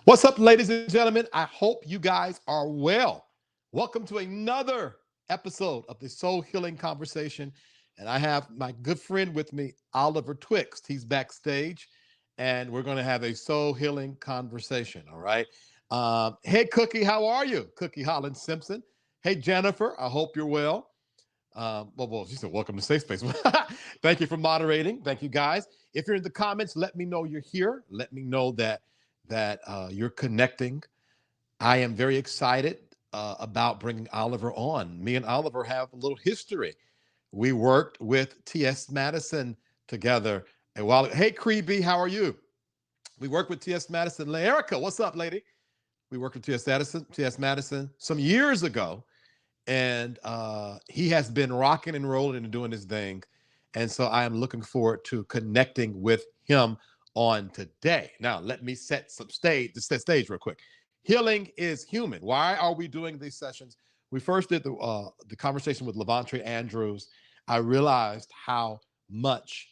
What's up, ladies and gentlemen? I hope you guys are well. Welcome to another episode of the Soul Healing Conversation. And I have my good friend with me, Oliver Twixt. He's backstage, and we're going to have a soul healing conversation. All right. Hey, Cookie, how are you? Cookie Holland Simpson. Hey, Jennifer, I hope you're well. She said, welcome to SafeSpace. Thank you for moderating. Thank you, guys. If you're in the comments, let me know you're here. Let me know that you're connecting. I am very excited about bringing Oliver on. Me and Oliver have a little history. We worked with T.S. Madison together a while ago. Hey, Creeby, how are you? We worked with T.S. Madison. Erica, what's up, lady? We worked with T.S. Madison some years ago, and he has been rocking and rolling and doing his thing. And so I am looking forward to connecting with him on today. Now, let me set the stage real quick. Healing is human. Why are we doing these sessions? We first did the conversation with Levontre Andrews. I realized how much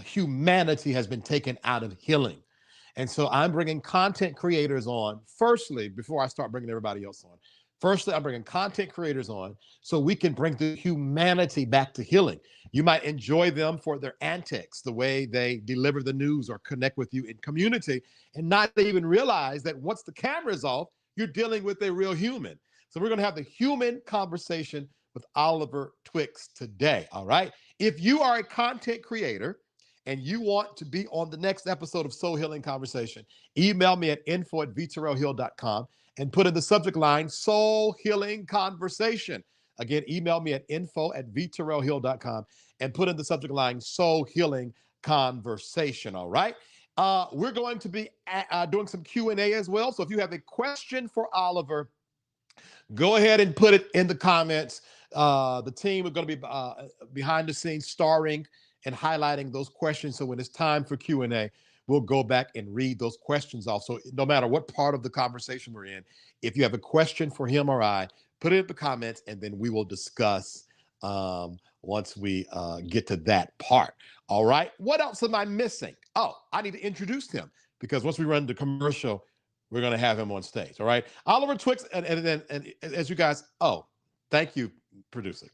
humanity has been taken out of healing. And so I'm bringing content creators on. Firstly, before I start bringing everybody else on, I'm bringing content creators on so we can bring the humanity back to healing. You might enjoy them for their antics, the way they deliver the news or connect with you in community, and not even realize that once the camera's off, you're dealing with a real human. So we're going to have the human conversation with Oliver Twixt today, all right? If you are a content creator and you want to be on the next episode of Soul Healing Conversation, email me at info@VTerrillHill.com and put in the subject line, Soul Healing Conversation. Again, email me at info@VTerrillHill.com and put in the subject line, Soul Healing Conversation, all right? We're going to be doing some Q&A as well. So if you have a question for Oliver, go ahead and put it in the comments. The team is going to be behind the scenes starring and highlighting those questions. So when it's time for Q&A, we'll go back and read those questions off. So no matter what part of the conversation we're in, if you have a question for him or I, put it in the comments, and then we will discuss once we get to that part. All right. What else am I missing? Oh, I need to introduce him, because once we run the commercial, we're going to have him on stage. All right. Oliver Twixt, and as you guys, thank you, producer.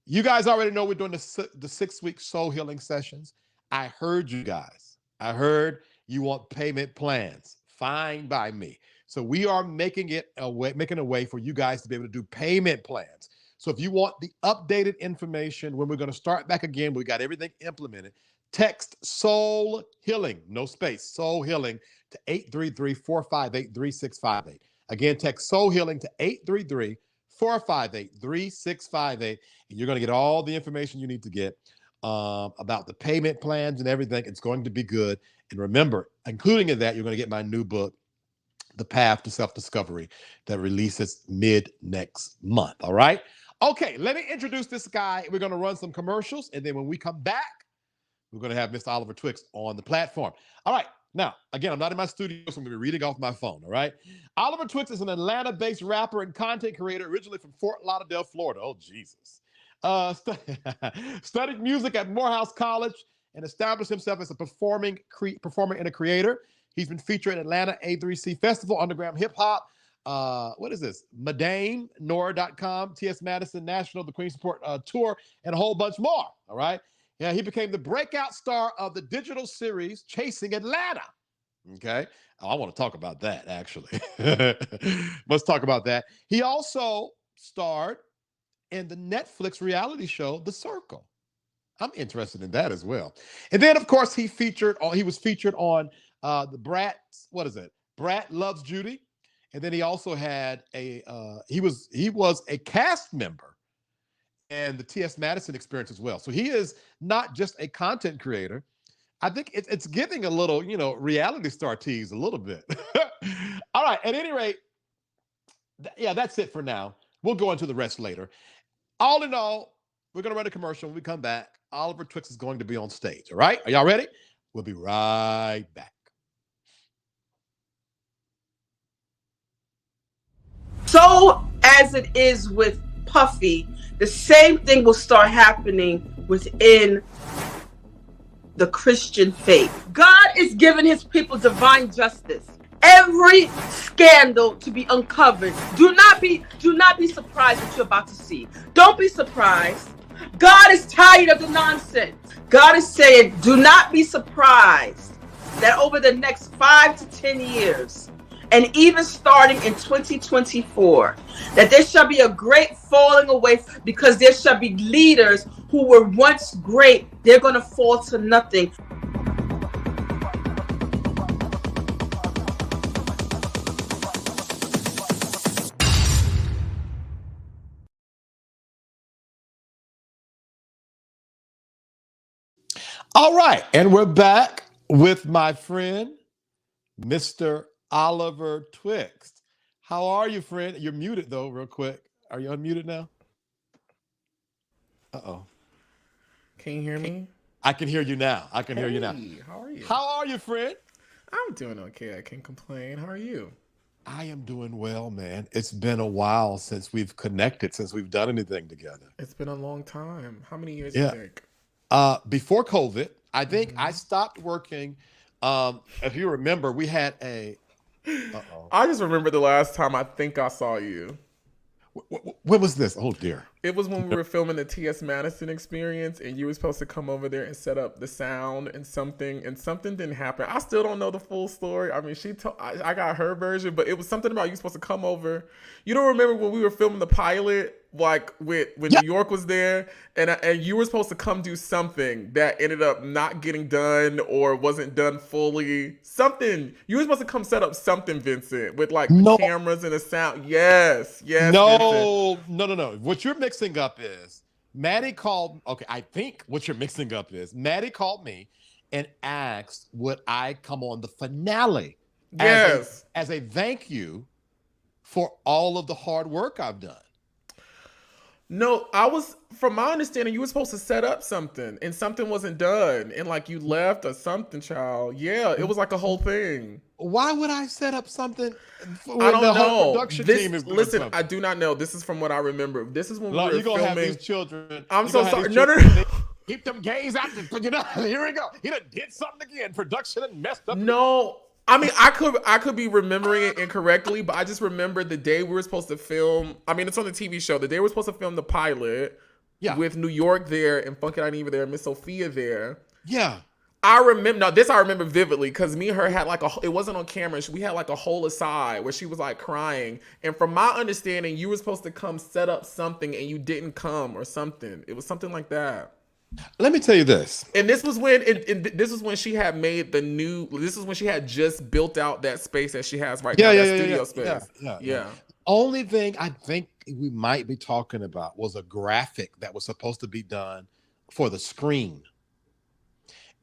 You guys already know we're doing the 6-week soul healing sessions. I heard you guys. I heard you want payment plans. Fine by me. So we are making a way for you guys to be able to do payment plans. So if you want the updated information, when we're going to start back again, we got everything implemented. Text Soul Healing, no space, Soul Healing to 833-458-3658. Again, text Soul Healing to 833-458-3658, and you're going to get all the information you need to get about the payment plans and everything. It's going to be good. And remember, including in that, you're going to get my new book, The Path to Self-Discovery, that releases mid next month. All right. Okay. Let me introduce this guy. We're going to run some commercials. And then when we come back, we're going to have Mr. Oliver Twixt on the platform. All right. Now, again, I'm not in my studio, so I'm going to be reading off my phone. All right. Oliver Twixt is an Atlanta-based rapper and content creator, originally from Fort Lauderdale, Florida. Oh, Jesus. Studied music at Morehouse College and established himself as a performer and a creator. He's been featured at Atlanta A3C Festival, Underground Hip Hop. What is this? Madame, Nora.com, T.S. Madison National, the Queen Support Tour, and a whole bunch more. All right. Yeah, he became the breakout star of the digital series Chasing Atlanta. Okay. I want to talk about that, actually. Let's talk about that. He also starred in the Netflix reality show, The Circle. I'm interested in that as well. And then, of course, he was featured on the Bratz, what is it? Brat Loves Judy. And then he also had he was a cast member in the T.S. Madison Experience as well. So he is not just a content creator. I think it's giving a little, reality star tease a little bit. All right. At any rate, that's it for now. We'll go into the rest later. All in all, we're going to run a commercial. When we come back, Oliver Twixt is going to be on stage. All right? Are y'all ready? We'll be right back. So as it is with Puffy, the same thing will start happening within the Christian faith. God is giving his people divine justice. every scandal to be uncovered. Do not be surprised what you're about to see. Don't be surprised. God is tired of the nonsense. God is saying, do not be surprised that over the next 5 to 10 years, and even starting in 2024, that there shall be a great falling away, because there shall be leaders who were once great. They're going to fall to nothing. All right, and we're back with my friend, Mr. Oliver Twixt. How are you, friend? You're muted, though, real quick. Are you unmuted now? Uh-oh. Can you hear me? I can hear you now. I can hear you now. How are you? How are you, friend? I'm doing okay. I can't complain. How are you? I am doing well, man. It's been a while since we've connected, since we've done anything together. It's been a long time. How many years do you think? Before COVID, I think I stopped working. If you remember, we had a. I just remember the last time I think I saw you. When was this? Oh dear. It was when we were filming the T.S. Madison experience, and you were supposed to come over there and set up the sound and something didn't happen. I still don't know the full story. I mean, I got her version, but it was something about you supposed to come over. You don't remember when we were filming the pilot, like when New York was there, and you were supposed to come do something that ended up not getting done or wasn't done fully. Something you were supposed to come set up something, Vincent, with like the cameras and the sound. Yes. No. What you're mixing up is Maddie called. Okay, I think what you're mixing up is Maddie called me and asked would I come on the finale as a thank you for all of the hard work I've done. No, from my understanding, you were supposed to set up something and something wasn't done and like you left or something, child. Yeah, it was like a whole thing. Why would I set up something when I don't the know. whole production team is doing listen, something? I do not know. This is from what I remember. This is when we were You're going to have filming. these children. I'm so sorry. No. Keep them gays out. Here we go. He done did something again. Production and messed up. No. I mean, I could be remembering it incorrectly, but I just remember the day we were supposed to film. I mean, it's on the TV show. The day we were supposed to film the pilot with New York there and Funky Dineva there and Miss Sophia there. Yeah. I remember vividly because me and her had like it wasn't on camera. We had like a whole aside where she was like crying. And from my understanding, you were supposed to come set up something and you didn't come or something. It was something like that. Let me tell you this. And this was when this was when she had made this is when she had just built out that space that she has right now, that studio space. Yeah. Only thing I think we might be talking about was a graphic that was supposed to be done for the screen.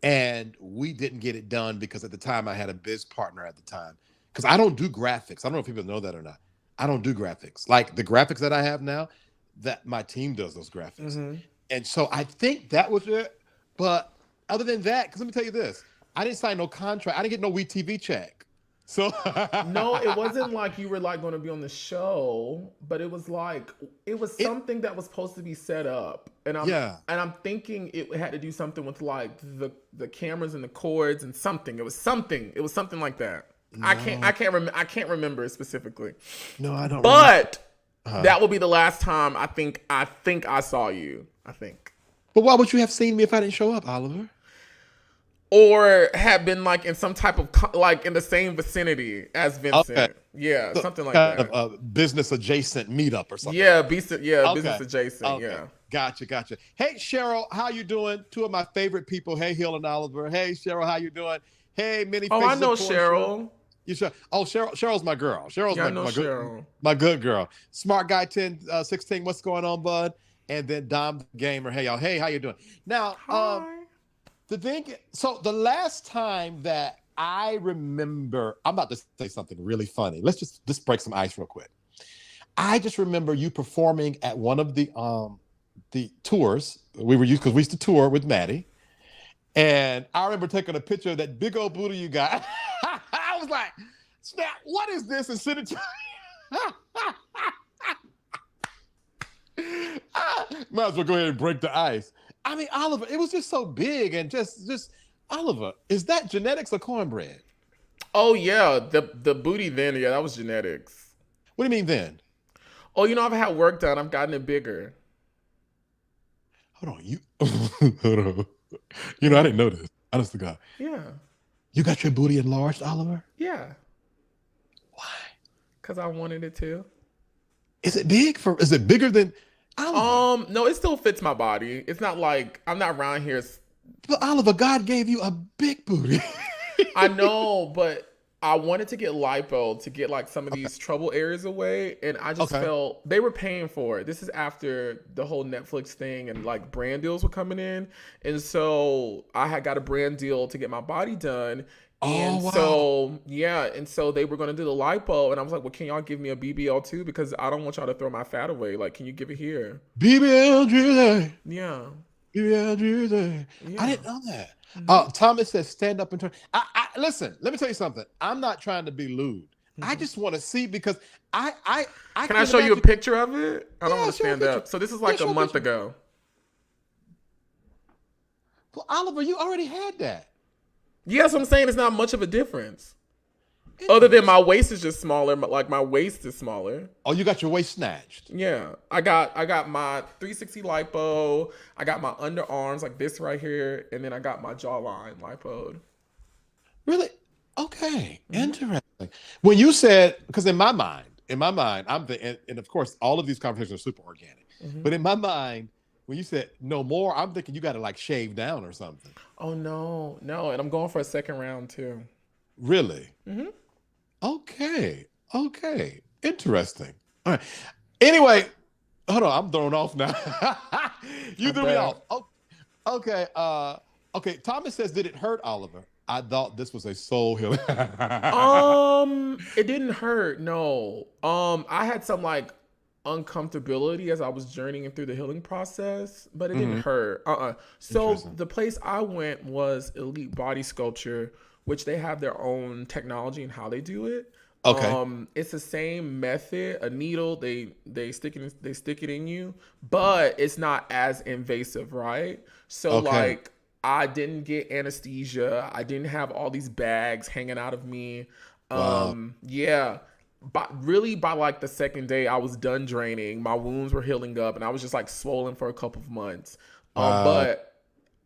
And we didn't get it done because at the time I had a biz partner at the time. Because I don't do graphics. I don't know if people know that or not. I don't do graphics. Like the graphics that I have now, that my team does those graphics. Mm-hmm. And so I think that was it. But other than that, because let me tell you this, I didn't sign no contract. I didn't get no WeTV check. So no, it wasn't like you were like going to be on the show, but it was something that was supposed to be set up. And I'm thinking it had to do something with like the cameras and the cords and something. It was something like that. No. I can't remember it specifically. No, I don't. But that will be the last time I think I saw you. I think. But why would you have seen me if I didn't show up, Oliver? Or have been like in some type of like in the same vicinity as Vincent. Okay. Yeah, so something like that. Of a business adjacent meetup or something. Yeah, business adjacent. Okay. Yeah. Gotcha. Hey, Cheryl, how you doing? Two of my favorite people. Hey, Hill and Oliver. Hey, Cheryl, how you doing? Hey, many. Oh, I know Cheryl. You sure? Oh, Cheryl's my girl. Cheryl's Cheryl. My good girl. Smart guy 1016. What's going on, bud? And then Dom the Gamer. Hey, y'all. Hey, how you doing? Now, the last time that I remember, I'm about to say something really funny. Let's just break some ice real quick. I just remember you performing at one of the tours we used to tour with Maddie. And I remember taking a picture of that big old booty you got. I was like, snap, what is this? And send it to might as well go ahead and break the ice. I mean, Oliver, it was just so big and just Oliver, is that genetics or cornbread? Oh yeah, the booty then, yeah, that was genetics. What do you mean then? Oh, I've had work done. I've gotten it bigger. Hold on, you. Hold on. I didn't know this. Honest to God, Yeah. you got your booty enlarged, Oliver? Yeah. Why? Because I wanted it to. Is it big for? Is it bigger than Oliver? No, it still fits my body. It's not like I'm not around here. But Oliver, God gave you a big booty. I know, but I wanted to get lipo to get like some of these trouble areas away, and I just felt they were paying for it. This is after the whole Netflix thing and like brand deals were coming in, and so I had got a brand deal to get my body done. And so they were gonna do the lipo, and I was like, "Well, can y'all give me a BBL too? Because I don't want y'all to throw my fat away. Like, can you give it here?" BBL Jersey. Yeah. BBL Jersey. Yeah. I didn't know that. Thomas says, "Stand up and turn." I listen. Let me tell you something. I'm not trying to be lewd. I just want to see because I can I show you a picture of it? I don't want to stand up. So this is like a month ago. Well, Oliver, you already had that. Yes, I'm saying it's not much of a difference. Other than my waist is just smaller, like my waist is smaller. Oh, you got your waist snatched. Yeah, I got my 360 lipo. I got my underarms like this right here, and then I got my jawline lipoed. Really? Okay, interesting. When you said, because in my mind, I'm and of course, all of these conversations are super organic. But in my mind, when you said no more, I'm thinking you got to like shave down or something. Oh no, and I'm going for a second round too. Really? Okay. Interesting. All right. Anyway, hold on. I'm thrown off now. You threw me off. Oh, okay. Okay. Thomas says, did it hurt, Oliver? I thought this was a soul healing. It didn't hurt. No. I had some like uncomfortability as I was journeying through the healing process, but it didn't hurt. So the place I went was Elite Body Sculpture, which they have their own technology and how they do it. Okay. It's the same method. A needle, they stick it in you, but it's not as invasive, right? So like I didn't get anesthesia. I didn't have all these bags hanging out of me. Yeah. But really by like the second day I was done draining. My wounds were healing up and I was just like swollen for a couple of months. But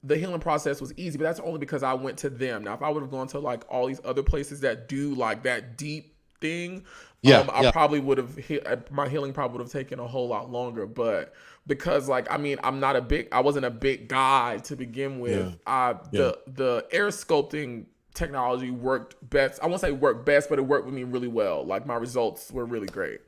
the healing process was easy, but that's only because I went to them. Now, if I would have gone to like all these other places that do like that deep thing, I probably would have, my healing probably would have taken a whole lot longer. But because like, I mean, I wasn't a big guy to begin with. The air sculpting technology worked best. I won't say worked best, but it worked with me really well. Like my results were really great.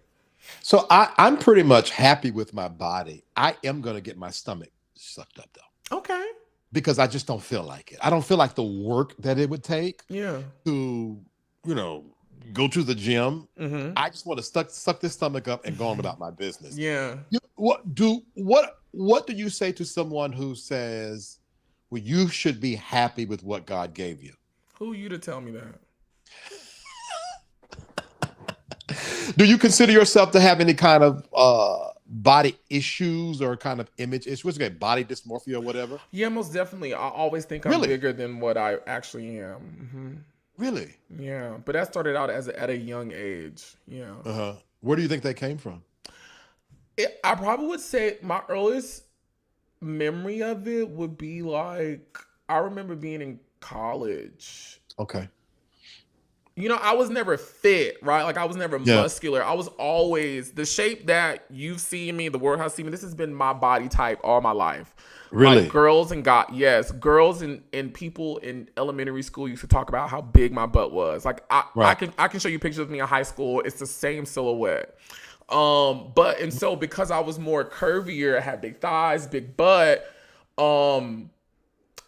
So I'm pretty much happy with my body. I am going to get my stomach sucked up though. Okay. Because I just don't feel like it. I don't feel like the work that it would take to, go to the gym. I just want to suck this stomach up and go on about my business. Yeah. What do you say to someone who says, well, you should be happy with what God gave you? Who are you to tell me that? Do you consider yourself to have any kind of body issues or kind of image issues? What's it, body dysmorphia or whatever? Yeah, most definitely. I always think I'm bigger than what I actually am. Really? Yeah, but that started out at a young age. Yeah. Where do you think that came from? I probably would say my earliest memory of it would be like, I remember being in college. Okay. I was never fit, right? Like I was never muscular. I was always the shape that you've seen me, the world has seen me. This has been my body type all my life. Really? Like girls and people in elementary school used to talk about how big my butt was. Like I can show you pictures of me in high school. It's the same silhouette. So because I was more curvier, I had big thighs, big butt,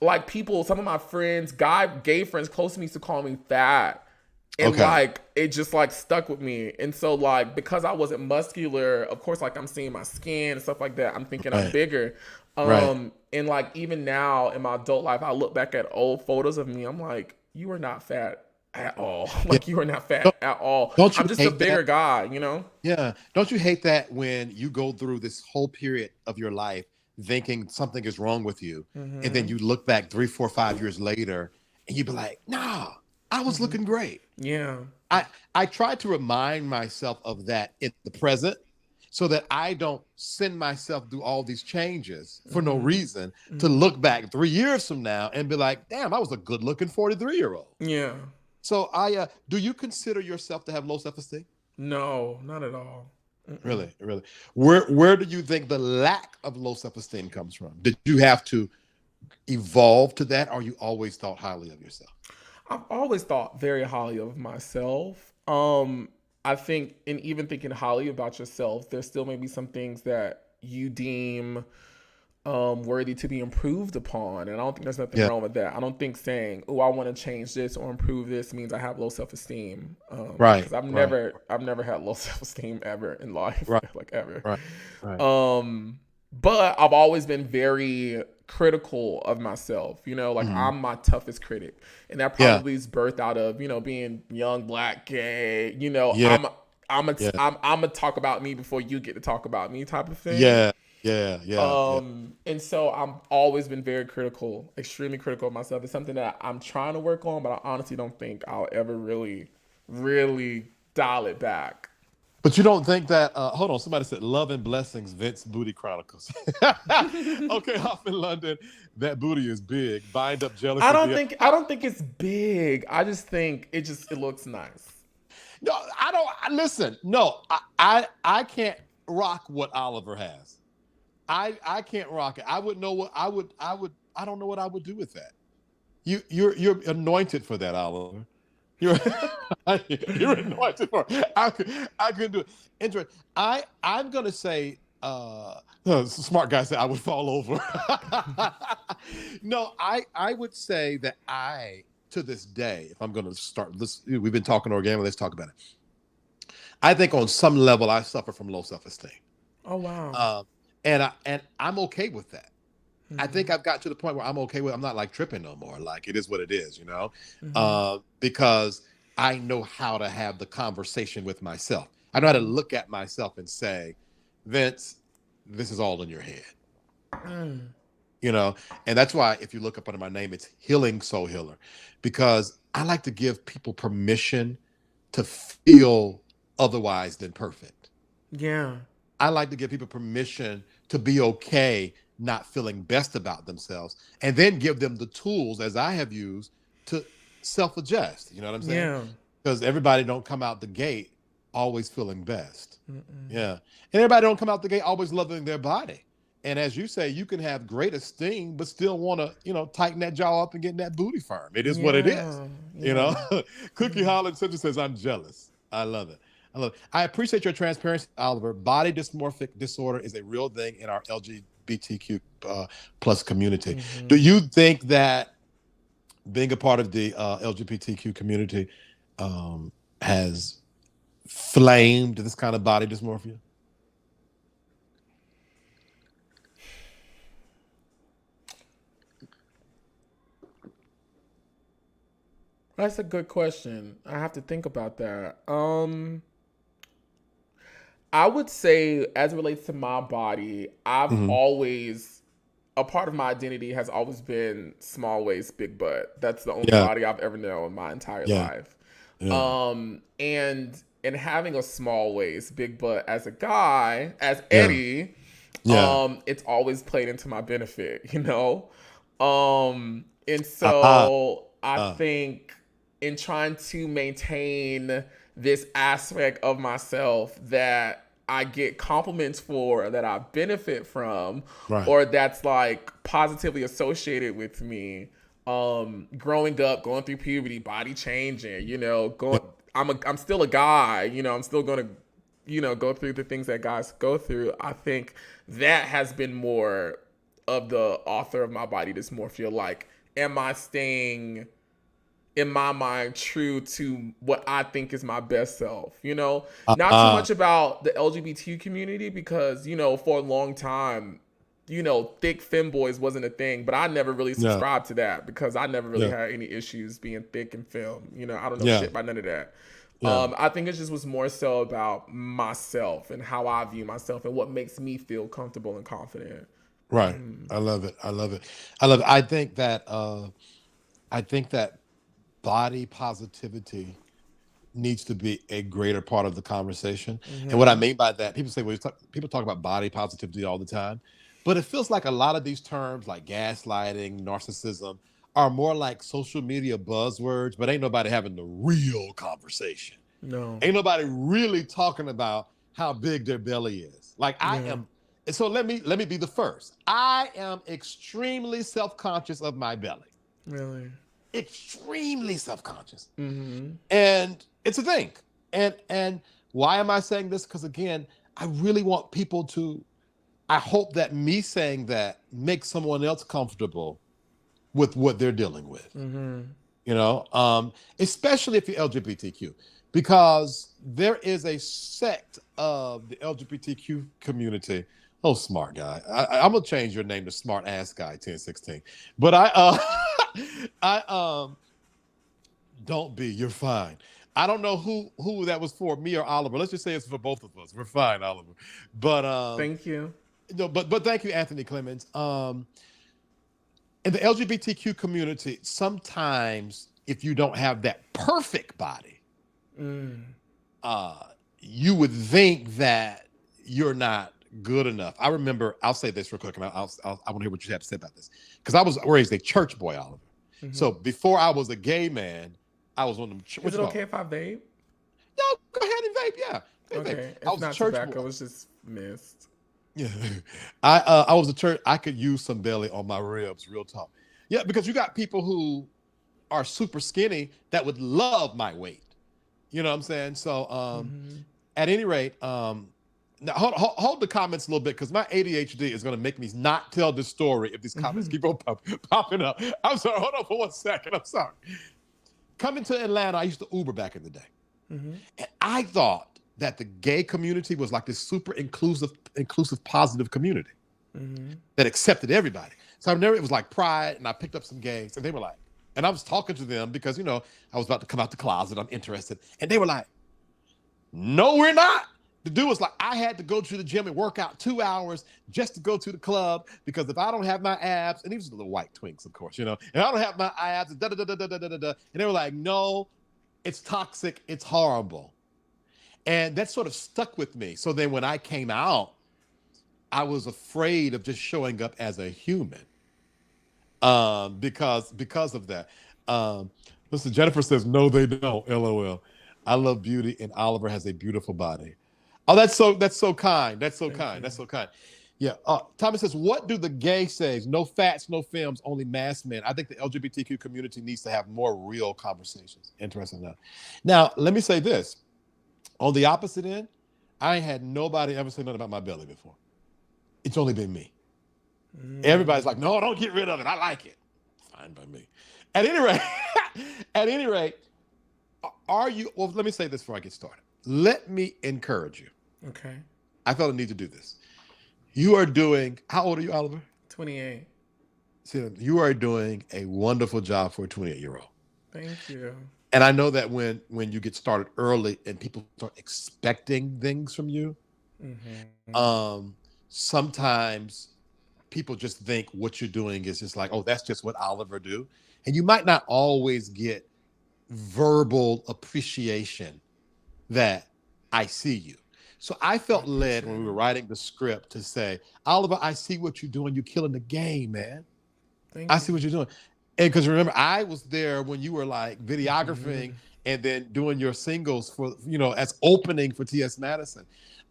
like some of my friends, gay friends close to me used to call me fat. And like, it just like stuck with me. And so like, because I wasn't muscular, of course, like I'm seeing my skin and stuff like that. I'm thinking I'm bigger. And like, even now in my adult life, I look back at old photos of me. I'm like, you are not fat at all. Like you are not fat at all. I'm just a bigger guy, Yeah. Don't you hate that when you go through this whole period of your life thinking something is wrong with you. And then you look back 3, 4, 5 years later and you be like, nah, I was looking great. Yeah. I try to remind myself of that in the present so that I don't send myself through all these changes for no reason to look back 3 years from now and be like, damn, I was a good looking 43-year-old. Yeah. So do you consider yourself to have low self-esteem? No, not at all. Really? Where do you think the lack of low self-esteem comes from? Did you have to evolve to that, or you always thought highly of yourself? I've always thought very highly of myself. I think, in even thinking highly about yourself, there still may be some things that you deem worthy to be improved upon, and I don't think there's nothing wrong with that. I don't think saying, "Oh, I want to change this or improve this" means I have low self-esteem. Right. Because I've never had low self-esteem ever in life, Right. like ever. Right. But I've always been very critical of myself. Like I'm my toughest critic, and that probably is birthed out of being young, black, gay. Yeah. I'm gonna talk about me before you get to talk about me, type of thing. Yeah. And so I've always been very critical, extremely critical of myself. It's something that I'm trying to work on, but I honestly don't think I'll ever really, really dial it back. But you don't think that, hold on, somebody said, love and blessings, Vince Booty Chronicles. Okay, off in London, that booty is big. Bind up jealousy. I don't think it's big. I just think it looks nice. No, I don't, listen, no, I can't rock what Oliver has. I can't rock it. I would know what I don't know what I would do with that. You're anointed for that, Oliver. You're anointed for it. I couldn't do it. Interesting. I'm gonna say smart guy said I would fall over. No, I would say that to this day, if I'm gonna start this, we've been talking organically, let's talk about it. I think on some level I suffer from low self-esteem. Oh wow. And I'm okay with that. I think I've got to the point where I'm okay with. I'm not like tripping no more. Like it is what it is, because I know how to have the conversation with myself. I know how to look at myself and say, Vince, this is all in your head. And that's why if you look up under my name, it's Healing Soul Healer, because I like to give people permission to feel otherwise than perfect. Yeah. I like to give people permission to be okay not feeling best about themselves, and then give them the tools, as I have used, to self-adjust. You know what I'm saying? Yeah. Because everybody don't come out the gate always feeling best. Yeah. And everybody don't come out the gate always loving their body. And as you say, you can have great esteem, but still want to, tighten that jaw up and get that booty firm. It is what it is. Cookie Holland Simpson says, I'm jealous. I love it. I appreciate your transparency, Oliver. Body dysmorphic disorder is a real thing in our LGBTQ plus community. Do you think that being a part of the LGBTQ community has flamed this kind of body dysmorphia? That's a good question. I have to think about that. I would say, as it relates to my body, I've always, a part of my identity has always been small waist, big butt. That's the only body I've ever known in my entire life. And in having a small waist, big butt as a guy, as Eddie, it's always played into my benefit, And so I think in trying to maintain this aspect of myself that I get compliments for, that I benefit from, or that's like positively associated with me, growing up, going through puberty, body changing, I'm still a guy, I'm still going to, go through the things that guys go through. I think that has been more of the author of my body dysmorphia. Like, am I staying, in my mind, true to what I think is my best self, Not too much about the LGBT community because, for a long time, thick femboys wasn't a thing, but I never really subscribed to that because I never really had any issues being thick and femme. I don't know shit about none of that. I think it just was more so about myself and how I view myself and what makes me feel comfortable and confident. Right. I love it. I think that body positivity needs to be a greater part of the conversation. And what I mean by that, people say, well, people talk about body positivity all the time, but it feels like a lot of these terms like gaslighting, narcissism are more like social media buzzwords, but ain't nobody having the real conversation. No. Ain't nobody really talking about how big their belly is. Like I am. And so let me be the first. I am extremely self-conscious of my belly. Really? Extremely self-conscious. Mm-hmm. And it's a thing. And why am I saying this? Because again, I really want people to, I hope that me saying that makes someone else comfortable with what they're dealing with. Mm-hmm. You know, especially if you're LGBTQ, because there is a sect of the LGBTQ community. Oh, smart guy. I'm gonna change your name to Smart Ass Guy 1016. But I don't be. You're fine. I don't know who that was for, me or Oliver. Let's just say it's for both of us. We're fine, Oliver. But thank you. No, but thank you, Anthony Clemens. In the LGBTQ community, sometimes if you don't have that perfect body, you would think that you're not good enough. I remember, I'll say this real quick, and I want to hear what you have to say about this. Because I was raised a church boy, Oliver. Mm-hmm. So before I was a gay man, I was one of them. Is it okay if I vape? No, go ahead and vape, yeah. Okay, vape. it's not tobacco, it's just mist. Yeah, I was a church. I could use some belly on my ribs, real talk. Yeah, because you got people who are super skinny that would love my weight. You know what I'm saying? So, at any rate, now hold the comments a little bit because my ADHD is going to make me not tell this story if these comments keep on popping up. I'm sorry. Hold on for 1 second. I'm sorry. Coming to Atlanta, I used to Uber back in the day, and I thought that the gay community was like this super inclusive, positive community that accepted everybody. So I remember it was like Pride, and I picked up some gays, and they were like, and I was talking to them because, you know, I was about to come out the closet. I'm interested. And they were like, no, we're not. The dude was like, I had to go to the gym and work out 2 hours just to go to the club because if I don't have my abs, and he was a little white twinks, of course, you know, and I don't have my abs, and and they were like, no, it's toxic, it's horrible. And that sort of stuck with me. So then when I came out, I was afraid of just showing up as a human because of that. Listen, Jennifer says, no, they don't, LOL. I love beauty, and Oliver has a beautiful body. Oh, that's so kind. That's so kind. That's so kind. Yeah. Thomas says, what do the gays say? No fats, no films, only masked men. I think the LGBTQ community needs to have more real conversations. Interesting enough. Now, let me say this. On the opposite end, I ain't had nobody ever say nothing about my belly before. It's only been me. Everybody's like, no, don't get rid of it. I like it. Fine by me. At any rate, are you, well, let me say this before I get started. Let me encourage you. Okay. I felt a need to do this. You are doing, how old are you, Oliver? 28. See, you are doing a wonderful job for a 28-year-old. Thank you. And I know that when you get started early and people start expecting things from you, sometimes people just think what you're doing is just like, oh, that's just what Oliver do. And you might not always get verbal appreciation that I see you. So I felt led when we were writing the script to say, Oliver, I see what you're doing. You're killing the game, man. I see what you're doing. And because remember, I was there when you were like videographing and then doing your singles for, you know, as opening for T.S. Madison.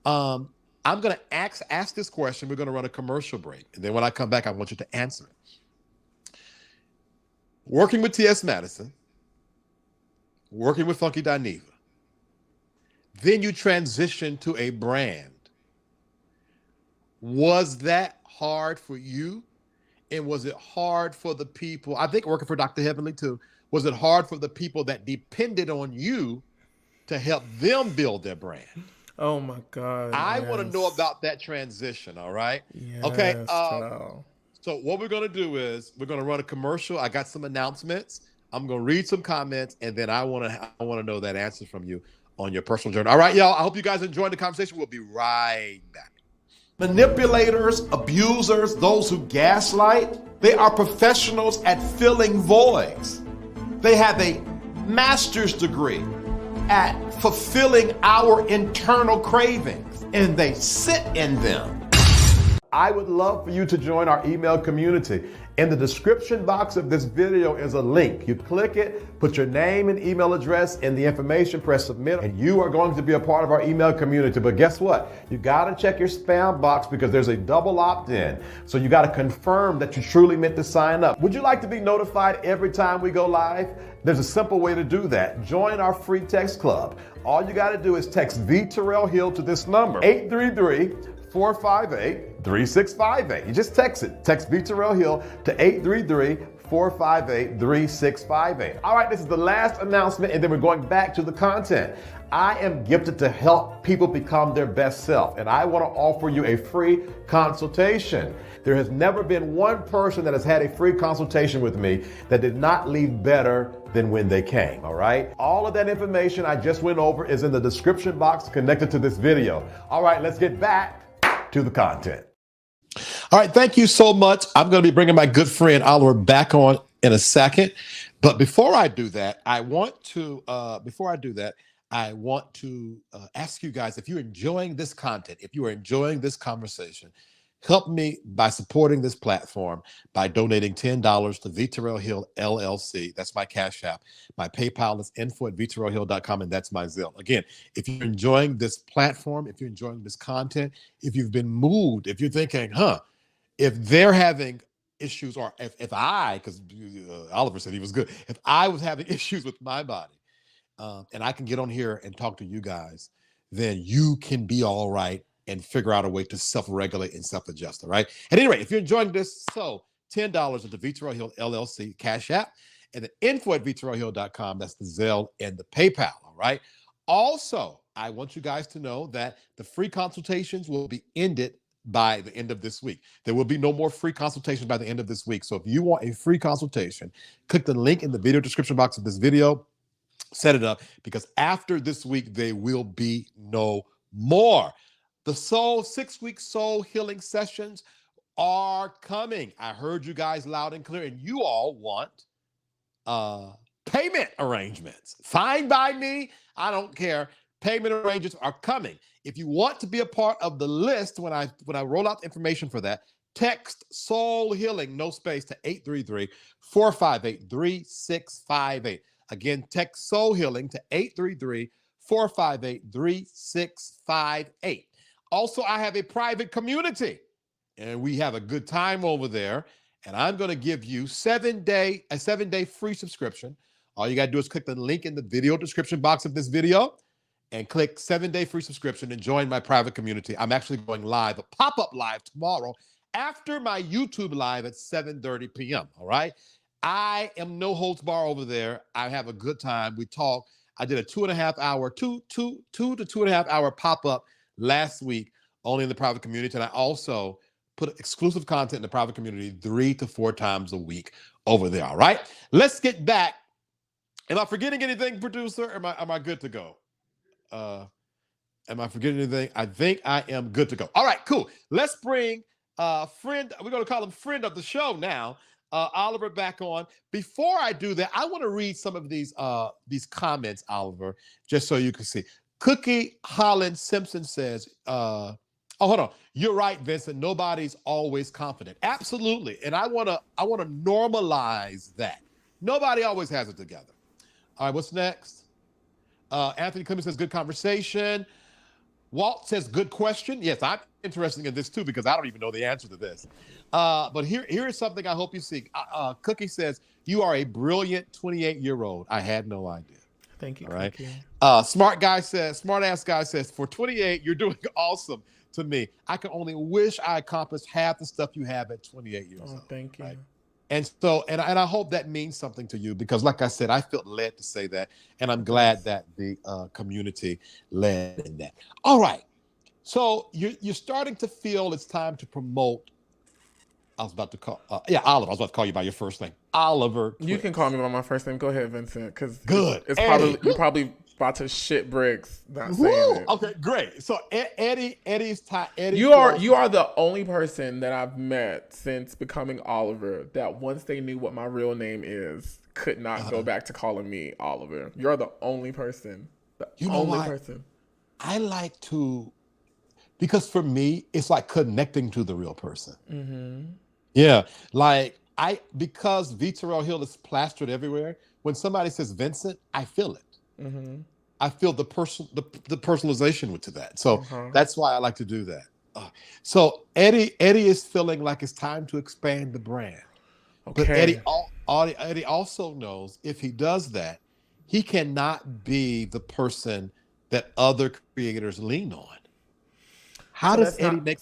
I'm going to ask this question. We're going to run a commercial break. And then when I come back, I want you to answer it. Working with T.S. Madison, working with Funky Dineva, then you transition to a brand. Was that hard for you? And was it hard for the people? I think working for Dr. Heavenly too. Was it hard for the people that depended on you to help them build their brand? Oh my God. I want to know about that transition. All right. Yes, okay. So what we're going to do is we're going to run a commercial. I got some announcements. I'm going to read some comments, and then I want to know that answer from you on your personal journey. All right, y'all. I hope you guys enjoyed the conversation. We'll be right back. Manipulators, abusers, those who gaslight, they are professionals at filling voids. They have a master's degree at fulfilling our internal cravings, and they sit in them. I would love for you to join our email community. In the description box of this video is a link. You click it, put your name and email address in the information, press submit, and you are going to be a part of our email community. But guess what? You got to check your spam box because there's a double opt-in. So you got to confirm that you truly meant to sign up. Would you like to be notified every time we go live? There's a simple way to do that. Join our free text club. All you got to do is text VTerrillHill to this number, 833-458-3658. You just text it. Text V.Terrill to 833-458-3658. All right, this is the last announcement, and then we're going back to the content. I am gifted to help people become their best self, and I want to offer you a free consultation. There has never been one person that has had a free consultation with me that did not leave better than when they came, all right? All of that information I just went over is in the description box connected to this video. All right, let's get back to the content. All right, thank you so much. I'm going to be bringing my good friend Oliver back on in a second. But before I do that, I want to ask you guys, if you're enjoying this content, if you are enjoying this conversation, help me by supporting this platform by donating $10 to VTerrillHill LLC. That's my Cash App. My PayPal is info@VTerrillHill.com, and that's my Zelle. Again, if you're enjoying this platform, if you're enjoying this content, if you've been moved, if you're thinking, if they're having issues, or if I, because Oliver said he was good, if I was having issues with my body, and I can get on here and talk to you guys, then you can be all right and figure out a way to self-regulate and self-adjust, all right? At any rate, if you're enjoying this, so $10 at the VTerrillHill LLC Cash App, and the info@VTerrillHill.com, that's the Zelle and the PayPal, all right? Also, I want you guys to know that the free consultations will be ended by the end of this week. There will be no more free consultations by the end of this week. So if you want a free consultation, click the link in the video description box of this video, set it up, because after this week, there will be no more. The 6-week soul healing sessions are coming. I heard you guys loud and clear, and you all want payment arrangements. Fine by me. I don't care. Payment arrangements are coming. If you want to be a part of the list, when I roll out the information for that, text soul healing, no space, to 833-458-3658. Again, text soul healing to 833-458-3658. Also, I have a private community, and we have a good time over there. And I'm going to give you a 7-day free subscription. All you got to do is click the link in the video description box of this video and click 7-day free subscription and join my private community. I'm actually going live, a pop-up live tomorrow after my YouTube live at 7:30 p.m. All right. I am no holds bar over there. I have a good time. We talk. I did a 2.5 hour, 2 to 2.5 hour pop-up last week, only in the private community. And I also put exclusive content in the private community 3 to 4 times a week over there. All right. Let's get back. Am I forgetting anything, producer? Am I good to go? Am I forgetting anything? I think I am good to go. All right, cool. Let's bring friend. We're going to call him friend of the show now. Oliver back on. Before I do that, I want to read some of these comments, Oliver, just so you can see. Cookie Holland Simpson says, oh, hold on. You're right, Vincent. Nobody's always confident. Absolutely. And I want to normalize that. Nobody always has it together. All right, what's next? Anthony Clemens says, good conversation. Walt says, good question. Yes, I'm interested in this too, because I don't even know the answer to this. But here is something I hope you see. Cookie says, you are a brilliant 28-year-old. I had no idea. Thank you. All right. Cookie. Smart ass guy says, for 28, you're doing awesome to me. I can only wish I accomplished half the stuff you have at 28 years old. Thank you. Right? And so, and I hope that means something to you, because like I said, I felt led to say that, and I'm glad that the community led in that. All right. So you're starting to feel it's time to promote. I was about to call, Oliver. I was about to call you by your first name, Oliver. You can call me by my first name. Go ahead, Vincent, because good. It's probably About to shit bricks. Not Woo! saying it. Okay, great. So Eddie's time. You are the only person that I've met since becoming Oliver that once they knew what my real name is, could not go back to calling me Oliver. You're the only person. Person. I like to, because for me, it's like connecting to the real person. Mm-hmm. Yeah, like because VTerrillHill is plastered everywhere. When somebody says Vincent, I feel it. Mm-hmm. I feel the personalization to that. So that's why I like to do that. So Eddie is feeling like it's time to expand the brand. Okay. But Eddie also knows if he does that, he cannot be the person that other creators lean on. How does Eddie make?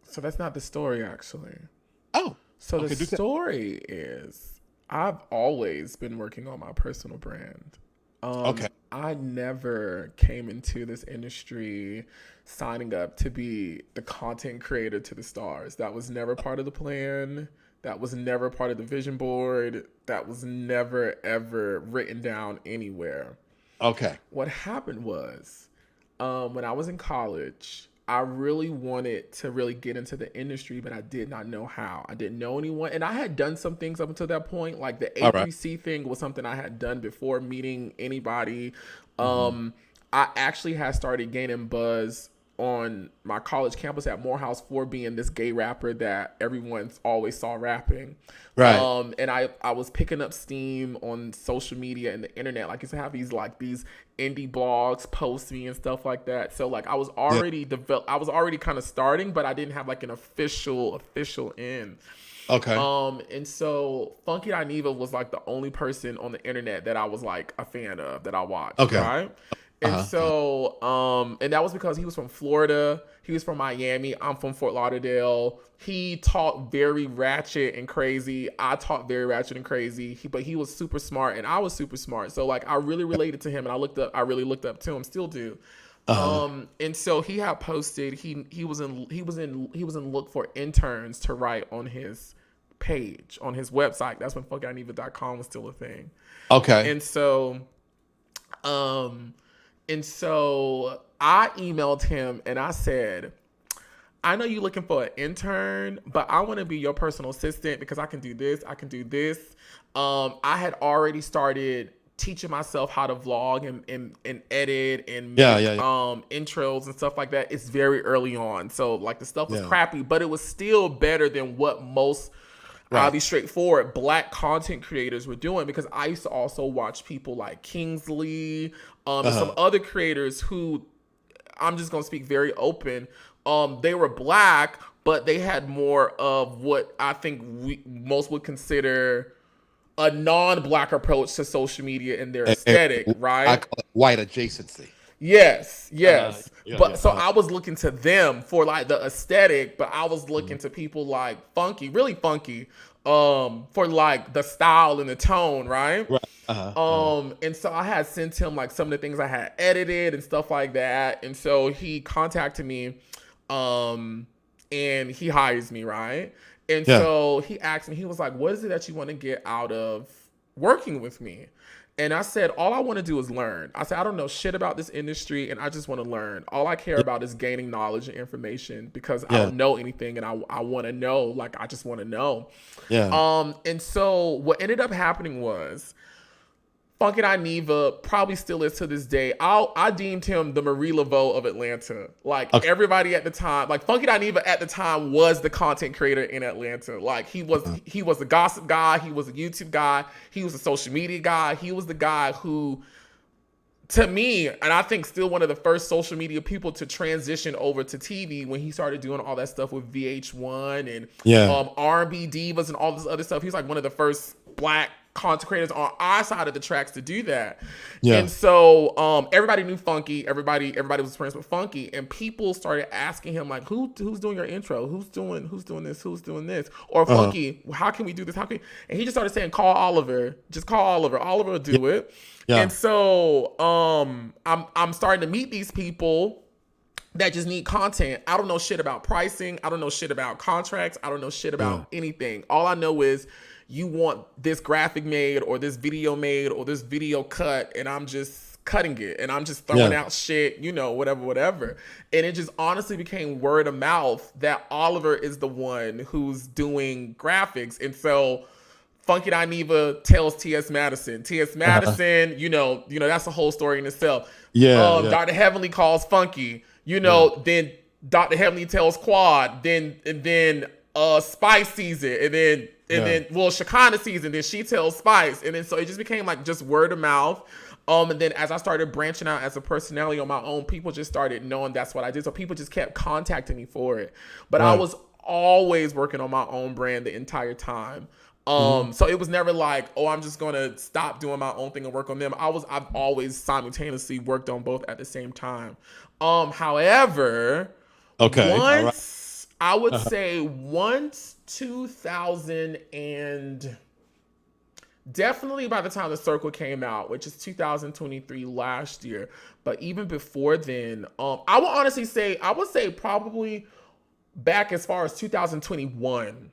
So that's not the story, actually. Oh, so the story is I've always been working on my personal brand. Okay. I never came into this industry signing up to be the content creator to the stars. That was never part of the plan. That was never part of the vision board. That was never, ever written down anywhere. Okay. What happened was when I was in college, I really wanted to really get into the industry, but I did not know how. I didn't know anyone. And I had done some things up until that point. Like the A3C thing was something I had done before meeting anybody. I actually had started gaining buzz on my college campus at Morehouse for being this gay rapper that everyone always saw rapping. Right. And I was picking up steam on social media and the internet. Like, I used to have these indie blogs post me and stuff like that. So like I was already I was already kind of starting, but I didn't have like an official end. Okay. And so Funky Dineva was like the only person on the internet that I was like a fan of, that I watched. Okay. Right. And so, and that was because he was from Florida. He was from Miami. I'm from Fort Lauderdale. He talked very ratchet and crazy. I talked very ratchet and crazy. But he was super smart and I was super smart. So like I really related to him and I really looked up to him, still do. And so he had posted, he was in look for interns to write on his page, on his website. That's when funkydineva.com was still a thing. Okay. And so I emailed him and I said, I know you're looking for an intern, but I want to be your personal assistant because I can do this. I can do this. I had already started teaching myself how to vlog and edit and make, intros and stuff like that. It's very early on. So like the stuff was crappy, but it was still better than what most I'll be straightforward, Black content creators were doing, because I used to also watch people like Kingsley, and some other creators who, I'm just going to speak very open. They were Black, but they had more of what I think most would consider a non-Black approach to social media and their aesthetic, right? I call it white adjacency. Yes. I was looking to them for like the aesthetic, but I was looking to people like Funky, really Funky, for like the style and the tone, right? And so I had sent him like some of the things I had edited and stuff like that. And so he contacted me, and he hires me, right? And so he asked me, he was like, what is it that you want to get out of working with me? And I said, all I want to do is learn. I said, I don't know shit about this industry and I just want to learn. All I care about is gaining knowledge and information because I don't know anything and I want to know, like, I just want to know. And so what ended up happening was Funky Dineva probably still is to this day. I deemed him the Marie Laveau of Atlanta. Like everybody at the time, like Funky Dineva at the time was the content creator in Atlanta. Like he was the gossip guy. He was a YouTube guy. He was a social media guy. He was the guy who, to me, and I think still one of the first social media people to transition over to TV when he started doing all that stuff with VH1 and R&B divas and all this other stuff. He was like one of the first Black content creators on our side of the tracks to do that. And so everybody knew Funky. Everybody was friends with Funky, and people started asking him like, who's doing your intro? Who's doing this? Who's doing this? Or Funky, how can we do this? And he just started saying, call Oliver. Just call Oliver. Oliver will do it. And so I'm starting to meet these people that just need content. I don't know shit about pricing. I don't know shit about contracts. I don't know shit about anything. All I know is you want this graphic made or this video made or this video cut, and I'm just cutting it and I'm just throwing out shit, you know, whatever. And it just honestly became word of mouth that Oliver is the one who's doing graphics. And so Funky Dineva tells T.S. Madison. T.S. Madison, you know, that's a whole story in itself. Dr. Heavenly calls Funky, you know, then Dr. Heavenly tells Quad, then Spice sees it, and then Shekinah sees it, and then she tells Spice, and then so it just became like just word of mouth. And then as I started branching out as a personality on my own, people just started knowing that's what I did. So people just kept contacting me for it. But I was always working on my own brand the entire time. So it was never like, oh, I'm just gonna stop doing my own thing and work on them. I've always simultaneously worked on both at the same time. However, I would say once 2000 and definitely by the time The Circle came out, which is 2023 last year, but even before then, I would honestly say, probably back as far as 2021.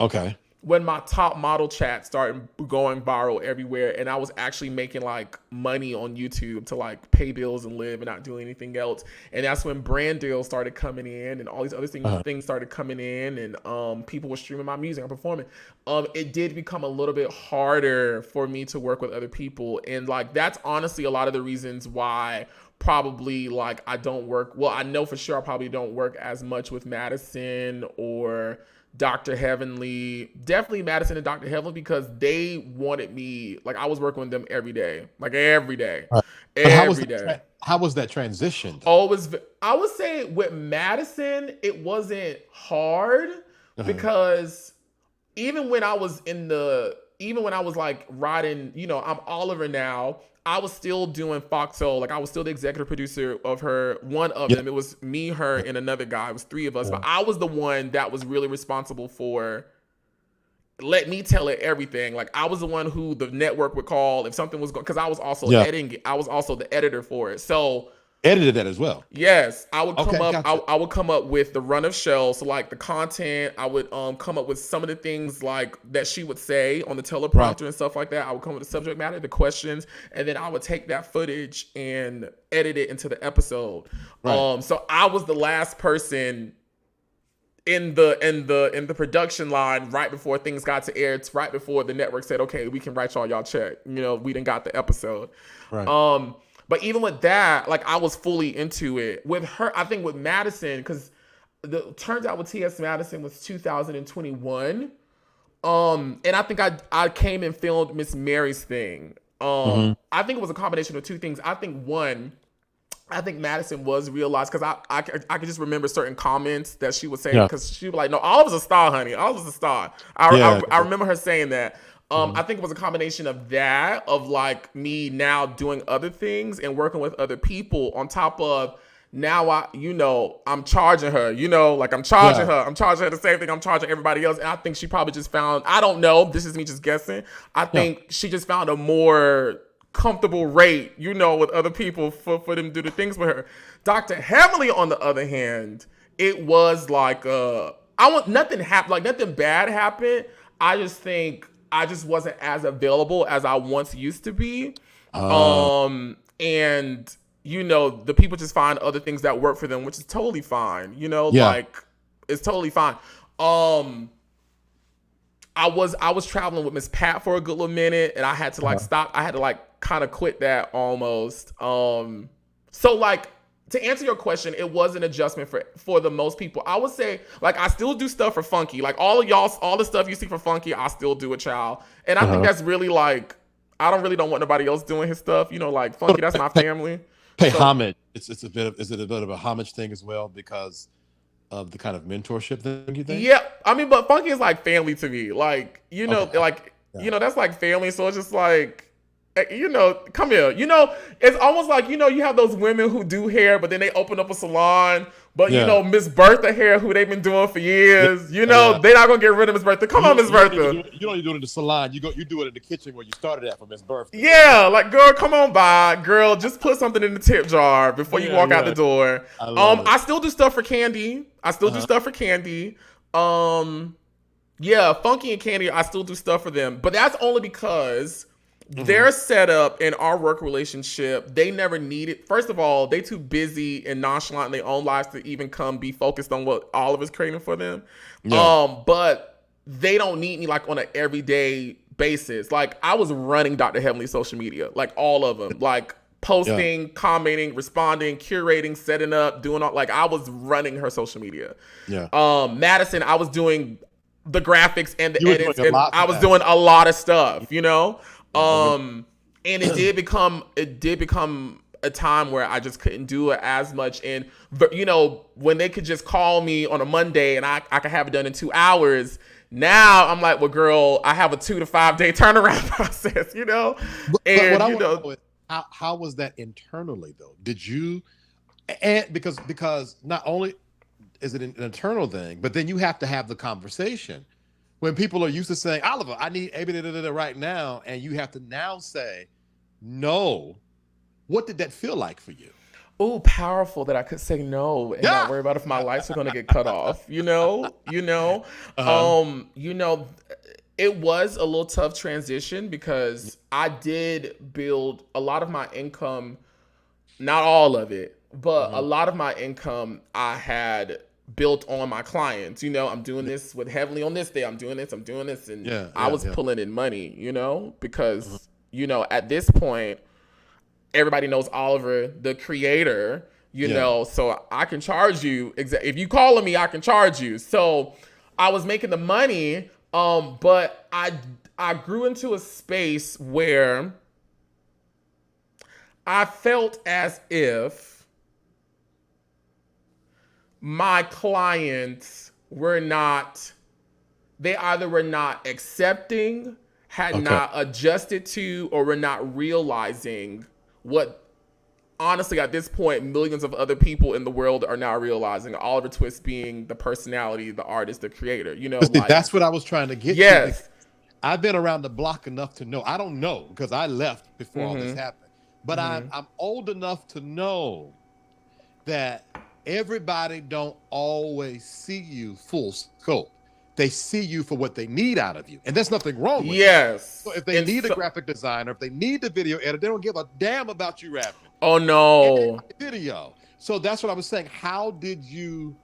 Okay. When my top model chat started going viral everywhere and I was actually making like money on YouTube to like pay bills and live and not do anything else. And that's when brand deals started coming in and all these other things started coming in and people were streaming my music and performing. It did become a little bit harder for me to work with other people. And like, that's honestly a lot of the reasons why probably like I don't work. Well, I know for sure I probably don't work as much with Madison or Dr. Heavenly, definitely Madison and Dr. Heavenly, because they wanted me, like I was working with them every day, like every day, every day. How was that transition? Oh, I would say with Madison, it wasn't hard because even when I was like riding, you know, I'm Oliver now, I was still doing Foxhole. Like I was still the executive producer of her, one of them. It was me, her, and another guy. It was three of us. But I was the one that was really responsible for let me tell it everything. Like I was the one who the network would call if something was going, because I was also editing it. I was also the editor for it. So edited that as well. Yes, I would come up. Gotcha. I would come up with the run of show. So like the content, I would come up with some of the things like that she would say on the teleprompter and stuff like that. I would come with the subject matter, the questions, and then I would take that footage and edit it into the episode. So I was the last person in the production line right before things got to air. It's right before the network said, okay, we can write y'all check. You know, we done got the episode. Right. But even with that, like I was fully into it. With her, I think with Madison, because turns out with T.S. Madison was 2021. And I think I came and filmed Miss Mary's thing. I think it was a combination of two things. I think Madison was realized because I could just remember certain comments that she would say because she was like, no, Oliver's a star, honey. Oliver's a star. I remember her saying that. I think it was a combination of that, of like me now doing other things and working with other people on top of now I'm charging her, like I'm charging her. I'm charging her the same thing I'm charging everybody else. And I think she probably just found, I don't know, this is me just guessing. I think she just found a more comfortable rate, with other people for them to do the things with her. Dr. Heavenly, on the other hand, it was like, nothing bad happened. I just think I just wasn't as available as I once used to be. And the people just find other things that work for them, which is totally fine. Like it's totally fine. I was traveling with Miss Pat for a good little minute and I had to stop. I had to kind of quit that almost. So to answer your question, it was an adjustment for the most people. I would say, I still do stuff for Funky. All of y'all, all the stuff you see for Funky, I still do it, child. And I think that's really I don't want nobody else doing his stuff. Funky, that's my family. Pay homage. Is it a bit of a homage thing as well because of the kind of mentorship thing you think? Yeah, I mean, but Funky is like family to me. That's like family. So it's just come here. It's almost like, you have those women who do hair, but then they open up a salon. But, Miss Bertha hair, who they've been doing for years, they're not going to get rid of Miss Bertha. Come on, Miss Bertha. You don't do it in the salon. You do it in the kitchen where you started at for Miss Bertha. Yeah, girl, come on by. Girl, just put something in the tip jar before you walk out the door. I still do stuff for Candy. Funky and Candy, I still do stuff for them. But that's only because Their setup in our work relationship, they never needed. First of all, they too busy and nonchalant in their own lives to even come be focused on what Oliver's creating for them. Yeah. But they don't need me like on an everyday basis. Like I was running Dr. Heavenly's social media, like all of them, like posting, commenting, responding, curating, setting up, doing all. Like I was running her social media. Yeah. Madison, I was doing the graphics and the You were edits, doing a and lot I for was that. doing a lot of stuff, you know. And it did become a time where I just couldn't do it as much. And you know, when they could just call me on a Monday and I could have it done in 2 hours. Now I'm like, well, girl, I have a 2 to 5 day turnaround process, you know. But And what I you want to know, know is how was that internally though? Did you, and because not only is it an internal thing, but then you have to have the conversation. When people are used to saying, Oliver, I need A right now, and you have to now say, no. What did that feel like for you? oh, powerful that I could say no and not worry about if my lights are gonna get cut off. You know. You know, it was a little tough transition because I did build a lot of my income, not all of it, but a lot of my income I had built on my clients. You know, I'm doing this with Heavenly on this day. I'm doing this. And I was pulling in money, you know, because, you know, at this point, everybody knows Oliver, the creator, you know, so I can charge you. If you calling me, I can charge you. So I was making the money, but I grew into a space where I felt as if my clients were not, they either were not accepting, had not adjusted to, or were not realizing what, honestly, at this point, millions of other people in the world are now realizing. Oliver Twist being the personality, the artist, the creator, you know. Like, that's what I was trying to get to. Yes. I've been around the block enough to know. I don't know because I left before all this happened. But I'm old enough to know that everybody don't always see you full scope. They see you for what they need out of you. And there's nothing wrong with it. So if they need a graphic designer, if they need the video editor, they don't give a damn about you rapping. Oh, no. Video. So that's what I was saying. How did you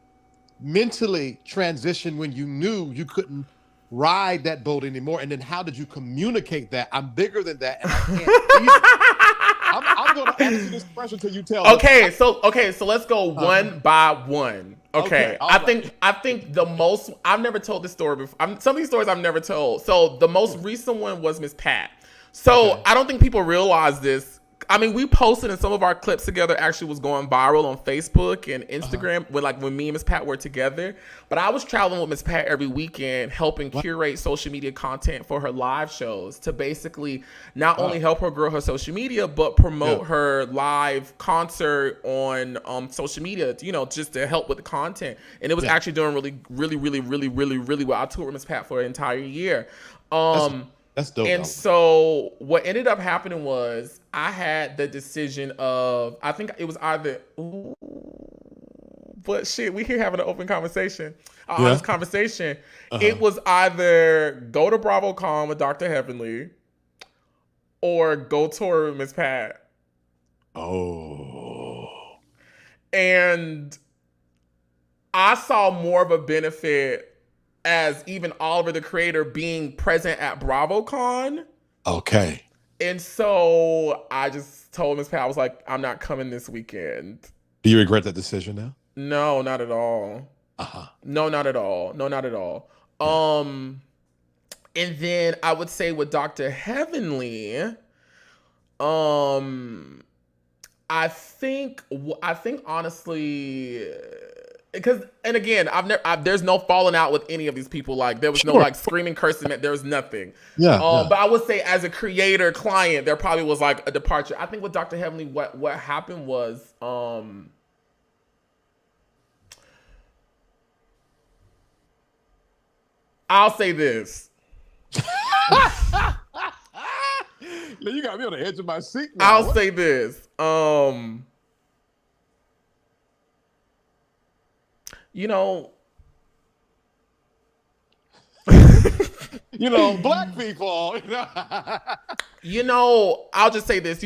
mentally transition when you knew you couldn't ride that boat anymore? And then how did you communicate that? I'm bigger than that and I can't be I'm going to ask you this question until you tell me. Okay, so let's go one by one. Okay, I think the most, I've never told this story before. Some of these stories I've never told. So the most recent one was Miss Pat. So I don't think people realize this. I mean, we posted and some of our clips together actually was going viral on Facebook and Instagram when me and Miss Pat were together. But I was traveling with Miss Pat every weekend, helping curate social media content for her live shows to basically not only help her grow her social media, but promote her live concert on social media, you know, just to help with the content. And it was actually doing really well. I toured with Miss Pat for an entire year. That's dope. And so what ended up happening was I had the decision of, I think it was either, but shit, we here having an open conversation, honest conversation. It was either go to BravoCon with Dr. Heavenly or go tour with Miss Pat. Oh. And I saw more of a benefit as even Oliver, the creator, being present at BravoCon. Okay. And so I just told Miss Pat, I was like, I'm not coming this weekend. Do you regret that decision now? No, not at all. No, not at all. No, not at all. And then I would say with Dr. Heavenly, I think honestly, because, and again, there's no falling out with any of these people. Like there was no like screaming, cursing. There was nothing. But I would say as a creator client, there probably was like a departure. I think with Dr. Heavenly, what happened was, I'll say this. You got me on the edge of my seat now. I'll say this. You know, black people. I'll just say this.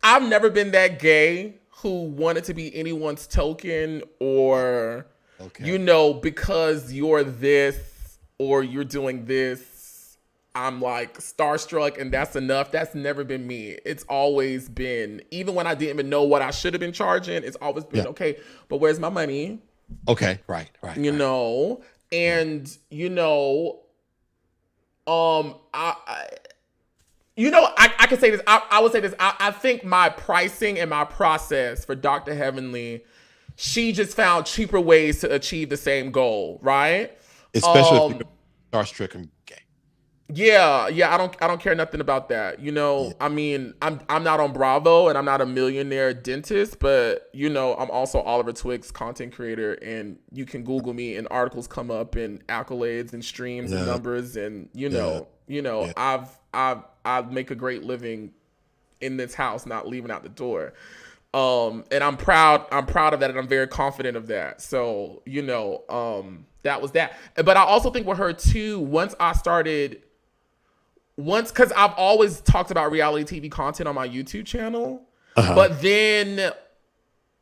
I've never been that gay who wanted to be anyone's token or, because you're this or you're doing this, I'm like starstruck and that's enough. That's never been me. It's always been, even when I didn't even know what I should have been charging, it's always been, okay, but where's my money? Okay, right. And, I can say this. I would say this. I think my pricing and my process for Dr. Heavenly, she just found cheaper ways to achieve the same goal, right? Especially if you're starstruck gay. Yeah. I don't care nothing about that. I mean, I'm not on Bravo and I'm not a millionaire dentist, but I'm also Oliver Twixt, content creator, and you can Google me and articles come up and accolades and streams and numbers and I make a great living in this house, not leaving out the door. And I'm proud of that, and I'm very confident of that. So, that was that. But I also think with her too, because I've always talked about reality TV content on my YouTube channel, but then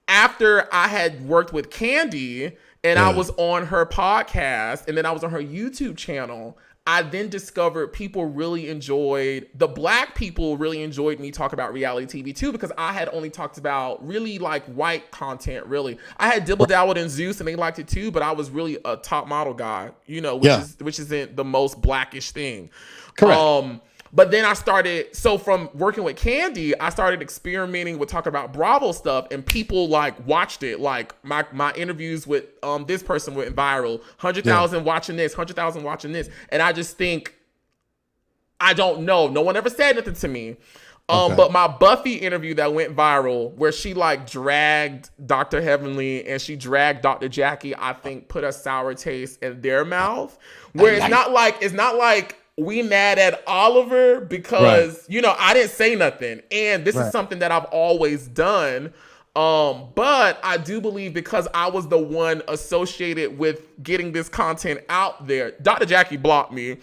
after I had worked with Candy and I was on her podcast and then I was on her YouTube channel, I then discovered the black people really enjoyed me talk about reality TV too, because I had only talked about really like white content, really. I had dabbled in Zeus and they liked it too, but I was really a top model guy, which isn't the most blackish thing. Correct. But then from working with Candy, I started experimenting with talking about Bravo stuff, and people like watched it. Like my interviews with this person went viral, 100,000 watching this, 100,000 watching this, and I just think, I don't know. No one ever said nothing to me. But my Buffy interview that went viral, where she like dragged Dr. Heavenly and she dragged Dr. Jackie, I think put a sour taste in their mouth. Where it's not like we mad at Oliver because, I didn't say nothing. And this is something that I've always done. But I do believe because I was the one associated with getting this content out there, Dr. Jackie blocked me.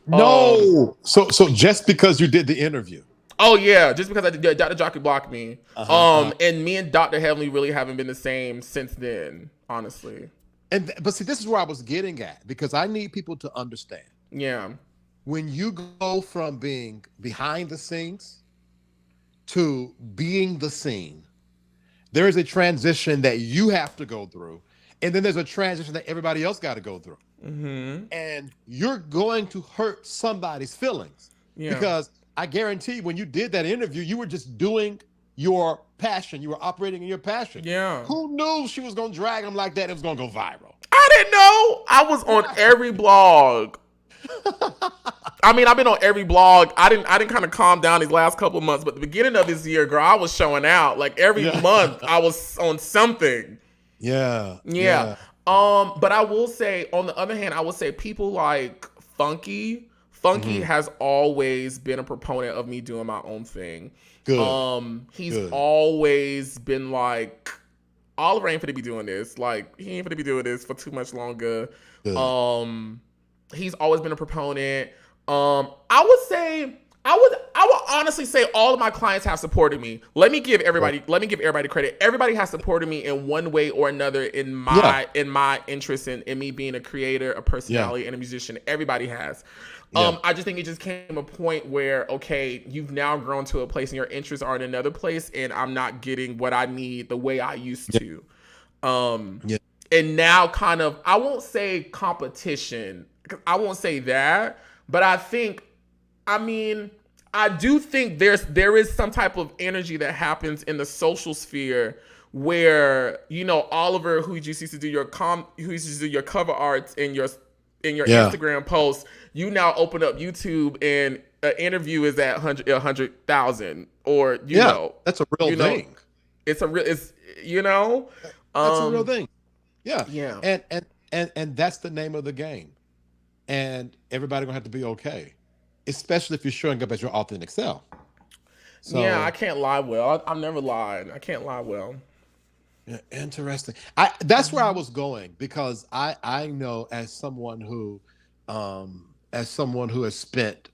No. So just because you did the interview. Oh yeah. Just because I did, Dr. Jackie blocked me. And me and Dr. Heavenly really haven't been the same since then, honestly. But see, this is where I was getting at, because I need people to understand. Yeah. When you go from being behind the scenes to being the scene, there is a transition that you have to go through. And then there's a transition that everybody else got to go through. Mm-hmm. And you're going to hurt somebody's feelings. Yeah. Because I guarantee when you did that interview, you were just doing your passion. You were operating in your passion. Yeah. Who knew she was going to drag him like that? It was going to go viral. I didn't know. I was on every blog. I mean, I've been on every blog. I didn't kind of calm down these last couple of months, but the beginning of this year, girl, I was showing out. Like every month I was on something. Yeah. But I will say, on the other hand, I would say people like Funky has always been a proponent of me doing my own thing. Good. He's always been like, Oliver ain't finna be doing this. Like, he ain't finna be doing this for too much longer. Good. He's always been a proponent. I would honestly say all of my clients have supported me. Let me give everybody credit. Everybody has supported me in one way or another in my interest in me being a creator, a personality, and a musician. Everybody has. I just think it just came a point where, okay, you've now grown to a place and your interests are in another place, and I'm not getting what I need the way I used to. And now kind of, I won't say competition, I won't say that, but I do think there is some type of energy that happens in the social sphere where, Oliver, who used to do your cover arts in your Instagram posts, you now open up YouTube and an interview is at 100,000, or that's a real thing. That's a real thing. Yeah. And that's the name of the game. And everybody gonna have to be okay, especially if you're showing up as your authentic self. So, yeah, I can't lie well. I've never lied. I can't lie well. Yeah, interesting. That's where I was going, because I know as someone who has spent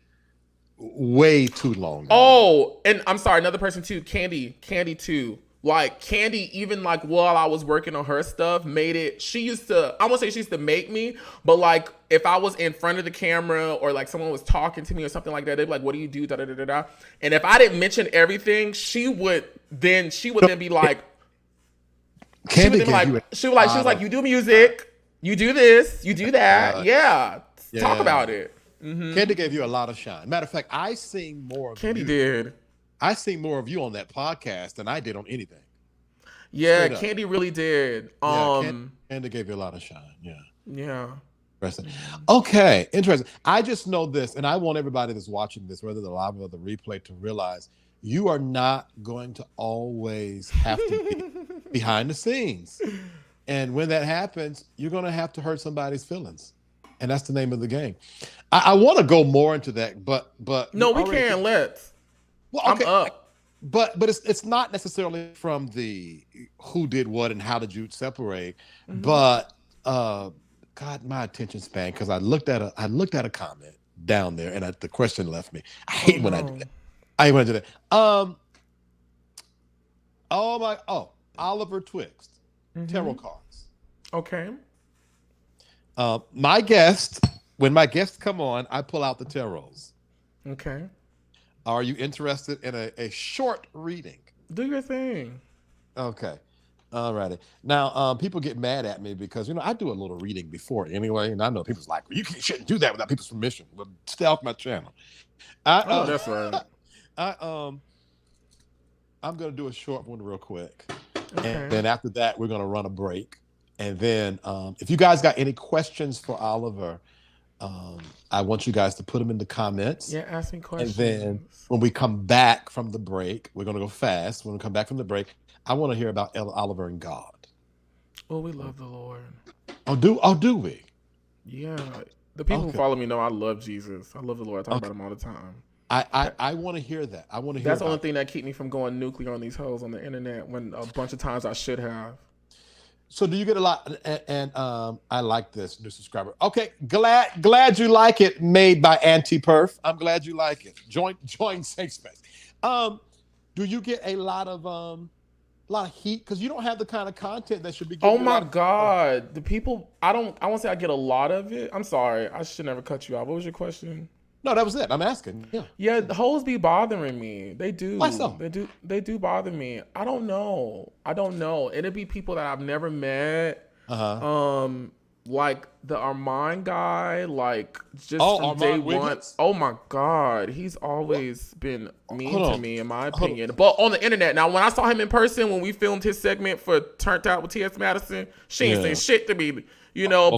way too long now. Oh, and I'm sorry, another person too, Candy too. Like Candy, even like while I was working on her stuff, made it. She used to, I won't say she used to make me, but like if I was in front of the camera or like someone was talking to me or something like that, they'd be like, "What do you do?" Da da da da da. And if I didn't mention everything, she would then be like, Candy she was like, "You do music, you do this, you do that, yeah. Talk about it." Mm-hmm. Candy gave you a lot of shine. Matter of fact, I seen more of Candy you. did. I seen more of you on that podcast than I did on anything. Yeah, Candy really did. Candy gave you a lot of shine. Yeah. Yeah. Interesting. Okay, interesting. I just know this, and I want everybody that's watching this, whether the live or the replay, to realize you are not going to always have to be behind the scenes. And when that happens, you're going to have to hurt somebody's feelings. And that's the name of the game. I want to go more into that, but no, we can't. Let's. Well, okay. I'm up. But it's not necessarily from the who did what and how did you separate, but God, my attention span, because I looked at a comment down there and the question left me. I hate when I do that. I hate when I do that. Oliver Twixt, tarot cards. Okay. When my guests come on, I pull out the tarots. Okay. Are you interested in a short reading? Do your thing. Okay. All righty. Now, people get mad at me because, I do a little reading before anyway, and I know people's like, well, you shouldn't do that without people's permission. Well, stay off my channel. That's right. I'm going to do a short one real quick. Okay. And then after that, we're going to run a break. And then if you guys got any questions for Oliver, I want you guys to put them in the comments. Yeah, ask me questions. And then when we come back from the break, we're going to go fast. When we come back from the break, I want to hear about Oliver and God. Oh, we love the Lord. Oh, do we? Yeah. The people who follow me know I love Jesus. I love the Lord. I talk about him all the time. I want to hear that. I want to hear that's the only thing that keep me from going nuclear on these hoes on the internet when a bunch of times I should have. So do you get a lot? And I like this new subscriber. Okay, glad you like it. Made by Anti-Perf. I'm glad you like it. Join SafeSpace. Do you get a lot of heat because you don't have the kind of content that should be? Oh my God, the people. I won't say I get a lot of it. I'm sorry. I should never cut you off. What was your question? No, that was it. I'm asking. Yeah, the hoes be bothering me. They do. Why so? They do bother me. I don't know. It'd be people that I've never met. Like the Armand guy, like just from day one. Oh my God, he's always been mean to me, in my opinion. But on the internet, now when I saw him in person, when we filmed his segment for Turned Out with T.S. Madison, she ain't saying shit to me,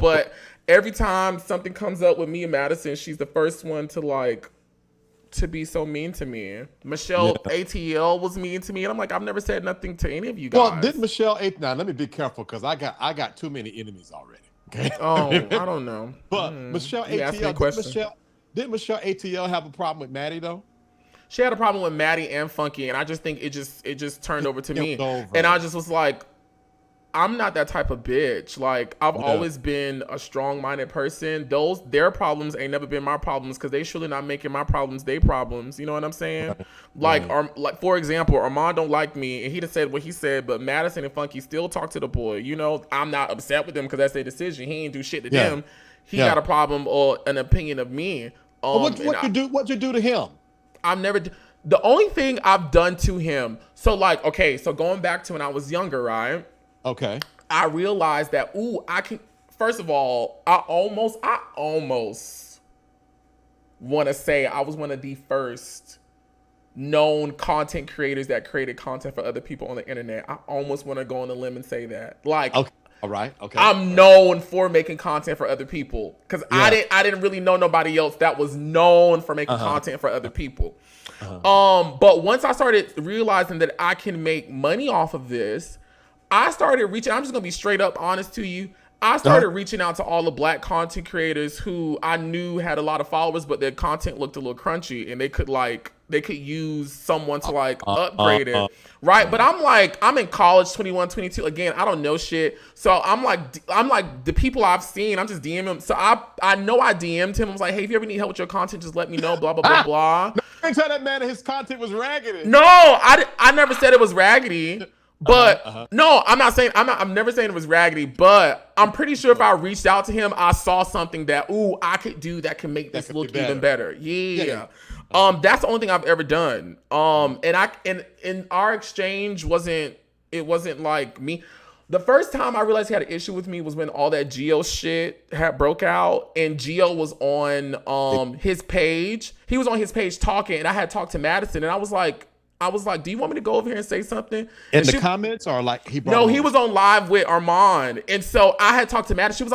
But every time something comes up with me and Madison, she's the first one to be so mean to me. Michelle ATL was mean to me, and I'm like, I've never said nothing to any of you guys. Well, didn't Michelle now let me be careful because I got too many enemies already. Okay. Oh, I don't know. But Michelle ATL, didn't Michelle ATL have a problem with Maddie though? She had a problem with Maddie and Funky, and I just think it just turned over to me. And I just was like, I'm not that type of bitch. Like, I've always been a strong-minded person. Their problems ain't never been my problems because they surely not making my problems their problems. You know what I'm saying? Like, for example, Armand don't like me, and he just said what he said, but Madison and Funky still talk to the boy. I'm not upset with them because that's their decision. He ain't do shit to them. He got a problem or an opinion of me. What'd you do to him? I've never. The only thing I've done to him. So going back to when I was younger, right? Okay. I realized that, I can, first of all, I almost want to say I was one of the first known content creators that created content for other people on the internet. I almost want to go on a limb and say that. Like, okay. All right. Okay. I'm known for making content for other people because I didn't really know nobody else that was known for making content for other people. But once I started realizing that I can make money off of this, I started reaching. I'm just gonna be straight up honest to you. I started reaching out to all the black content creators who I knew had a lot of followers, but their content looked a little crunchy, and they could someone to like upgrade it, right? But I'm in college, 21, 22. Again, I don't know shit, so I'm like the people I've seen, I'm just DMing them. So I know I DM'd him. I was like, hey, if you ever need help with your content, just let me know. Blah blah blah blah. No, tell that man his content was raggedy. No, I never said it was raggedy. But no, I'm never saying it was raggedy, but I'm pretty sure if I reached out to him, I saw something that, I could do that can make this look even better. Yeah. That's the only thing I've ever done. And our exchange wasn't like me. The first time I realized he had an issue with me was when all that Geo shit had broke out, and Geo was on his page. He was on his page talking, and I had talked to Madison, and I was like, do you want me to go over here and say something? In the comments, or like he was on live with Armand. And so I had talked to Madison. She was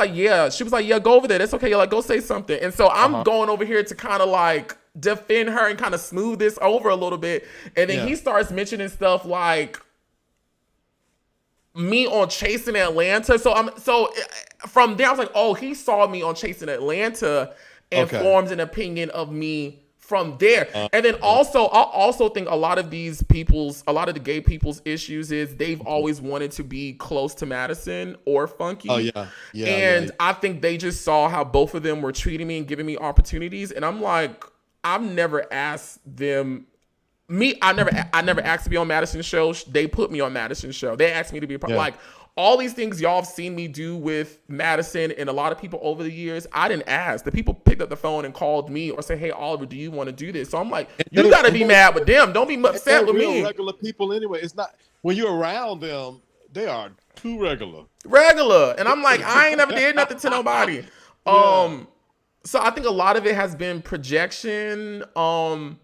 like, yeah, go over there. That's okay. You're like, go say something. And so I'm going over here to kind of like defend her and kind of smooth this over a little bit. And then he starts mentioning stuff like me on Chasing Atlanta. So from there, I was like, oh, he saw me on Chasing Atlanta and formed an opinion of me from there. And then also, I also think a lot of the gay people's issues is they've always wanted to be close to Madison or Funky. And I think they just saw how both of them were treating me and giving me opportunities. And I'm like, I've never asked them. I never asked to be on Madison's show. They put me on Madison's show. They asked me to be a part. Like, all these things y'all have seen me do with Madison and a lot of people over the years, I didn't ask. The people picked up the phone and called me or say, hey, Oliver, do you want to do this? So I'm like, you got to be mad with them. Don't be upset with me. Regular people anyway. It's not, when you're around them, they are too regular. And I'm like, I ain't never did nothing to nobody. So I think a lot of it has been projection. And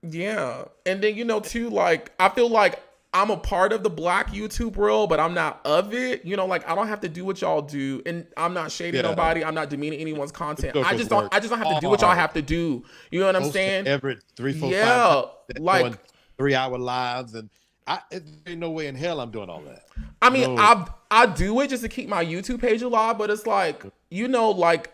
then, too, like, I feel like I'm a part of the Black YouTube world, but I'm not of it. Like, I don't have to do what y'all do, and I'm not shading nobody. I'm not demeaning anyone's content. I just don't have to do what y'all have to do. You know what I'm saying? Every 3, 4, 5, like 3-hour lives, and there ain't no way in hell I'm doing all that. I mean, I do it just to keep my YouTube page alive, but it's like, like,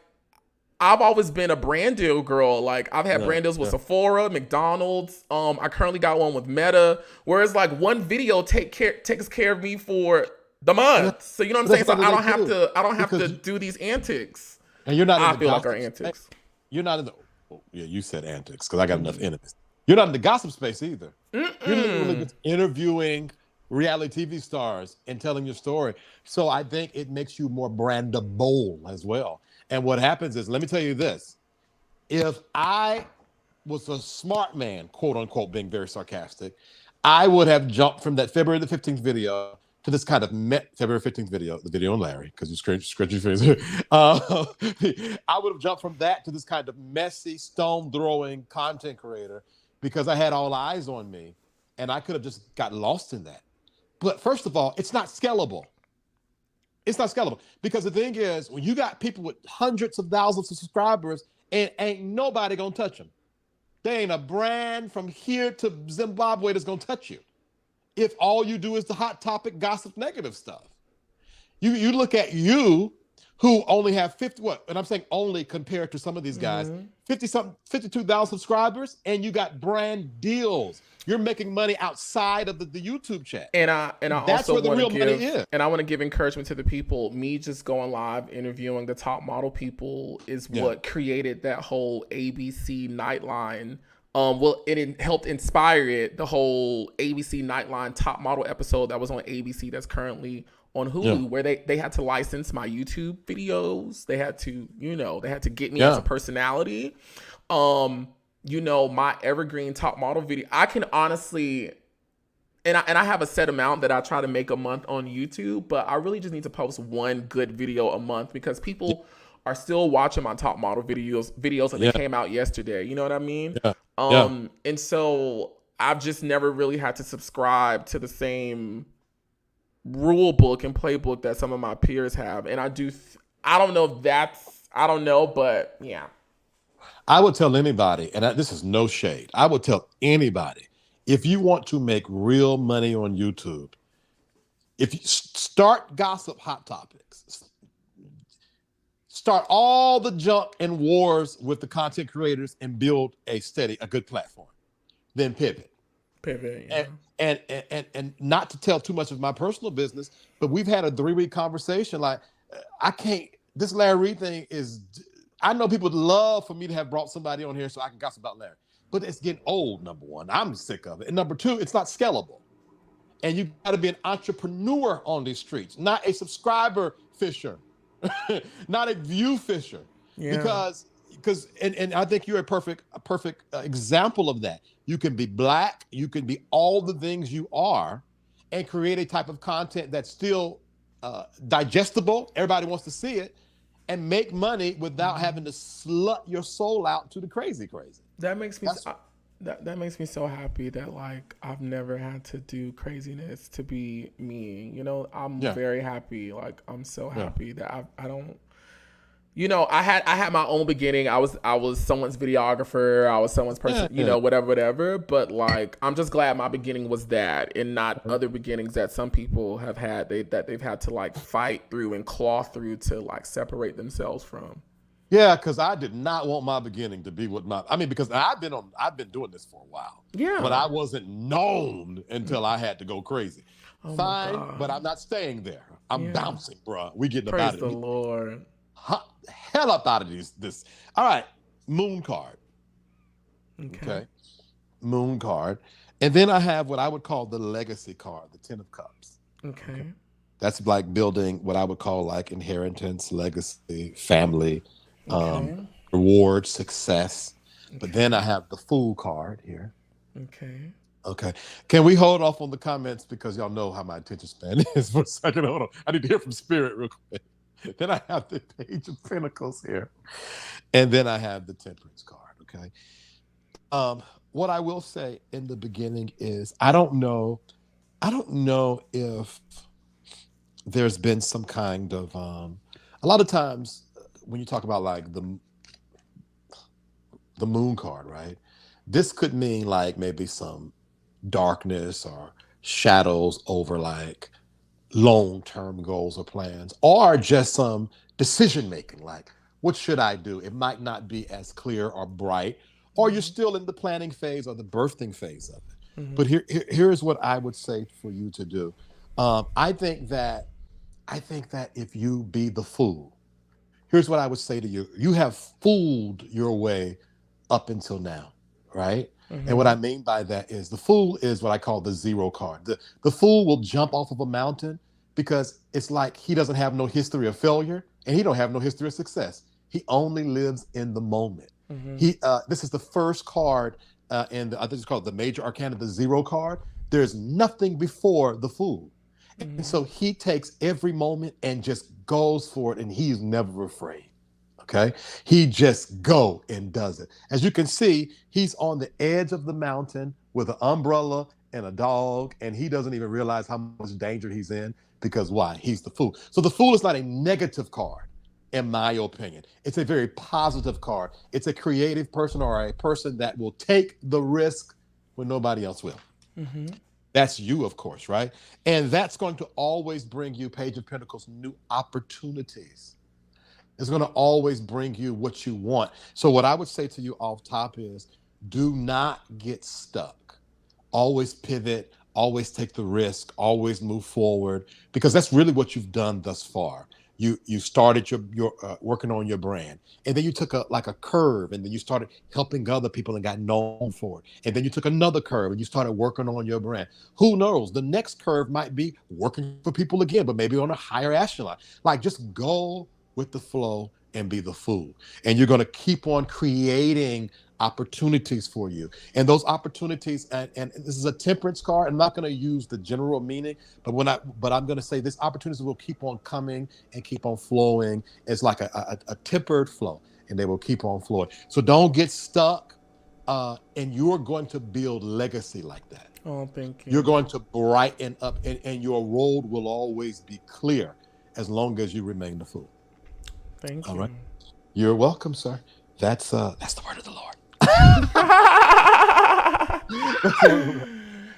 I've always been a brand deal girl. Like, I've had brand deals with Sephora, McDonald's. I currently got one with Meta. Whereas, like, one video takes care of me for the month. So you know what I'm saying? So I don't have to do these antics. And you're not. I feel like our antics. You're not in the. Oh, yeah, you said antics because I got enough enemies. You're not in the gossip space either. You're literally just interviewing reality TV stars and telling your story. So I think it makes you more brandable as well. And what happens is, let me tell you this. If I was a smart man, quote unquote, being very sarcastic, I would have jumped from that February the 15th video to this kind of February 15th video, the video on Larry, because you scratch your face. I would have jumped from that to this kind of messy, stone-throwing content creator because I had all eyes on me, and I could have just got lost in that. But first of all, it's not scalable. It's not scalable because the thing is, when you got people with hundreds of thousands of subscribers, and ain't nobody gonna touch them. There ain't a brand from here to Zimbabwe that's gonna touch you. If all you do is the hot topic, gossip, negative stuff. You look at you, who only have 50, and I'm saying only compared to some of these guys, 52,000 subscribers, and you got brand deals. You're making money outside of the YouTube chat. And I that's also where the want real to money is. And I want to give encouragement to the people. Me just going live interviewing the top model people is what created that whole ABC Nightline. It helped inspire it, the whole ABC Nightline top model episode that was on ABC that's currently on Hulu, where they had to license my YouTube videos. They had to, get me as a personality. My evergreen top model video, I can honestly, and I have a set amount that I try to make a month on YouTube, but I really just need to post one good video a month because people are still watching my top model videos that they came out yesterday. You know what I mean? And so I've just never really had to subscribe to the same rule book and playbook that some of my peers have. And I don't know, but yeah. I would tell anybody, and this is no shade, I would tell anybody, if you want to make real money on YouTube, if you start gossip hot topics, start all the junk and wars with the content creators and build a good platform. Then pivot. Yeah. And not to tell too much of my personal business, but we've had a 3-week conversation. Like, I can't, this Larry Reed thing is, I know people would love for me to have brought somebody on here so I can gossip about Larry, but it's getting old, number one. I'm sick of it. And number two, it's not scalable. And you got to be an entrepreneur on these streets, not a subscriber fisher, not a view fisher. Yeah. Because I think you're a perfect example of that. You can be black, you can be all the things you are, and create a type of content that's still digestible. Everybody wants to see it, and make money without having to slut your soul out to the crazy. That makes me that makes me so happy that like I've never had to do craziness to be me. You know, I'm very happy. Like I'm so happy that I don't. You know, I had my own beginning. I was someone's videographer. I was someone's person. You know, whatever. But like, I'm just glad my beginning was that, and not other beginnings that some people have had. That they've had to like fight through and claw through to like separate themselves from. Yeah, because I did not want my beginning to be because I've been doing this for a while. Yeah. But I wasn't known until I had to go crazy. Oh Fine, but I'm not staying there. I'm bouncing, bro. We getting Praise about it. Praise the Lord. Hell up out of this. All right, moon card. Okay. Moon card. And then I have what I would call the legacy card, the 10 of Cups. Okay. That's like building what I would call like inheritance, legacy, family, reward, success. But then I have the Fool card here. Okay. Can we hold off on the comments because y'all know how my attention span is for a second? Hold on. I need to hear from Spirit real quick. Then I have the Page of Pentacles here. And then I have the Temperance card, okay? What I will say in the beginning is I don't know if there's been some kind of a lot of times when you talk about like the moon card, right? This could mean like maybe some darkness or shadows over like long-term goals or plans, or just some decision making, like what should I do? It might not be as clear or bright, or you're still in the planning phase or the birthing phase of it. But here's what I would say for you to do. I think that if you be the fool, here's what I would say to you. You have fooled your way up until now, right? And what I mean by that is the fool is what I call the 0 card. The fool will jump off of a mountain because it's like he doesn't have no history of failure and he don't have no history of success. He only lives in the moment. This is the first card I think it's called the Major Arcana, the 0 card. There's nothing before the fool. And so he takes every moment and just goes for it, and he's never afraid. Okay, he just go and does it. As you can see, he's on the edge of the mountain with an umbrella and a dog, and he doesn't even realize how much danger he's in because why? He's the fool. So the fool is not a negative card, in my opinion. It's a very positive card. It's a creative person or a person that will take the risk when nobody else will. That's you, of course, right? And that's going to always bring you, Page of Pentacles, new opportunities. It's going to always bring you what you want. So what I would say to you off top is do not get stuck. Always pivot, always take the risk, always move forward, because that's really what you've done thus far. You started your working on your brand, and then you took a curve, and then you started helping other people and got known for it. And then you took another curve and you started working on your brand. Who knows? The next curve might be working for people again, but maybe on a higher echelon. Like just go with the flow and be the fool. And you're going to keep on creating opportunities for you. And those opportunities, and this is a Temperance card. I'm not going to use the general meaning, but I'm going to say this opportunities will keep on coming and keep on flowing. It's like a tempered flow, and they will keep on flowing. So don't get stuck, and you're going to build legacy like that. Oh, thank you. You're going to brighten up, and your road will always be clear as long as you remain the fool. Thank you. All right. You're welcome, sir. That's the word of the Lord.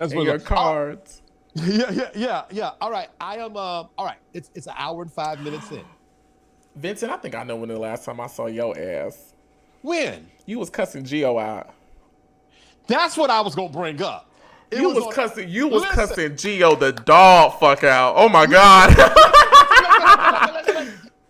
That's your cards. Yeah. All right. I am. All right. It's an hour and 5 minutes in. Vincent, I think I know when the last time I saw your ass. When? You was cussing Gio out. That's what I was gonna bring up. You was cussing Gio the dog fuck out. Oh my God.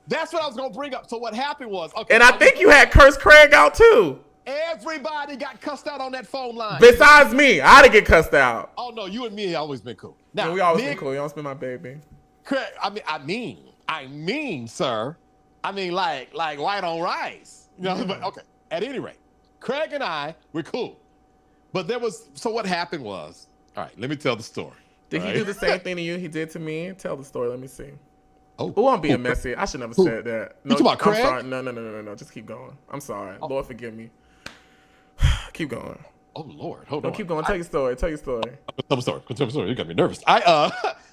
That's what I was gonna bring up. So what happened was, okay, and I think you had cursed Craig out too. Everybody got cussed out on that phone line. Besides me, I didn't get cussed out. Oh no, you and me have always been cool. Now we always been cool. You always been my baby. Craig, I mean, sir. I mean, like white on rice. You know, but okay. At any rate, Craig and I were cool. But so what happened was, all right, let me tell the story. Did he do the same thing to you he did to me? Tell the story. Let me see. Oh, I'm being messy. I should never said that. No, you talking about Craig? I'm sorry. No. Just keep going. I'm sorry. Oh. Lord, forgive me. Keep going. Oh Lord, hold on. Keep going. Tell your story. Tell your story. Tell the story. You got me nervous.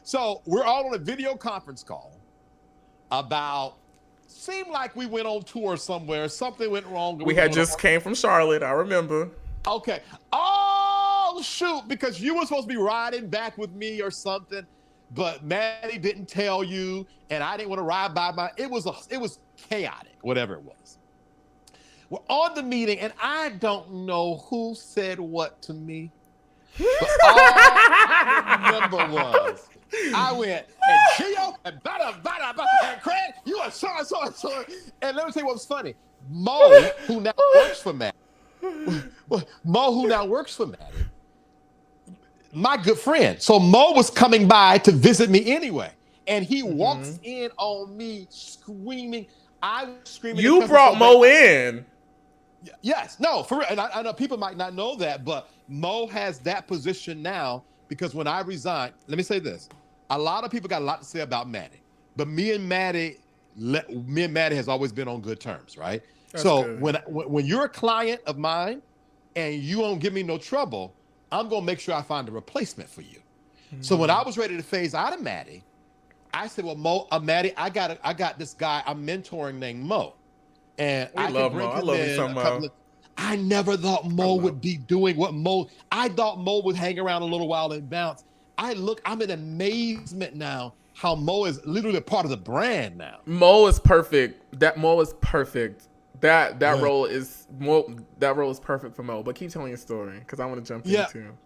So we're all on a video conference call about. Seemed like we went on tour somewhere. Something went wrong. We had just came from Charlotte. I remember. Okay. Oh shoot! Because you were supposed to be riding back with me or something, but Maddie didn't tell you, and I didn't want to ride by. It was chaotic. Whatever it was. We're on the meeting, and I don't know who said what to me, but all I remember was I went, and Gio, and and Craig, you are so. And let me tell you what was funny. Mo, who now works for Maddie, my good friend. So Mo was coming by to visit me anyway, and he walks in on me screaming. I was screaming. You brought Mo in. Yes, no, for real. And I know people might not know that, but Mo has that position now because when I resigned, let me say this. A lot of people got a lot to say about Maddie, but me and Maddie has always been on good terms, right? That's so good. When you're a client of mine and you won't give me no trouble, I'm gonna make sure I find a replacement for you. So when I was ready to phase out of Maddie, I said, well, Maddie, I got this guy I'm mentoring named Mo. And I love Mo. I love him so much. I never thought Mo would be doing what Mo. I thought Mo would hang around a little while and bounce. I'm in amazement now how Mo is literally a part of the brand now. Mo is perfect. Mo is perfect. That role is perfect for Mo. But keep telling your story because I want to jump in too.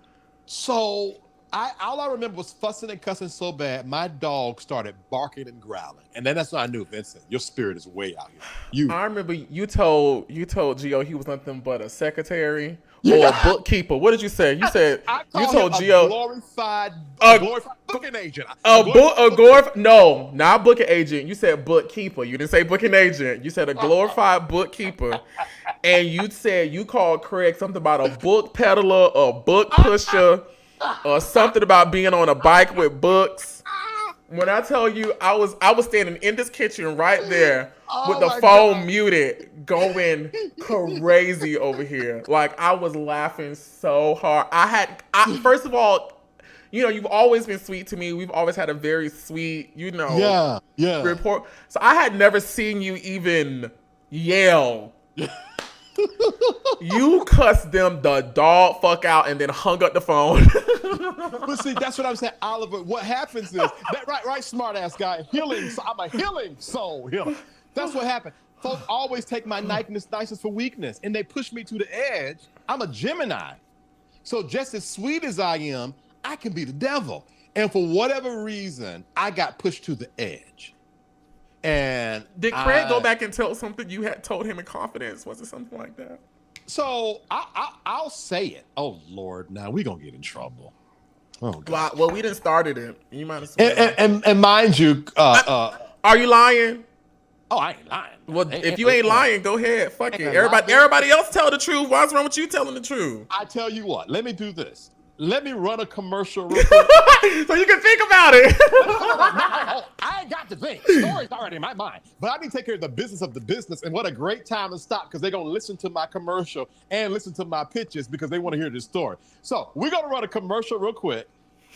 So all I remember was fussing and cussing so bad, my dog started barking and growling. And then that's when I knew, Vincent, your spirit is way out here. I remember you told Gio he was nothing but a secretary or a bookkeeper. What did you say? You said you told Gio a glorified booking agent. No, not booking agent. You said bookkeeper. You didn't say booking agent. You said a glorified bookkeeper. And you said you called Craig something about a book peddler, a book pusher. Or something about being on a bike with books. When I tell you, I was standing in this kitchen right there with the phone muted, going crazy over here. Like I was laughing so hard. First of all, you've always been sweet to me. We've always had a very sweet, rapport. So I had never seen you even yell. You cussed them the dog fuck out and then hung up the phone. But see, that's what I'm saying, Oliver. What happens is that right, smart ass guy. I'm a healing soul. That's what happened. Folks always take my niceness for weakness, and they push me to the edge. I'm a Gemini, so just as sweet as I am, I can be the devil. And for whatever reason, I got pushed to the edge. And did Craig go back and tell something you had told him in confidence? Was it something like that? So I'll say it. Oh Lord, now we're gonna get in trouble. Oh God. Well, we didn't started it. You might as well. And mind you, are you lying? Oh, I ain't lying. Well, if you ain't lying, go ahead. Fuck it. Everybody else tell the truth. What's wrong with you telling the truth? I tell you what. Let me do this. Let me run a commercial real quick. So you can think about it. No, I ain't got to think. The story's already in my mind. But I need to take care of the business. And what a great time to stop because they're going to listen to my commercial and listen to my pitches because they want to hear this story. So we're going to run a commercial real quick.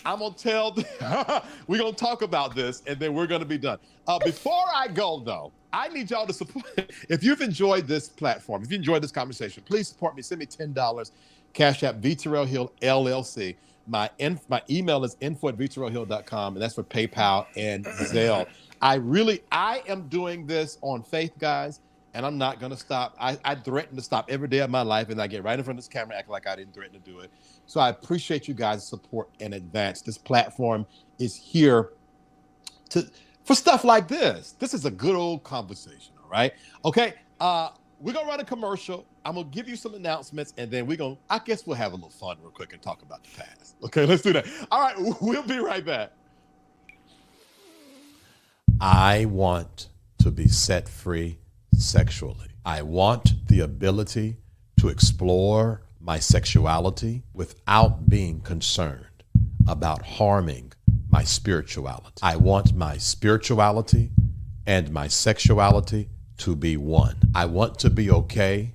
I'm going to we're going to talk about this and then we're going to be done. Before I go, though, I need y'all to support. If you've enjoyed this platform, if you enjoyed this conversation, please support me. Send me $10. Cash App, V.TerrillHill, LLC. my email is info@VTerrillHill.com, and that's for PayPal and Zelle. I am doing this on faith, guys, and I'm not going to stop. I threaten to stop every day of my life, and I get right in front of this camera acting like I didn't threaten to do it. So I appreciate you guys' support in advance. This platform is here for stuff like this. This is a good old conversation, all right? Okay, we're going to run a commercial. I'm going to give you some announcements, and then I guess we'll have a little fun real quick and talk about the past. Okay, let's do that. All right, we'll be right back. I want to be set free sexually. I want the ability to explore my sexuality without being concerned about harming my spirituality. I want my spirituality and my sexuality to be one. I want to be okay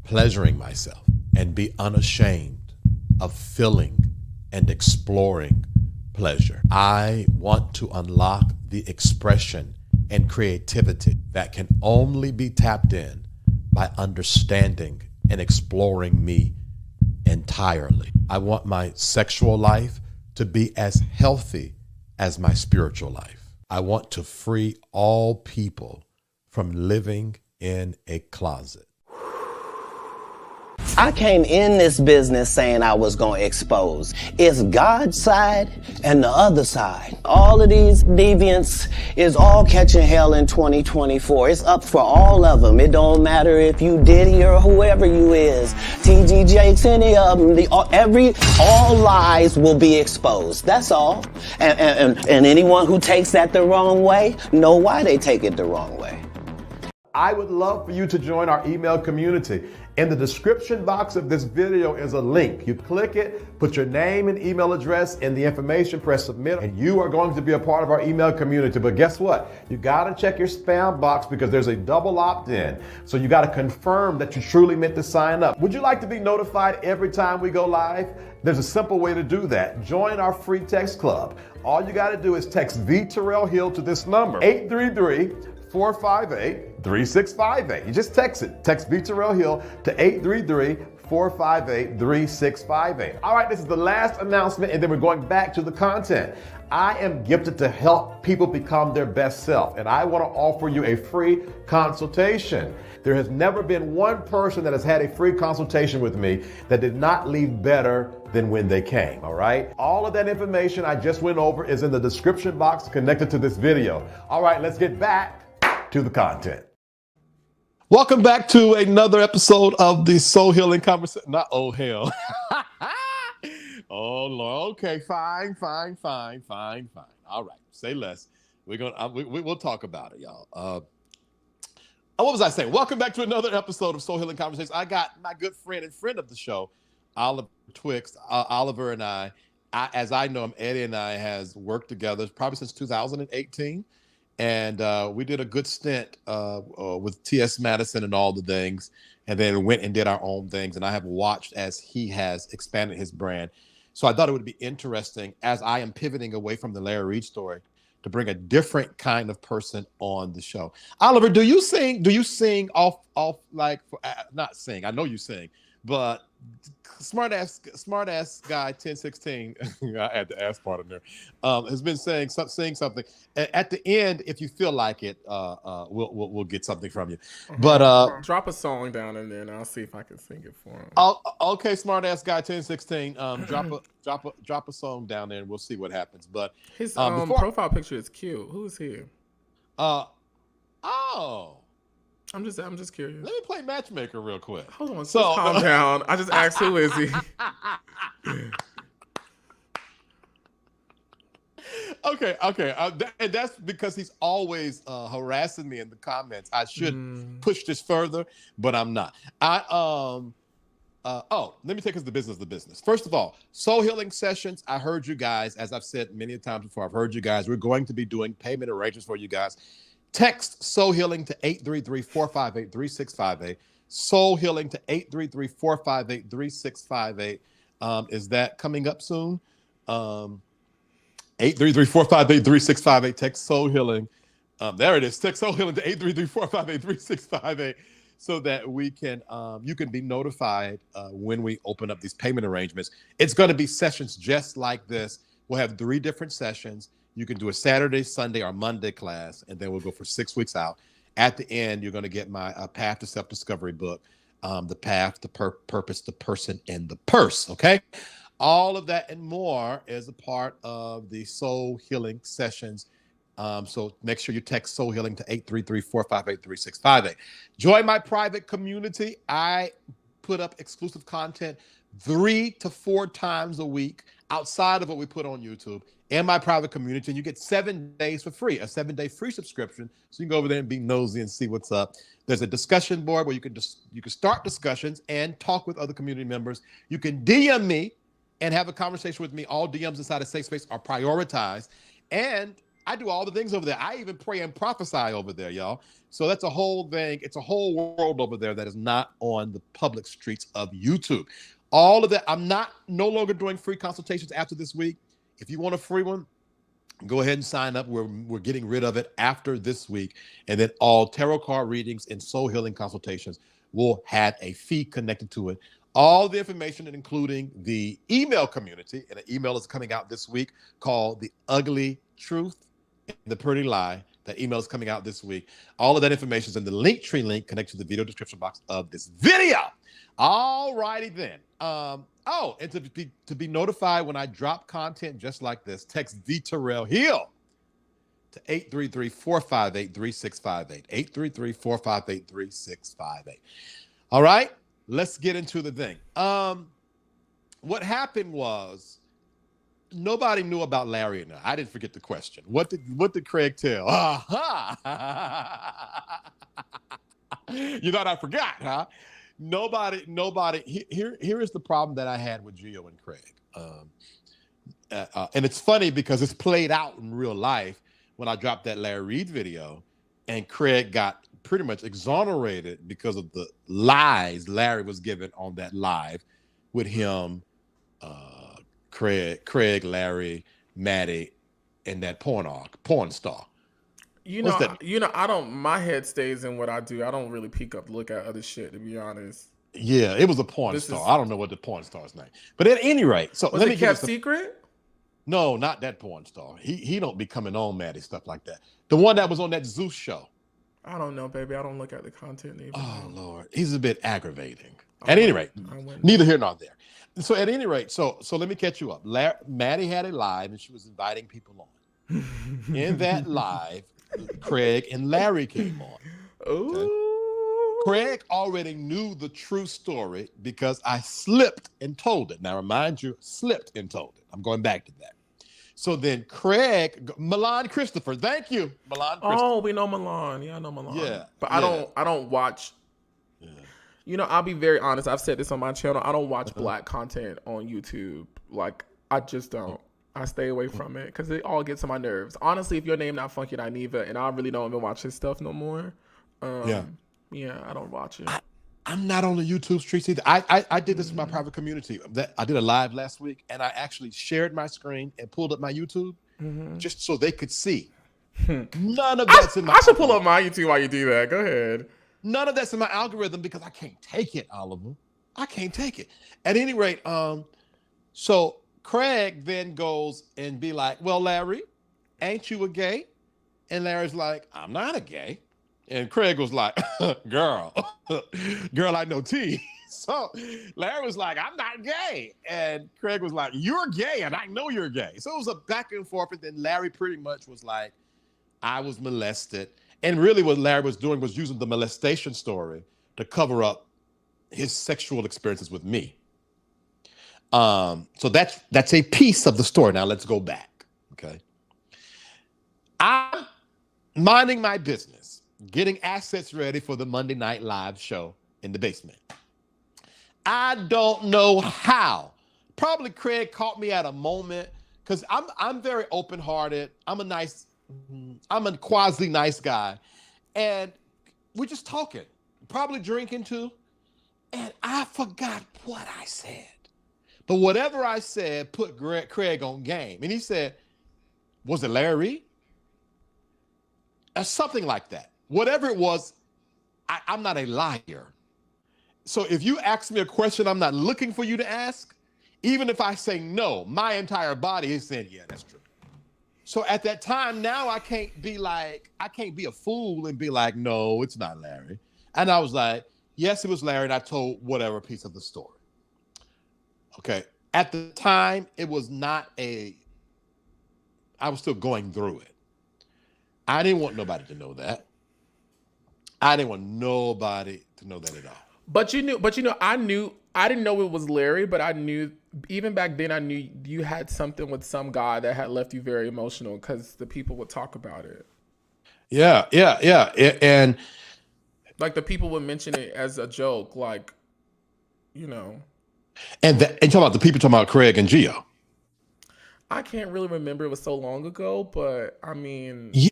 pleasuring myself and be unashamed of feeling and exploring pleasure. I want to unlock the expression and creativity that can only be tapped in by understanding and exploring me entirely. I want my sexual life to be as healthy as my spiritual life. I want to free all people from living in a closet. I came in this business saying I was going to expose. It's God's side and the other side. All of these deviants is all catching hell in 2024. It's up for all of them. It don't matter if you Diddy or whoever you is. TG Jakes, any of them. All lies will be exposed. That's all. And anyone who takes that the wrong way, know why they take it the wrong way. I would love for you to join our email community. In the description box of this video is a link. You click it, put your name and email address in the information, press submit, and you are going to be a part of our email community. But guess what? You gotta check your spam box because there's a double opt-in. So you gotta confirm that you truly meant to sign up. Would you like to be notified every time we go live? There's a simple way to do that. Join our free text club. All you gotta do is text VTerrillHill to this number, 833-458-3658. You just text it. Text VTerrillHill to 833-458-3658. All right, this is the last announcement, and then we're going back to the content. I am gifted to help people become their best self, and I want to offer you a free consultation. There has never been one person that has had a free consultation with me that did not leave better than when they came, all right? All of that information I just went over is in the description box connected to this video. All right, let's get back to the content. Welcome back to another episode of the Soul Healing Conversation. Not oh hell. Oh Lord. Okay, fine. All right, say less. We'll talk about it, y'all. What was I saying? Welcome back to another episode of Soul Healing Conversations. I got my good friend and friend of the show, Oliver Twixt. Oliver and I, as I know him, Eddie and I has worked together probably since 2018. And we did a good stint with T.S. Madison and all the things, and then went and did our own things. And I have watched as he has expanded his brand. So I thought it would be interesting, as I am pivoting away from the Larry Reid story, to bring a different kind of person on the show. Oliver, do you sing? Do you sing off like not sing? I know you sing, but smart ass guy 1016. I had the ass part in there. Has been saying something. At the end, if you feel like it, we'll get something from you. But drop a song down and then I'll see if I can sing it for him. Okay, smart ass guy 1016. Drop a song down there and we'll see what happens. But his profile picture is cute. Who's here? I'm just curious. Let me play matchmaker real quick. Hold on, so calm down. I just asked who is he. Okay. And that's because he's always harassing me in the comments. I should push this further, but I'm not. Let me take us to business. First of all, Soul Healing Sessions. I heard you guys, as I've said many times before, I've heard you guys. We're going to be doing payment arrangements for you guys. Text Soul Healing to 833-458-3658. Soul Healing to 833-458-3658. Is that coming up soon? 833-458-3658. Text Soul Healing. There it is. Text Soul Healing to 833-458-3658. so that we can you can be notified when we open up these payment arrangements. It's going to be sessions just like this. We'll have 3 different sessions. You can do a Saturday, Sunday, or Monday class, and then we'll go for 6 weeks out. At the end, you're going to get my Path to Self-Discovery book, The Path, the Purpose, the Person, and the Purse, okay? All of that and more is a part of the Soul Healing sessions. So make sure you text Soul Healing to 833-458-3658. Join my private community. I put up exclusive content 3 to 4 times a week outside of what we put on YouTube in my private community, and you get 7 days for free, a 7-day free subscription. So you can go over there and be nosy and see what's up. There's a discussion board where you can start discussions and talk with other community members. You can DM me and have a conversation with me. All DMs inside of SafeSpace are prioritized, and I do all the things over there. I even pray and prophesy over there, y'all. So that's a whole thing. It's a whole world over there that is not on the public streets of YouTube. All of that. I'm no longer doing free consultations after this week. If you want a free one, go ahead and sign up. We're getting rid of it after this week. And then all tarot card readings and soul healing consultations will have a fee connected to it. All the information, including the email community, and an email is coming out this week called The Ugly Truth and the Pretty Lie. That email is coming out this week. All of that information is in the Linktree link connected to the video description box of this video. All righty then. And to be notified when I drop content just like this, text VTerrillHill to 833-458-3658. 833-458-3658. All right, let's get into the thing. What happened was nobody knew about Larry and I didn't forget the question. What did Craig tell? You thought I forgot, huh? Nobody. Here is the problem that I had with Gio and Craig. And it's funny because it's played out in real life when I dropped that Larry Reid video, and Craig got pretty much exonerated because of the lies Larry was given on that live with him, Craig, Larry, Maddie, and that porn star. I don't. My head stays in what I do. I don't really look at other shit, to be honest. Yeah, it was a porn star. I don't know what the porn star's name, but at any rate, so was it kept secret? No, not that porn star. He don't be coming on Maddie stuff like that. The one that was on that Zeus show. I don't know, baby. I don't look at the content either. Oh Lord, he's a bit aggravating. At any rate, neither here nor there. So at any rate, so let me catch you up. Maddie had a live, and she was inviting people on. In that live, Craig and Larry came on. Okay? Craig already knew the true story because I slipped and told it. Now, remind you, slipped and told it. I'm going back to that. So then Milan Christopher, thank you, Milan Christopher. Oh, we know Milan. Yeah, I know Milan. Yeah. But I don't watch. Yeah. I'll be very honest. I've said this on my channel. I don't watch black content on YouTube. Like, I just don't. I stay away from it because it all gets on my nerves. Honestly, if your name not Funky Dineva, and I really don't even watch his stuff no more. I don't watch it. I'm not on the YouTube streets either. I did this in my private community. I did a live last week, and I actually shared my screen and pulled up my YouTube just so they could see. None of that's in my. I should pull up my YouTube while you do that. Go ahead. None of that's in my algorithm because I can't take it, Oliver. I can't take it. At any rate, so Craig then goes and be like, well, Larry, ain't you a gay? And Larry's like, I'm not a gay. And Craig was like, girl, I know T. So Larry was like, I'm not gay. And Craig was like, you're gay, and I know you're gay. So it was a back and forth. And then Larry pretty much was like, I was molested. And really what Larry was doing was using the molestation story to cover up his sexual experiences with me. So that's a piece of the story. Now let's go back. Okay. I'm minding my business, getting assets ready for the Monday Night Live show in the basement. I don't know how. Probably Craig caught me at a moment because I'm very open-hearted. I'm a quasi nice guy. And we're just talking, probably drinking too. And I forgot what I said. But whatever I said put Craig on game. And he said, was it Larry? Or something like that. Whatever it was, I'm not a liar. So if you ask me a question I'm not looking for you to ask, even if I say no, my entire body is saying, yeah, that's true. So at that time, now I can't be a fool and be like, no, it's not Larry. And I was like, yes, it was Larry. And I told whatever piece of the story. Okay. At the time, it was not I was still going through it. I didn't want nobody to know that. I didn't want nobody to know that at all. But I didn't know it was Larry, but I knew, even back then, I knew you had something with some guy that had left you very emotional because the people would talk about it. Yeah. And like the people would mention it as a joke, like, you know. And talking about the people talking about Craig and Gio. I can't really remember. It was so long ago, but I mean. Yeah,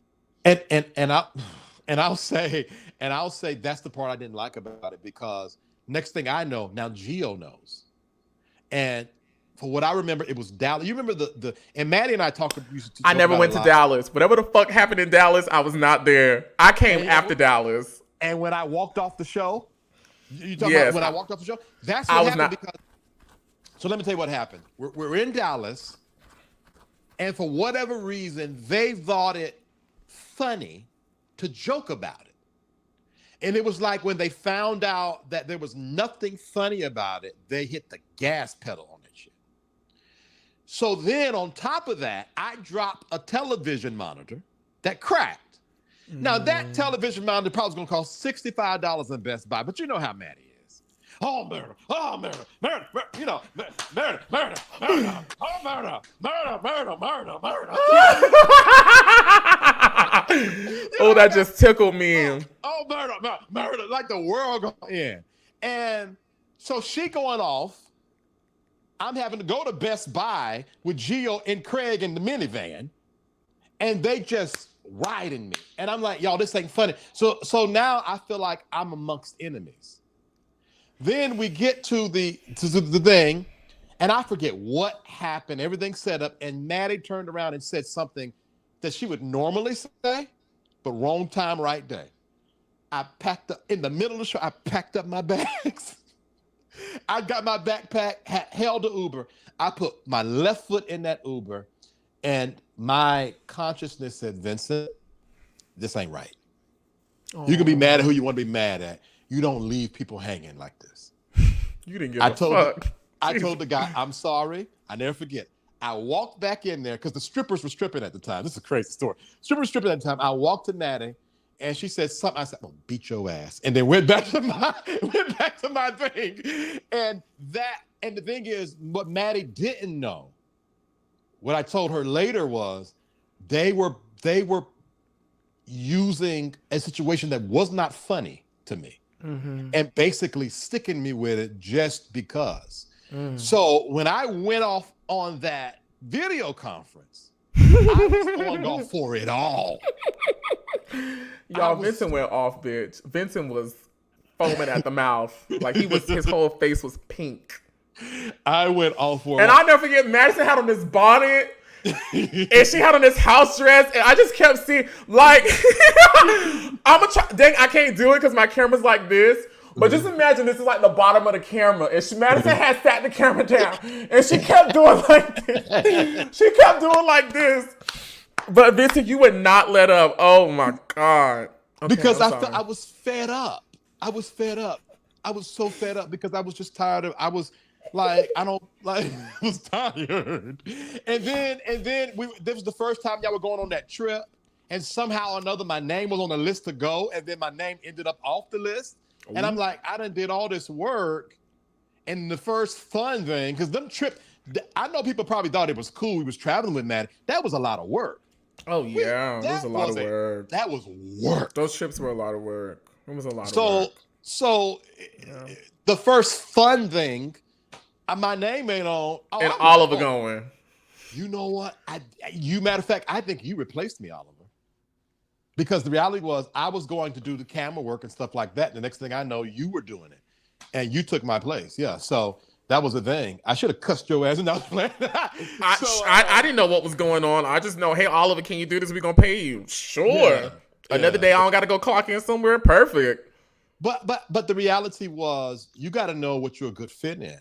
and I'll say that's the part I didn't like about it, because next thing I know, now Gio knows. And for what I remember, it was Dallas. You remember and Maddie and I talked. I never went to Dallas. Whatever the fuck happened in Dallas, I was not there. I came after Dallas. And when I walked off the show, you talking about when I walked off the show? That's what happened. So let me tell you what happened. We're in Dallas, and for whatever reason, they thought it funny to joke about it. And it was like when they found out that there was nothing funny about it, they hit the gas pedal on that shit. So then on top of that, I dropped a television monitor that cracked. Now that television monitor probably was going to cost $65 in Best Buy, but you know how Maddie is. Oh, murder, you know, murder, oh, murder. Oh, that just tickled me. Oh, murder, like the world going in. And so she going off. I'm having to go to Best Buy with Gio and Craig in the minivan, and they just riding me. And I'm like, y'all, this ain't funny. So now I feel like I'm amongst enemies. Then we get to the thing, and I forget what happened. Everything's set up, and Maddie turned around and said something that she would normally say, but wrong time, right day. I packed up in the middle of the show. I packed up my bags. I got my backpack, held the Uber. I put my left foot in that Uber, and my consciousness said, Vincent, this ain't right. Oh. You can be mad at who you want to be mad at. You don't leave people hanging like this. You didn't give a fuck. I told the guy, I'm sorry. I never forget. I walked back in there because the strippers were stripping at the time. This is a crazy story. Strippers were stripping at the time. I walked to Natty, and she said something. I said, I'm gonna beat your ass. And then went back to my thing. And the thing is, what Maddie didn't know, what I told her later was they were using a situation that was not funny to me. Mm-hmm. And basically sticking me with it just because. So when I went off on that video conference, I was going off for it all. Y'all, Vincent went off, bitch. Vincent was foaming at the mouth. Like his whole face was pink. I went off for it. And I'll never forget, Madison had on this bonnet. And she had on this house dress, and I just kept seeing, like, I'm gonna try. Dang, I can't do it because my camera's like this. But just imagine this is like the bottom of the camera, and Madison had sat the camera down, and she kept doing like this. She kept doing like this. But Vincent, you would not let up. Oh my God! Okay, because I was fed up. I was fed up. I was so fed up because I was just tired of. I was. Like, I was tired. And then this was the first time y'all were going on that trip. And somehow or another, my name was on the list to go. And then my name ended up off the list. Ooh. And I'm like, I done did all this work. And the first fun thing, because them trip, I know people probably thought it was cool. We was traveling with Matt. That was a lot of work. Oh, yeah. That was a lot of work. That was work. Those trips were a lot of work. It was a lot of work. So the first fun thing, my name ain't on. Oh, and Oliver going. You know what? Matter of fact, I think you replaced me, Oliver. Because the reality was I was going to do the camera work and stuff like that. The next thing I know, you were doing it. And you took my place. Yeah. So that was the thing. I should have cussed your ass and I was playing. I didn't know what was going on. I just know, hey, Oliver, can you do this? We're going to pay you. Sure. Yeah. Another day, I don't got to go clock in somewhere. Perfect. But the reality was you got to know what you're a good fit in,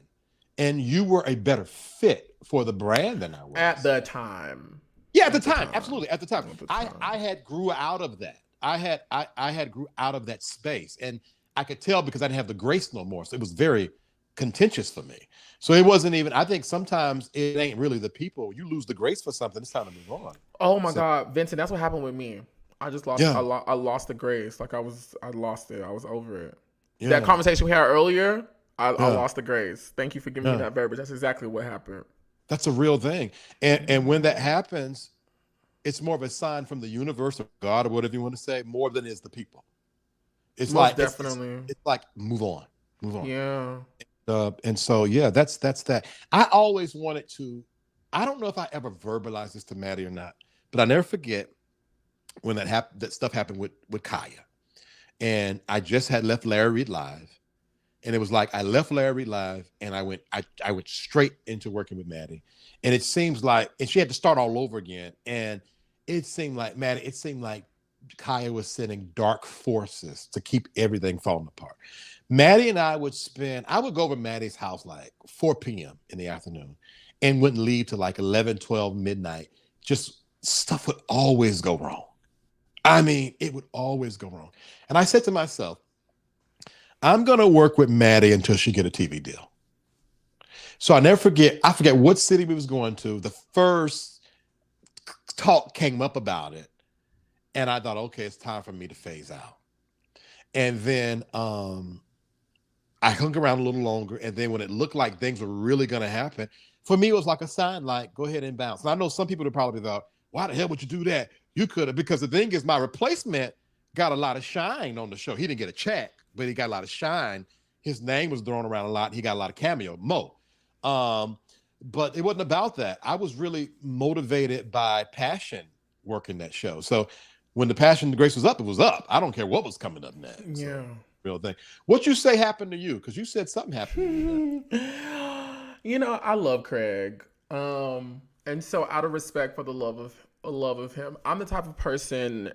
and you were a better fit for the brand than I was at the time. Yeah, at the time, absolutely. At the time, At the time. I had grew out of that. I had grew out of that space, and I could tell because I didn't have the grace no more. So it was very contentious for me. So it wasn't even. I think sometimes it ain't really the people. You lose the grace for something, it's time to move on. Oh my God, Vincent, that's what happened with me. I just lost. Yeah. I lost the grace. Like I lost it. I was over it. Yeah. That conversation we had earlier, I lost the grace. Thank you for giving me that verbiage. That's exactly what happened. That's a real thing. And when that happens, it's more of a sign from the universe or God or whatever you want to say, more than it is the people. It's Most like definitely. it's like move on. Yeah. And so yeah, that's that. I always wanted to. I don't know if I ever verbalized this to Maddie or not, but I never forget when that stuff happened with Kaya, and I just had left Larry Reid Live. And it was like I left Larry Reid Live and I went straight into working with Maddie. And it seems like, and she had to start all over again. And it seemed like, Kaya was sending dark forces to keep everything falling apart. Maddie and I would go over Maddie's house like 4 p.m. in the afternoon and wouldn't leave till like 11, 12, midnight. Just stuff would always go wrong. I mean, it would always go wrong. And I said to myself, I'm going to work with Maddie until she get a TV deal. So I forget what city we was going to. The first talk came up about it. And I thought, okay, it's time for me to phase out. And then I hung around a little longer. And then when it looked like things were really going to happen, for me, it was like a sign, like, go ahead and bounce. And I know some people would probably thought, why the hell would you do that? You could have, because the thing is, my replacement got a lot of shine on the show. He didn't get a check, but he got a lot of shine. His name was thrown around a lot. He got a lot of cameo, Mo. But it wasn't about that. I was really motivated by passion working that show. So when the Passion and Grace was up, it was up. I don't care what was coming up next. Yeah. So, real thing. What you say happened to you? Because you said something happened to you. You know, I love Craig. And so out of respect for the love of him, I'm the type of person,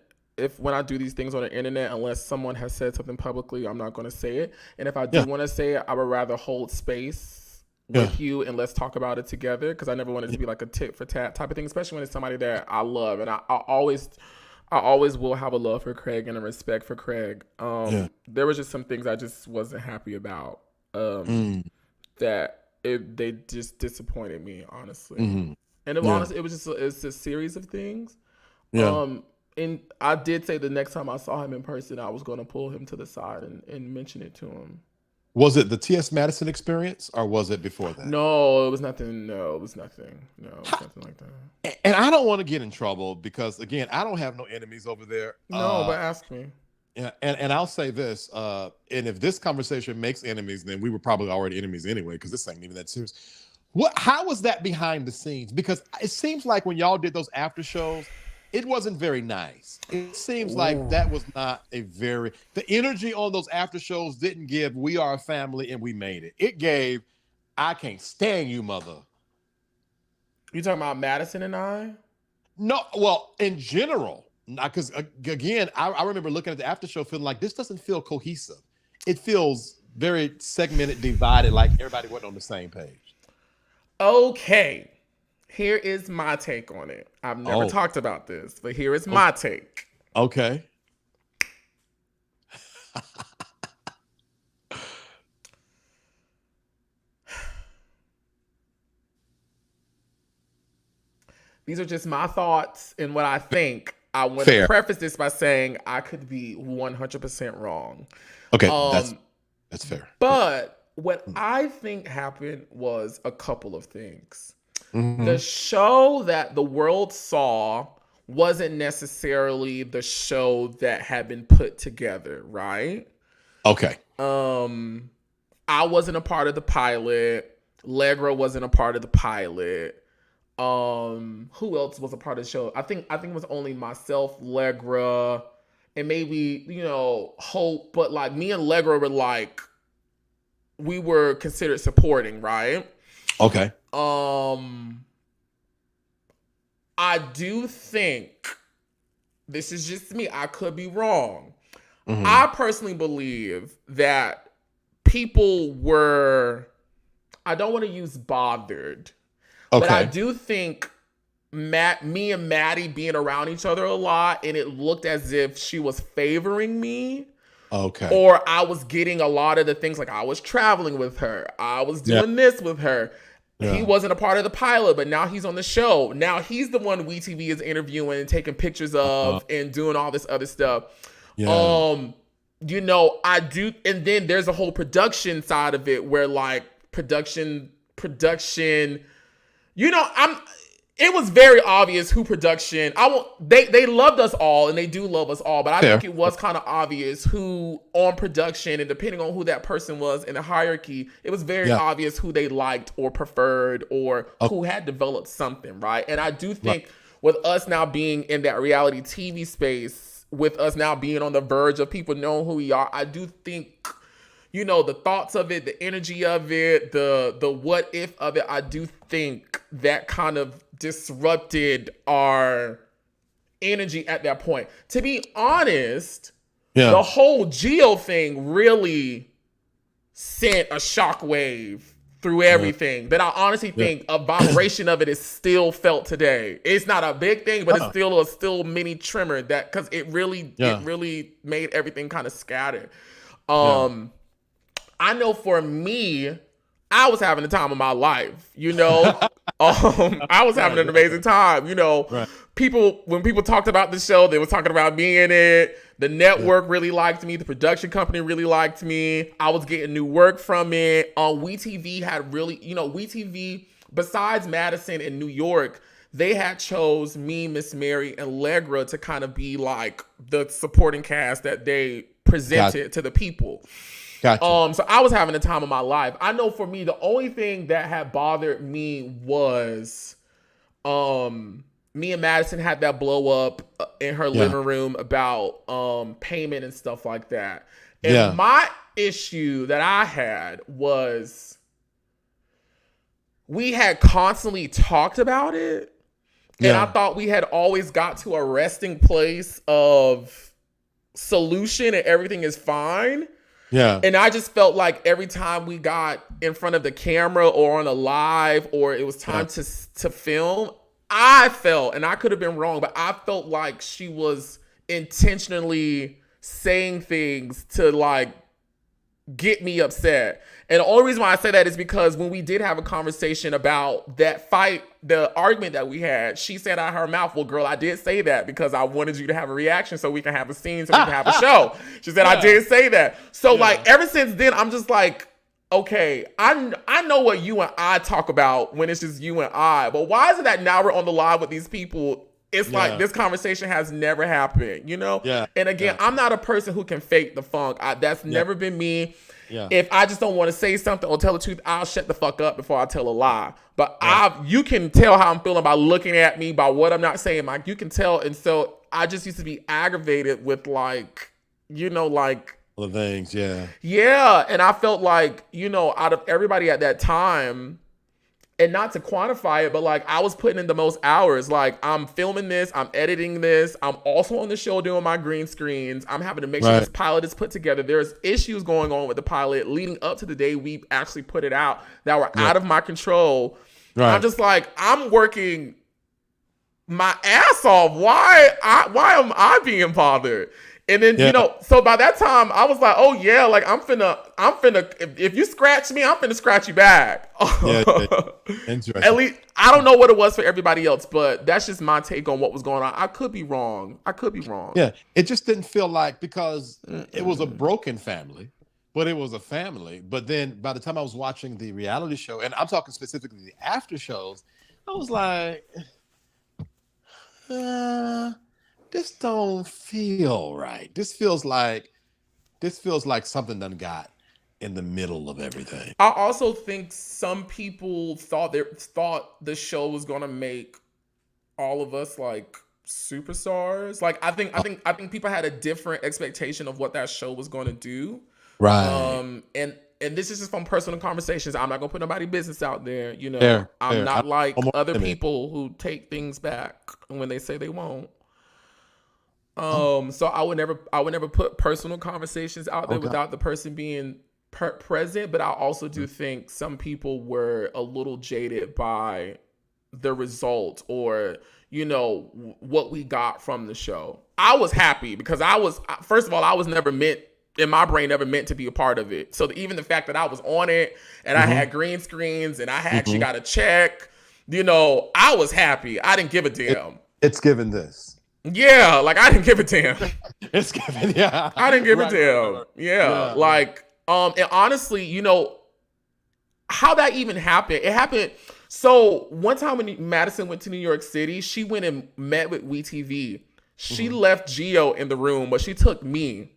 when I do these things on the internet, unless someone has said something publicly, I'm not going to say it. And if I do want to say it, I would rather hold space with you and let's talk about it together, because I never want it to be like a tit for tat type of thing, especially when it's somebody that I love. And I always will have a love for Craig and a respect for Craig. There was just some things I just wasn't happy about they just disappointed me, honestly. Mm-hmm. And honestly, it's a series of things. And I did say the next time I saw him in person, I was going to pull him to the side and mention it to him. Was it the T.S. Madison experience, or was it before that? No, it was nothing. No, it was nothing. No, it was nothing like that. And I don't want to get in trouble because, again, I don't have no enemies over there. No, but ask me. Yeah, and I'll say this, and if this conversation makes enemies, then we were probably already enemies anyway, because this ain't even that serious. How was that behind the scenes? Because it seems like when y'all did those after shows, it wasn't very nice. It seems like that was not the energy on those after shows didn't give, we are a family and we made it. It gave, I can't stand you, mother. You talking about Madison and I? No, well, in general, because again, I remember looking at the after show feeling like this doesn't feel cohesive. It feels very segmented, divided, like everybody wasn't on the same page. Okay. Here is my take on it. I've never talked about this, but here is my take. Okay. These are just my thoughts and what I think. I want to preface this by saying I could be 100% wrong. Okay, that's fair. But what I think happened was a couple of things. Mm-hmm. The show that the world saw wasn't necessarily the show that had been put together, right? Okay. I wasn't a part of the pilot. Legra wasn't a part of the pilot. Who else was a part of the show? I think it was only myself, Legra, and maybe, Hope, but like me and Legra were like, we were considered supporting, right? Okay. I do think, this is just me, I could be wrong. I personally believe that people were, I don't want to use bothered, but I do think me and Maddie being around each other a lot, and it looked as if she was favoring me. Okay. Or I was getting a lot of the things, like I was traveling with her. I was doing this with her. Yeah. He wasn't a part of the pilot, but now he's on the show. Now he's the one WeTV is interviewing and taking pictures of and doing all this other stuff. Yeah. You know, I do. And then there's a whole production side of it where like production, you know, it was very obvious who production. They loved us all, and they do love us all, but I think it was kind of obvious who on production, and depending on who that person was in the hierarchy, it was very obvious who they liked or preferred or who had developed something, right? And I do think with us now being in that reality TV space, with us now being on the verge of people knowing who we are, I do think, you know, the thoughts of it, the energy of it, the what if of it, I do think that kind of disrupted our energy at that point. To be honest, the whole Geo thing really sent a shockwave through everything that I honestly think a vibration of it is still felt today. It's not a big thing, but it's still a mini tremor that, because it really made everything kind of scattered. I know for me, I was having the time of my life, you know. I was having an amazing time, you know. When people talked about the show, they were talking about me in it. The network really liked me. The production company really liked me. I was getting new work from it. WeTV had really, you know, WeTV, besides Madison and New York, they had chose me, Miss Mary, and Legra to kind of be like the supporting cast that they presented to the people. Gotcha. So I was having the time of my life. I know for me, the only thing that had bothered me was, me and Madison had that blow up in her living room about payment and stuff like that. And my issue that I had was we had constantly talked about it. And I thought we had always got to a resting place of solution and everything is fine. Yeah. And I just felt like every time we got in front of the camera or on a live or it was time to film, I felt, and I could have been wrong, but I felt like she was intentionally saying things to like get me upset. And the only reason why I say that is because when we did have a conversation about that fight, the argument that we had, she said out of her mouth, well, girl, I did say that because I wanted you to have a reaction so we can have a scene, so we can have a show. She said, I did say that. So like ever since then, I'm just like, okay, I know what you and I talk about when it's just you and I, but why is it that now we're on the live with these people? It's like this conversation has never happened, you know? Yeah. And again, I'm not a person who can fake the funk. That's never been me. Yeah. If I just don't want to say something or tell the truth, I'll shut the fuck up before I tell a lie. But you can tell how I'm feeling by looking at me, by what I'm not saying. Like, you can tell. And so I just used to be aggravated with like, you know, like the things. Yeah. Yeah. And I felt like, you know, out of everybody at that time, and not to quantify it, but like I was putting in the most hours. Like I'm filming this, I'm editing this. I'm also on the show doing my green screens. I'm having to make sure this pilot is put together. There's issues going on with the pilot leading up to the day we actually put it out that were out of my control. I'm just like, I'm working my ass off. Why am I being bothered? And then, you know, so by that time I was like, oh yeah, like I'm finna, if you scratch me, I'm finna scratch you back. Interesting. At least, I don't know what it was for everybody else, but that's just my take on what was going on. I could be wrong. Yeah. It just didn't feel like, because it was a broken family, but it was a family. But then by the time I was watching the reality show, and I'm talking specifically the after shows, I was like, this don't feel right. This feels like something done got in the middle of everything. I also think some people thought the show was gonna make all of us like superstars. Like I think people had a different expectation of what that show was gonna do. Right. And this is just from personal conversations. I'm not gonna put nobody's business out there. You know, I'm not like other people who take things back when they say they won't. So I would never put personal conversations out there without the person being present. But I also do think some people were a little jaded by the result, or what we got from the show. I was happy because first of all, I was never meant in my brain to be a part of it. So even the fact that I was on it and I had green screens and I had actually got a check, I was happy. I didn't give a damn. It's given this. Yeah, like I didn't give a damn. It's given, yeah. I didn't give a damn. Yeah, like and honestly, how that even happened. It happened. So one time when Madison went to New York City, she went and met with WeTV. She left Gio in the room, but she took me.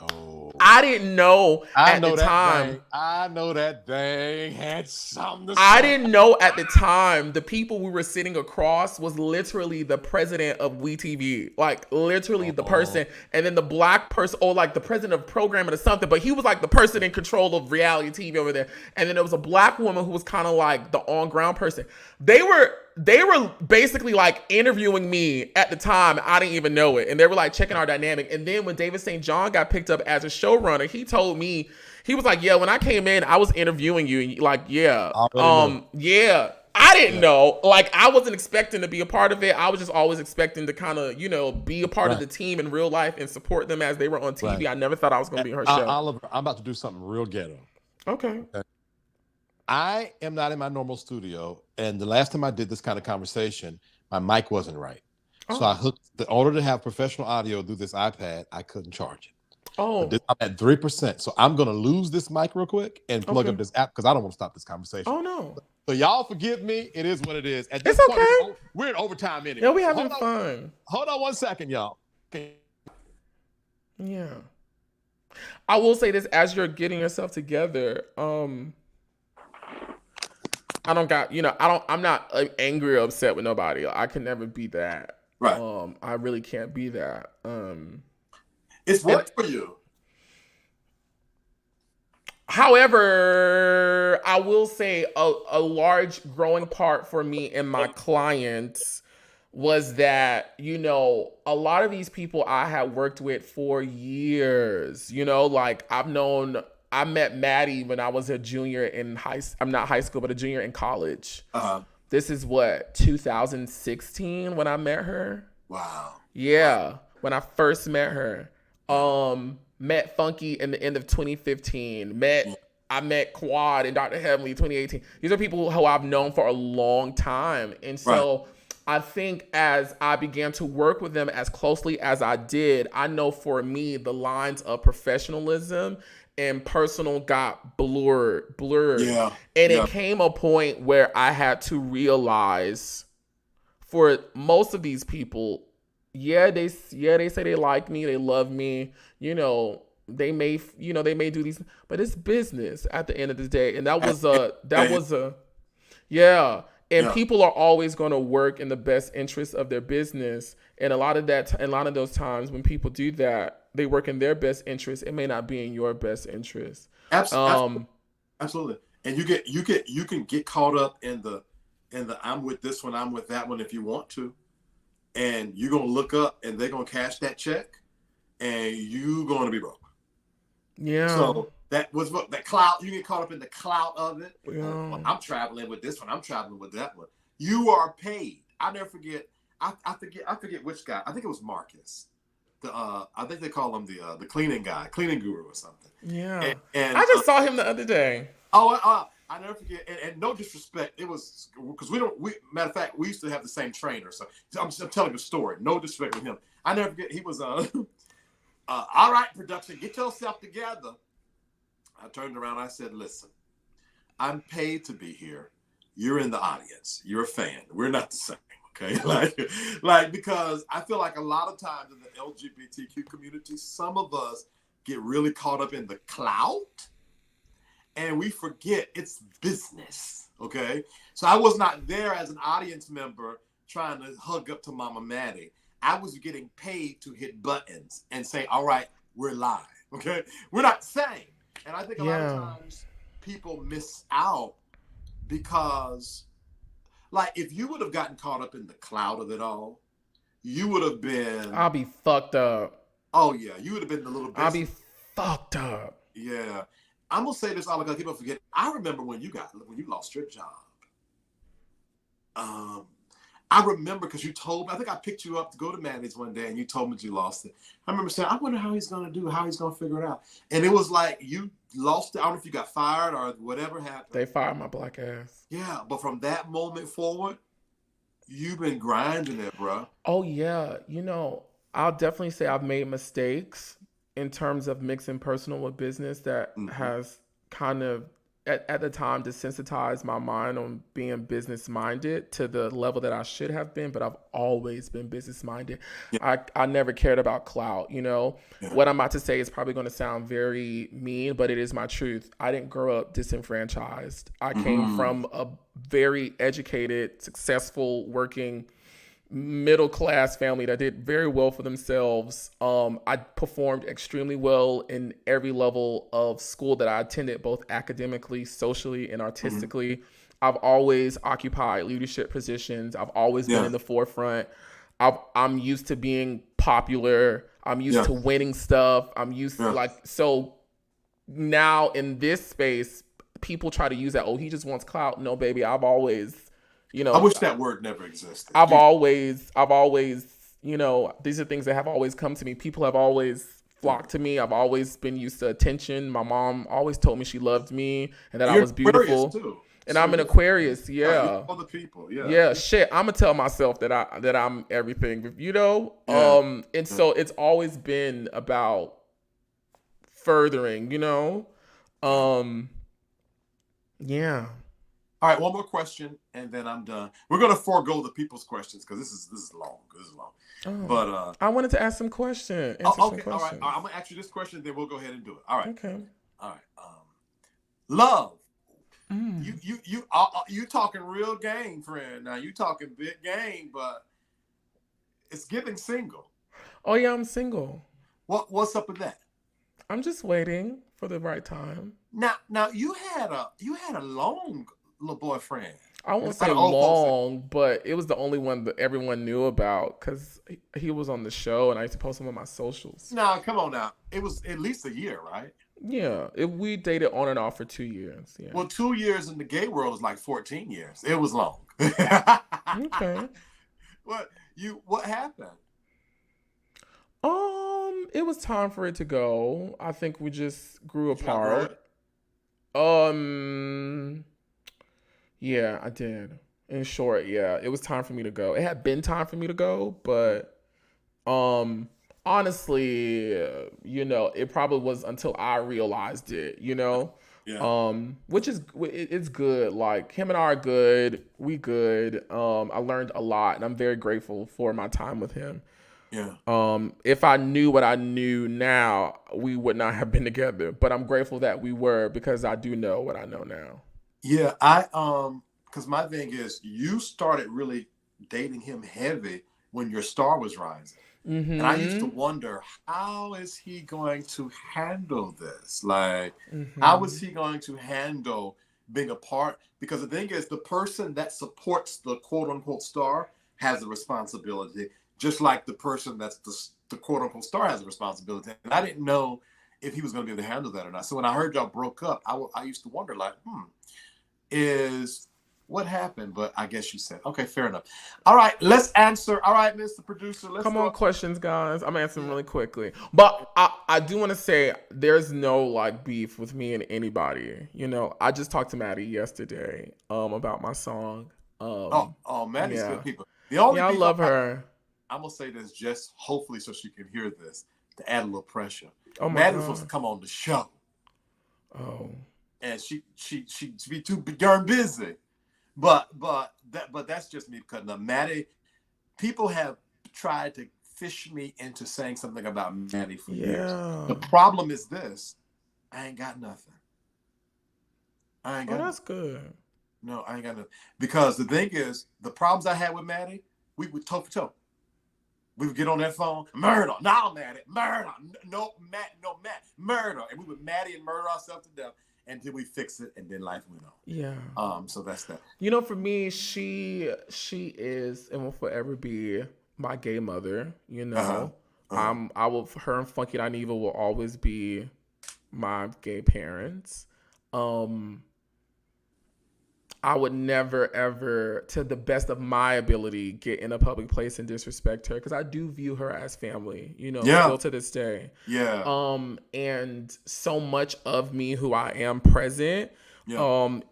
Oh, I didn't know at the time. I know that thing had something to say. I didn't know at the time the people we were sitting across was literally the president of WeTV, like literally the person, and then the black person, or like the president of programming or something. But he was like the person in control of reality TV over there, and then there was a black woman who was kind of like the on ground person. They were basically like interviewing me at the time. I didn't even know it. And they were like checking our dynamic. And then when David St. John got picked up as a showrunner, he told me, he was like, yeah, when I came in, I was interviewing you. And like, yeah. Yeah. I didn't know. Like, I wasn't expecting to be a part of it. I was just always expecting to kind of, be a part of the team in real life and support them as they were on TV. I never thought I was going to be her show. Oliver, I'm about to do something real ghetto. Okay. I am not in my normal studio, and the last time I did this kind of conversation, my mic wasn't right. So I hooked, in order to have professional audio through this iPad, I couldn't charge it. I'm at 3%. So I'm going to lose this mic real quick and plug up this app because I don't want to stop this conversation. Oh, no. So y'all forgive me. It is what it is. At this it's point, okay. We're in overtime anyway. Yeah, we having fun. Hold on 1 second, y'all. Okay. Yeah. I will say this, as you're getting yourself together, I don't got, I'm not angry or upset with nobody. I can never be that. Right. I really can't be that. It's worked for you. However, I will say a large growing part for me and my clients was that, a lot of these people I had worked with for years, like I met Maddie when I was a junior in I'm not high school, but a junior in college. This is 2016 when I met her. Wow. Yeah. When I first met her. Met Funky in the end of 2015. I met Quad and Dr. Heavenly 2018. These are people who I've known for a long time. And so I think as I began to work with them as closely as I did, I know for me, the lines of professionalism and personal got blurred. Yeah. And it came a point where I had to realize, for most of these people, they say they like me, they love me, they may do these, but it's business at the end of the day. And people are always going to work in the best interest of their business. And a lot of those times when people do that, they work in their best interest. It may not be in your best interest. Absolutely. And you can get caught up in the I'm with this one, I'm with that one if you want to. And you're going to look up and they're going to cash that check and you're going to be broke. Yeah. So that clout, you get caught up in the clout of it. Yeah. I'm traveling with this one, I'm traveling with that one. You are paid. I'll never forget. I forget which guy. I think it was Marcus. I think they call him the cleaning guy, cleaning guru or something. Yeah. And I just saw him the other day. I never forget, and no disrespect, it was because matter of fact, we used to have the same trainer. So I'm telling the story. No disrespect with him. I never forget. He was all right, production, get yourself together. I turned around. I said, listen, I'm paid to be here. You're in the audience. You're a fan. We're not the same. Okay, like because I feel like a lot of times in the LGBTQ community, some of us get really caught up in the clout. And we forget it's business, okay? So I was not there as an audience member trying to hug up to Mama Maddie. I was getting paid to hit buttons and say, all right, we're live, okay? We're not saying. And I think a lot of times people miss out because, like, if you would have gotten caught up in the cloud of it all, you would have been. I'll be fucked up. Oh yeah, you would have been the little. I'll be fucked up. Yeah, I'm gonna say this all because people forget. I remember when you lost your job. I remember because you told me. I think I picked you up to go to Maddie's one day, and you told me that you lost it. I remember saying, "I wonder how he's gonna do. How he's gonna figure it out." And it was like you lost it. I don't know if you got fired or whatever happened. They fired my black ass. Yeah, but from that moment forward, you've been grinding it, bro. Oh yeah, I'll definitely say I've made mistakes in terms of mixing personal with business that has kind of at the time desensitized my mind on being business minded to the level that I should have been, but I've always been business minded. Yeah. I never cared about clout, Yeah. What I'm about to say is probably going to sound very mean, but it is my truth. I didn't grow up disenfranchised. I came from a very educated, successful, working middle class family that did very well for themselves. I performed extremely well in every level of school that I attended, both academically, socially, and artistically. I've always occupied leadership positions. I've always been in the forefront. I'm used to being popular. I'm used to winning stuff. I'm used to so now in this space, people try to use that. Oh, he just wants clout. No, baby, I've always, I wish that word never existed. I've always, these are things that have always come to me. People have always flocked to me. I've always been used to attention. My mom always told me she loved me and that I was beautiful. Too. And so I'm an Aquarius, Other people, shit. I'm gonna tell myself that I'm everything, and so it's always been about furthering, All right, one more question, and then I'm done. We're gonna forego the people's questions because this is long. Oh, but I wanted to ask some questions. Okay, all right. I'm gonna ask you this question, then we'll go ahead and do it. All right. Okay. All right. Love. You talking real game, friend. Now you talking big game, but it's giving single. Oh yeah, I'm single. What's up with that? I'm just waiting for the right time. Now you had a long little boyfriend. I won't say long, but it was the only one that everyone knew about because he was on the show and I used to post him on my socials. Nah, come on now. It was at least a year, right? Yeah, we dated on and off for 2 years. Yeah. Well, 2 years in the gay world is like 14 years. It was long. Okay. What happened? It was time for it to go. I think we just grew apart. Yeah, I did. In short, yeah, it was time for me to go. It had been time for me to go, but honestly, it probably was until I realized it, Yeah. Which is it's good. Like him and I are good. We good. I learned a lot, and I'm very grateful for my time with him. Yeah. If I knew what I knew now, we would not have been together. But I'm grateful that we were because I do know what I know now. Yeah, because my thing is, you started really dating him heavy when your star was rising. Mm-hmm. And I used to wonder, how is he going to handle this? Like, how is he going to handle being a part? Because the thing is, the person that supports the quote-unquote star has a responsibility, just like the person that's the quote-unquote star has a responsibility. And I didn't know if he was going to be able to handle that or not. So when I heard y'all broke up, I used to wonder, like, is what happened? But I guess you said, okay, fair enough. All right, let's answer. All right, Mr. Producer, let's come on, questions, guys. I'm answering really quickly. But I do want to say there's no beef with me and anybody. I just talked to Maddie yesterday about my song. Maddie's good people. The only I love her. I'm gonna say this just hopefully so she can hear this to add a little pressure. Maddie was supposed to come on the show. Oh. And she be too darn busy, but that's just me cutting up. Maddie, people have tried to fish me into saying something about Maddie for years. The problem is this: I ain't got nothing. I ain't got. That's good. No, I ain't got nothing because the thing is, the problems I had with Maddie, we would toe for toe. We would get on that phone, murder, no, Maddie, murder, no, Matt, murder, and we would Maddie and murder ourselves to death. Until we fix it, and then life went on. Yeah. So that's that. For me, she is and will forever be my gay mother, you know. Her and Funky Dineva will always be my gay parents. I would never, ever, to the best of my ability, get in a public place and disrespect her, because I do view her as family, you know, still to this day. Yeah. And so much of me, who I am present,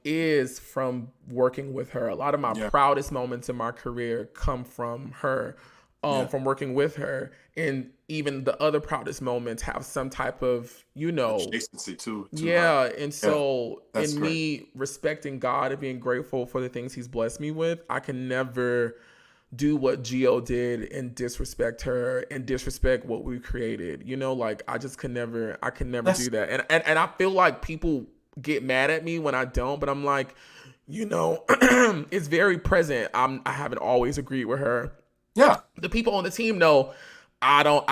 is from working with her. A lot of my proudest moments in my career come from her, from working with her. And even the other proudest moments have some type of, you know, adjacency to yeah. her. And so That's in great. me respecting God and being grateful for the things he's blessed me with, I can never do what Gio did and disrespect her and disrespect what we created. You know, like I can never do that. And I feel like people get mad at me when I don't, but I'm like, you know, it's very present. I haven't always agreed with her. Yeah. The people on the team know I don't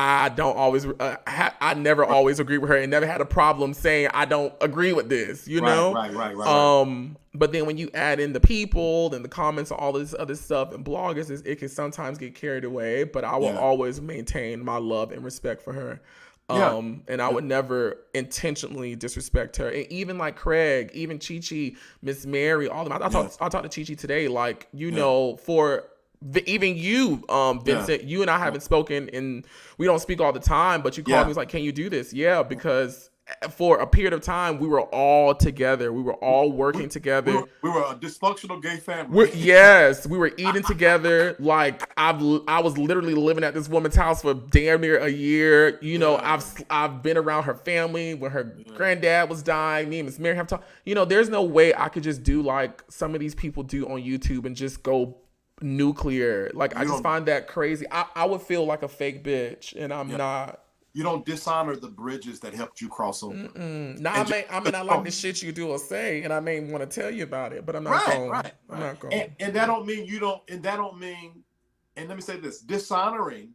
always, I never always agree with her and never had a problem saying I don't agree with this, you know? Right. But then when you add in the people and the comments and all this other stuff and bloggers, it can sometimes get carried away, but I will always maintain my love and respect for her. And I would never intentionally disrespect her. And even like Craig, even Chi, Miss Mary, all of them. I talked to Chi today, like, you know, for even you, Vincent, you and I haven't spoken, and we don't speak all the time, but you called me, was like, can you do this? Yeah, because for a period of time, we were all together. We were all working together. We were a dysfunctional gay family. We were eating together. Like I was literally living at this woman's house for damn near a year. You know, I've been around her family when her granddad was dying. Me and Miss Mary have talked. You know, there's no way I could just do like some of these people do on YouTube and just go nuclear. Like I just find that crazy. I would feel like a fake bitch, and I'm not. You don't dishonor the bridges that helped you cross over. No, I mean, I like the shit you do or say, and I may want to tell you about it, but I'm not going. I'm not going. And that don't mean you don't. And that don't mean. And let me say this: honoring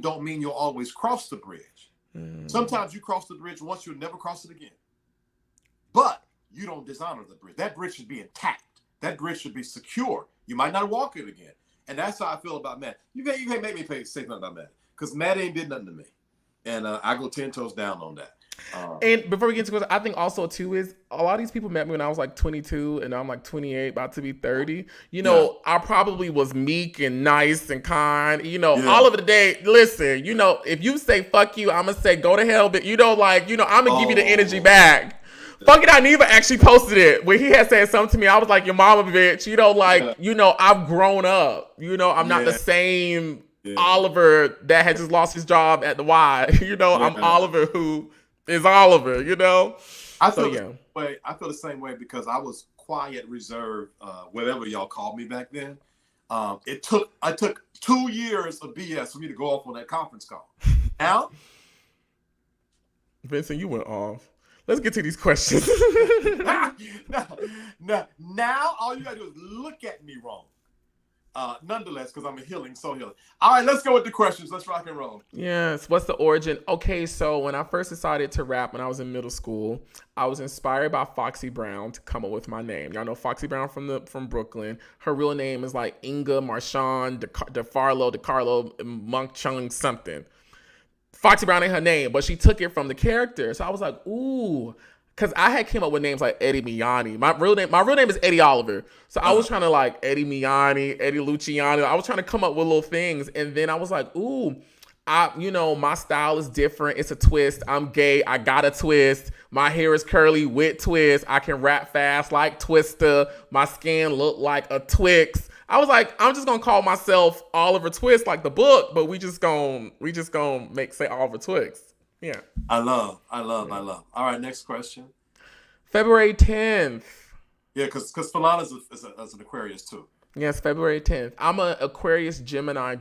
don't mean you'll always cross the bridge. Sometimes you cross the bridge once, you'll never cross it again. But you don't dishonor the bridge. That bridge should be intact. That bridge should be secure. You might not walk it again. And that's how I feel about Matt. You can't make me say nothing about Matt. Because Matt ain't did nothing to me. And I go 10 toes down on that. And before we get into it, I think also too is a lot of these people met me when I was like 22 and now I'm like 28, about to be 30. You know, I probably was meek and nice and kind. You know, all of the day, listen, you know, if you say fuck you, I'm going to say go to hell. But you know, like, you know, I'm going to give you the energy back. Funky Dineva actually posted it when he had said something to me. I was like, your mama bitch. You know, like, you know, I've grown up. You know, I'm not the same Oliver that had just lost his job at the Y. You know, I'm Oliver who is Oliver, you know? I feel the same way because I was quiet, reserved, whatever y'all called me back then. It took 2 years of BS for me to go off on that conference call. Now? Vincent, you went off. Let's get to these questions. Now, all you gotta do is look at me wrong. Nonetheless, because I'm healing. All right, let's go with the questions. Let's rock and roll. Yes. What's the origin? Okay, so when I first decided to rap when I was in middle school, I was inspired by Foxy Brown to come up with my name. Y'all know Foxy Brown from Brooklyn. Her real name is like Inga Marshawn DeCarlo Monk Chung something. Foxy Brown ain't her name, but she took it from the character. So I was like, ooh, because I had came up with names like Eddie Miani. My real name is Eddie Oliver. So I was trying to like Eddie Miani, Eddie Luciano. I was trying to come up with little things. And then I was like, ooh, my style is different. It's a twist. I'm gay. I got a twist. My hair is curly with twist. I can rap fast like Twista. My skin look like a Twixt. I was like, I'm just gonna call myself Oliver Twist like the book, but we just gonna say Oliver Twixt. Yeah. I love. All right, next question. February 10th. Yeah, because Falana is an Aquarius too. Yes, February 10th. I'm an Aquarius Gemini.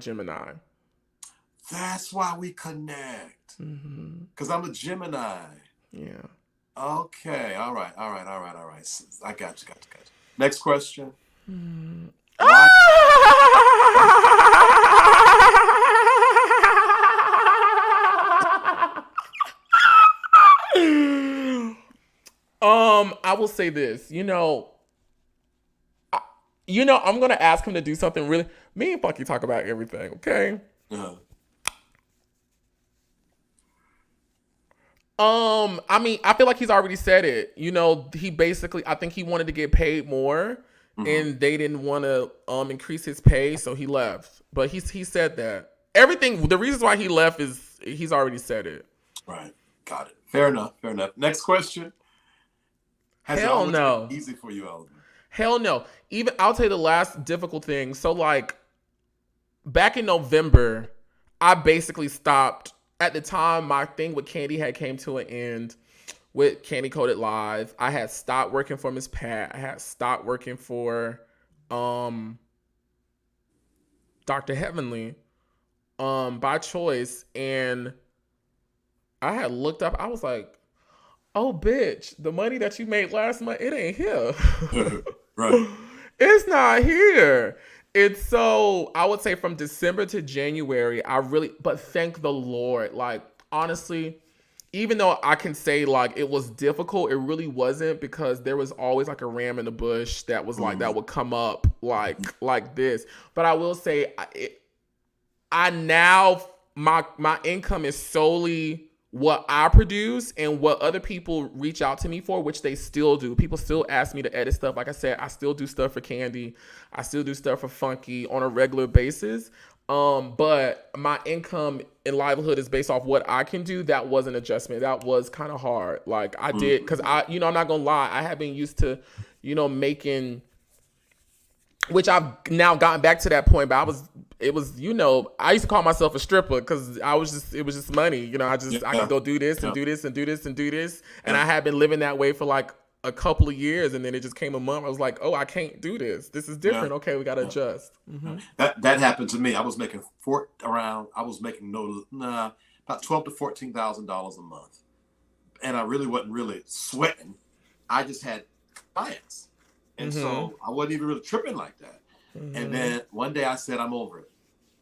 That's why we connect. Because I'm a Gemini. Yeah. Okay. All right. I got you. Next question. I will say this, I'm going to ask him to do something really, Me and Funky talk about everything, okay? Uh-huh. I mean, I feel like he's already said it. You know, he basically, I think he wanted to get paid more, and they didn't want to increase his pay, so he left. But he said that everything. The reasons why he left is he's already said it. Right. Got it. Fair enough. Fair enough. Next question. Has it Hell always no. been easy for you, Oliver? Hell no. Even I'll tell you the last difficult thing. So like back in November, I basically stopped. At the time, my thing with Candy had came to an end with Candy Coded Live. I had stopped working for Miss Pat. I had stopped working for Dr. Heavenly by choice. And I had looked up, I was like, oh bitch, the money that you made last month, it ain't here. Right. It's not here. It's so, I would say from December to January, but thank the Lord. Like, honestly, even though I can say like it was difficult, it really wasn't, because there was always like a ram in the bush that was like, that would come up like this. But I will say, I now, my income is solely what I produce and what other people reach out to me for, which they still do. People still ask me to edit stuff. Like I said, I still do stuff for Candy. I still do stuff for Funky on a regular basis. But my income and livelihood is based off what I can do. That was an adjustment. That was kind of hard. Like I did, because I'm not gonna lie, I have been used to, making, which I've now gotten back to that point, but I used to call myself a stripper because it was just money. I could go do this and do this and do this and do this. And I had been living that way for like a couple of years. And then it just came a month. I was like, oh, I can't do this. This is different. Yeah. Okay, we got to adjust. Mm-hmm. That happened to me. I was making about $12,000 to $14,000 a month. And I really wasn't sweating. I just had clients. And so I wasn't even really tripping like that. Mm-hmm. And then one day I said, I'm over it.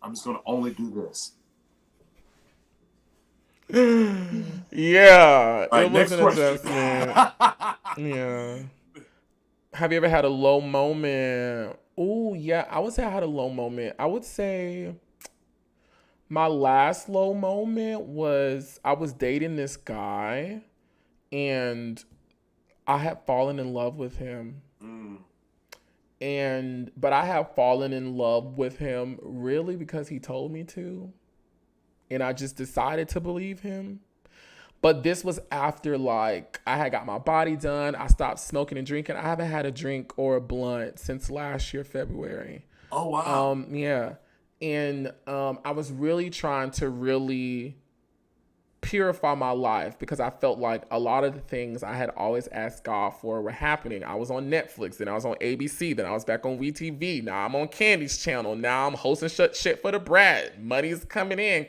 I'm just going to only do this. Yeah. Right, it was next an question. adjustment. Yeah. Have you ever had a low moment? Oh, yeah. I would say I had a low moment. I would say my last low moment was I was dating this guy and I had fallen in love with him. But I have fallen in love with him really because he told me to. And I just decided to believe him. But this was after like I had got my body done. I stopped smoking and drinking. I haven't had a drink or a blunt since last year, February. Oh, wow. Yeah. And I was really trying to purify my life because I felt like a lot of the things I had always asked God for were happening. I was on Netflix, then I was on ABC, then I was back on WeTV. Now I'm on Candy's channel. Now I'm hosting Shit for the Brat. Money's coming in.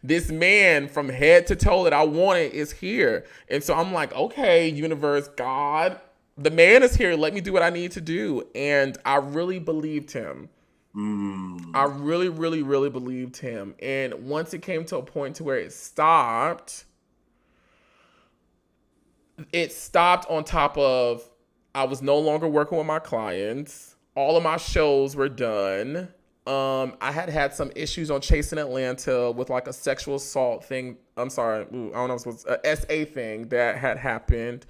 This man from head to toe that I wanted is here. And so I'm like, okay, universe, God, the man is here. Let me do what I need to do. And I really believed him. I really, really, really believed him. And once it came to a point to where it stopped on top of I was no longer working with my clients. All of my shows were done. I had some issues on Chasing Atlanta with like a sexual assault thing. I'm sorry. I don't know if it was a SA thing that had happened.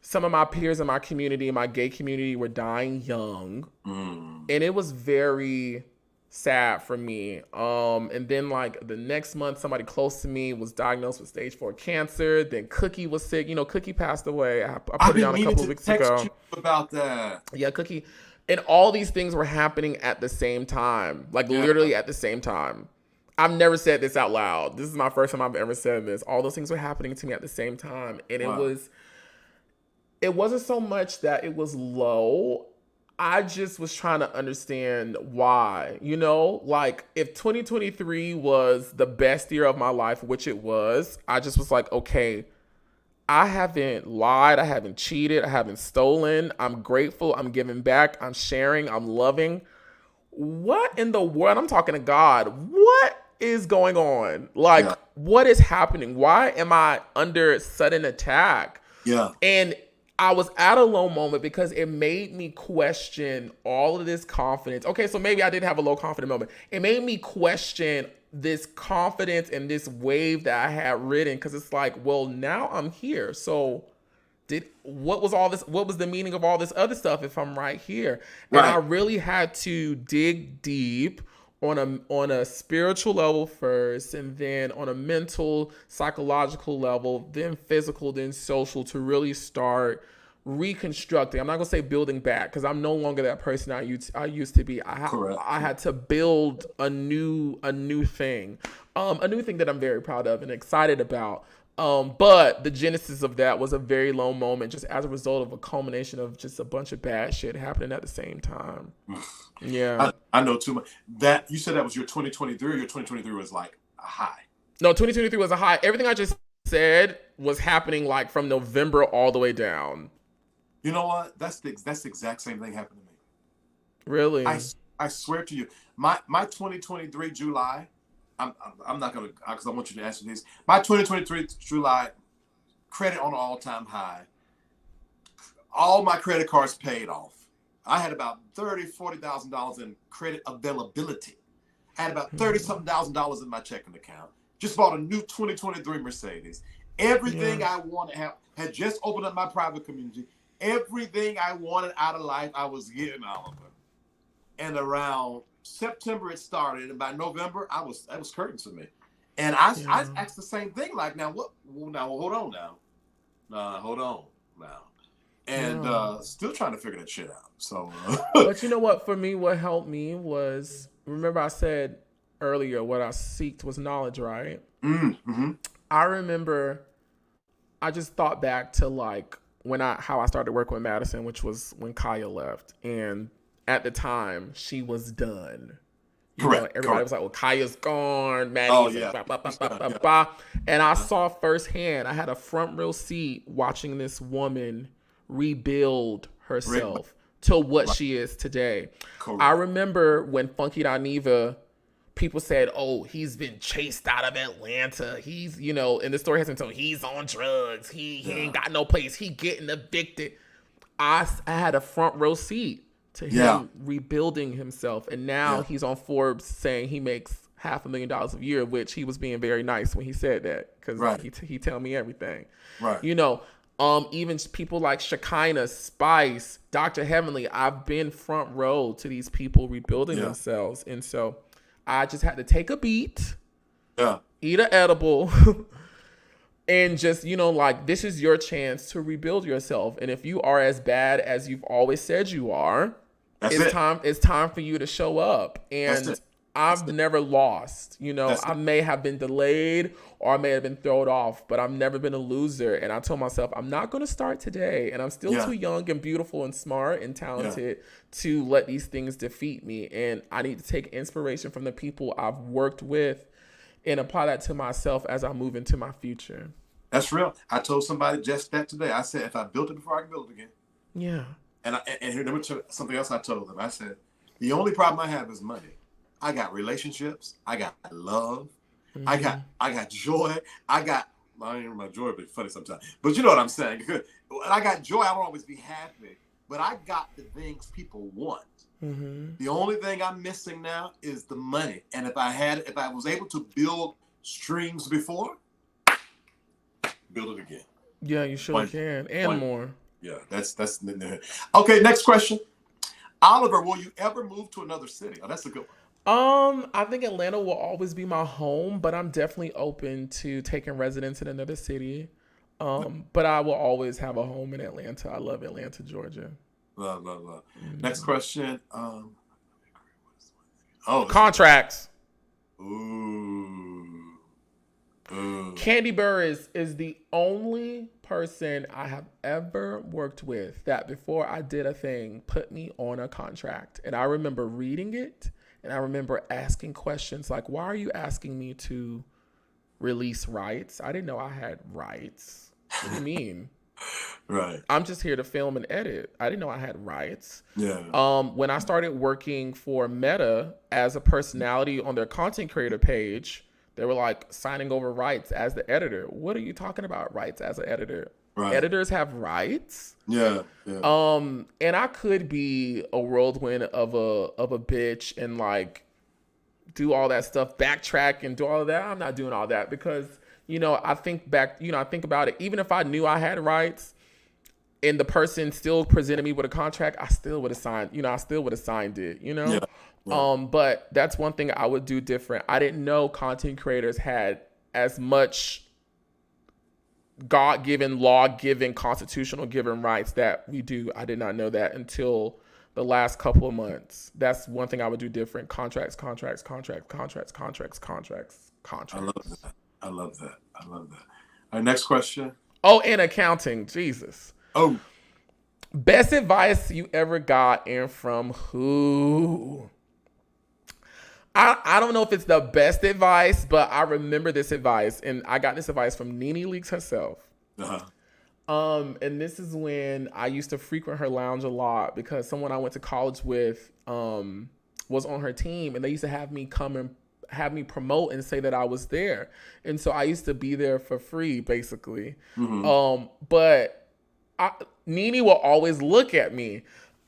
Some of my peers in my community, my gay community, were dying young. And it was very sad for me. And then like the next month, somebody close to me was diagnosed with stage 4 cancer. Then Cookie was sick. Cookie passed away. I put it down a couple of weeks ago. You about that. Yeah, Cookie. And all these things were happening at the same time. Like literally at the same time. I've never said this out loud. This is my first time I've ever said this. All those things were happening to me at the same time. And it wasn't so much that it was low. I just was trying to understand why, like if 2023 was the best year of my life, which it was, I just was like, okay, I haven't lied. I haven't cheated. I haven't stolen. I'm grateful. I'm giving back. I'm sharing. I'm loving. What in the world? I'm talking to God. What is going on? Like, what is happening? Why am I under sudden attack? Yeah. And I was at a low moment because it made me question all of this confidence. Okay, so maybe I did have a low confident moment. It made me question this confidence and this wave that I had ridden, because it's like, well, now I'm here. So what was the meaning of all this other stuff if I'm right here? And Right. I really had to dig deep on a spiritual level first, and then on a mental, psychological level, then physical, then social, to really start reconstructing. I'm not gonna say building back, because I'm no longer that person I used to be. Correct. I had to build a new thing that I'm very proud of and excited about. But the genesis of that was a very low moment, just as a result of a culmination of just a bunch of bad shit happening at the same time. Yeah. I know too much. That you said that was your 2023, or your 2023 was like a high? No, 2023 was a high. Everything I just said was happening like from November all the way down. You know what? That's the exact same thing happened to me. Really? I swear to you, my 2023 July. I'm not gonna, because I want you to answer this. My 2023 July, credit on an all-time high. All my credit cards paid off. I had about $40,000 in credit availability. I had about $30-something thousand in my checking account. Just bought a new 2023 Mercedes. Everything I wanted had just opened up my private community. Everything I wanted out of life, I was getting, Oliver. And around September it started, and by November that was curtains for me. And I asked the same thing, like, now what? Well, now hold on now. And still trying to figure that shit out. So, but you know what? For me, what helped me was, remember I said earlier, what I seeked was knowledge, right? Mm-hmm. I remember, I just thought back to like how I started working with Madison, which was when Kaya left, and at the time she was done. Correct. Everybody was like, well, Kaya's gone, Maddie's and I saw firsthand, I had a front row seat watching this woman rebuild herself to what she is today. Correct. I remember when Funky Dineva, people said, oh, he's been chased out of Atlanta. He's, and the story has been told, he's on drugs. He ain't got no place. He getting evicted. I had a front row seat to him rebuilding himself. And now he's on Forbes saying he makes $500,000 a year, which he was being very nice when he said that, because he tell me everything. Right. Even people like Shekinah, Spice, Dr. Heavenly, I've been front row to these people rebuilding themselves. And so I just had to take a beat, eat an edible, and just, this is your chance to rebuild yourself. And if you are as bad as you've always said you are, it's time for you to show up. And I've never lost. I may have been delayed or I may have been thrown off, but I've never been a loser. And I told myself, I'm not going to start today. And I'm still too young and beautiful and smart and talented to let these things defeat me. And I need to take inspiration from the people I've worked with and apply that to myself as I move into my future. That's real. I told somebody just that today. I said, if I built it before, I can build it again. Yeah. And here, let me tell you something else I told them. I said, the only problem I have is money. I got relationships. I got love. Mm-hmm. I got joy. I don't even know my joy, but it's funny sometimes. But you know what I'm saying. I got joy. I won't always be happy. But I got the things people want. Mm-hmm. The only thing I'm missing now is the money. And if I was able to build streams before, build it again. Yeah, you sure can. And more. Yeah, that's okay. Next question. Oliver, will you ever move to another city? Oh, that's a good one. I think Atlanta will always be my home, but I'm definitely open to taking residence in another city. But I will always have a home in Atlanta. I love Atlanta, Georgia. Love. Mm-hmm. Next question. Contracts. Ooh. Candy Burr is the only person I have ever worked with that before I did a thing put me on a contract. And I remember reading it, and I remember asking questions like, why are you asking me to release rights? I didn't know I had rights. What do you mean? Right. I'm just here to film and edit. I didn't know I had rights. Yeah. When I started working for Meta as a personality on their content creator page, they were like signing over rights as the editor. What are you talking about, rights as an editor? Right. Editors have rights. Yeah. And I could be a whirlwind of a bitch and like do all that stuff, backtrack and do all of that. I'm not doing all that because, I think back, I think about it. Even if I knew I had rights and the person still presented me with a contract, I still would have signed, it, Yeah. Right. But that's one thing I would do different. I didn't know content creators had as much God-given, law-given, constitutional-given rights that we do. I did not know that until the last couple of months. That's one thing I would do different. Contracts. I love that. All right, next question. Oh, and accounting. Jesus. Oh. Best advice you ever got and from who? I don't know if it's the best advice, but I remember this advice, and I got this advice from Nene Leakes herself. And this is when I used to frequent her lounge a lot because someone I went to college with was on her team, and they used to have me come and have me promote and say that I was there, and so I used to be there for free, basically. But Nene will always look at me.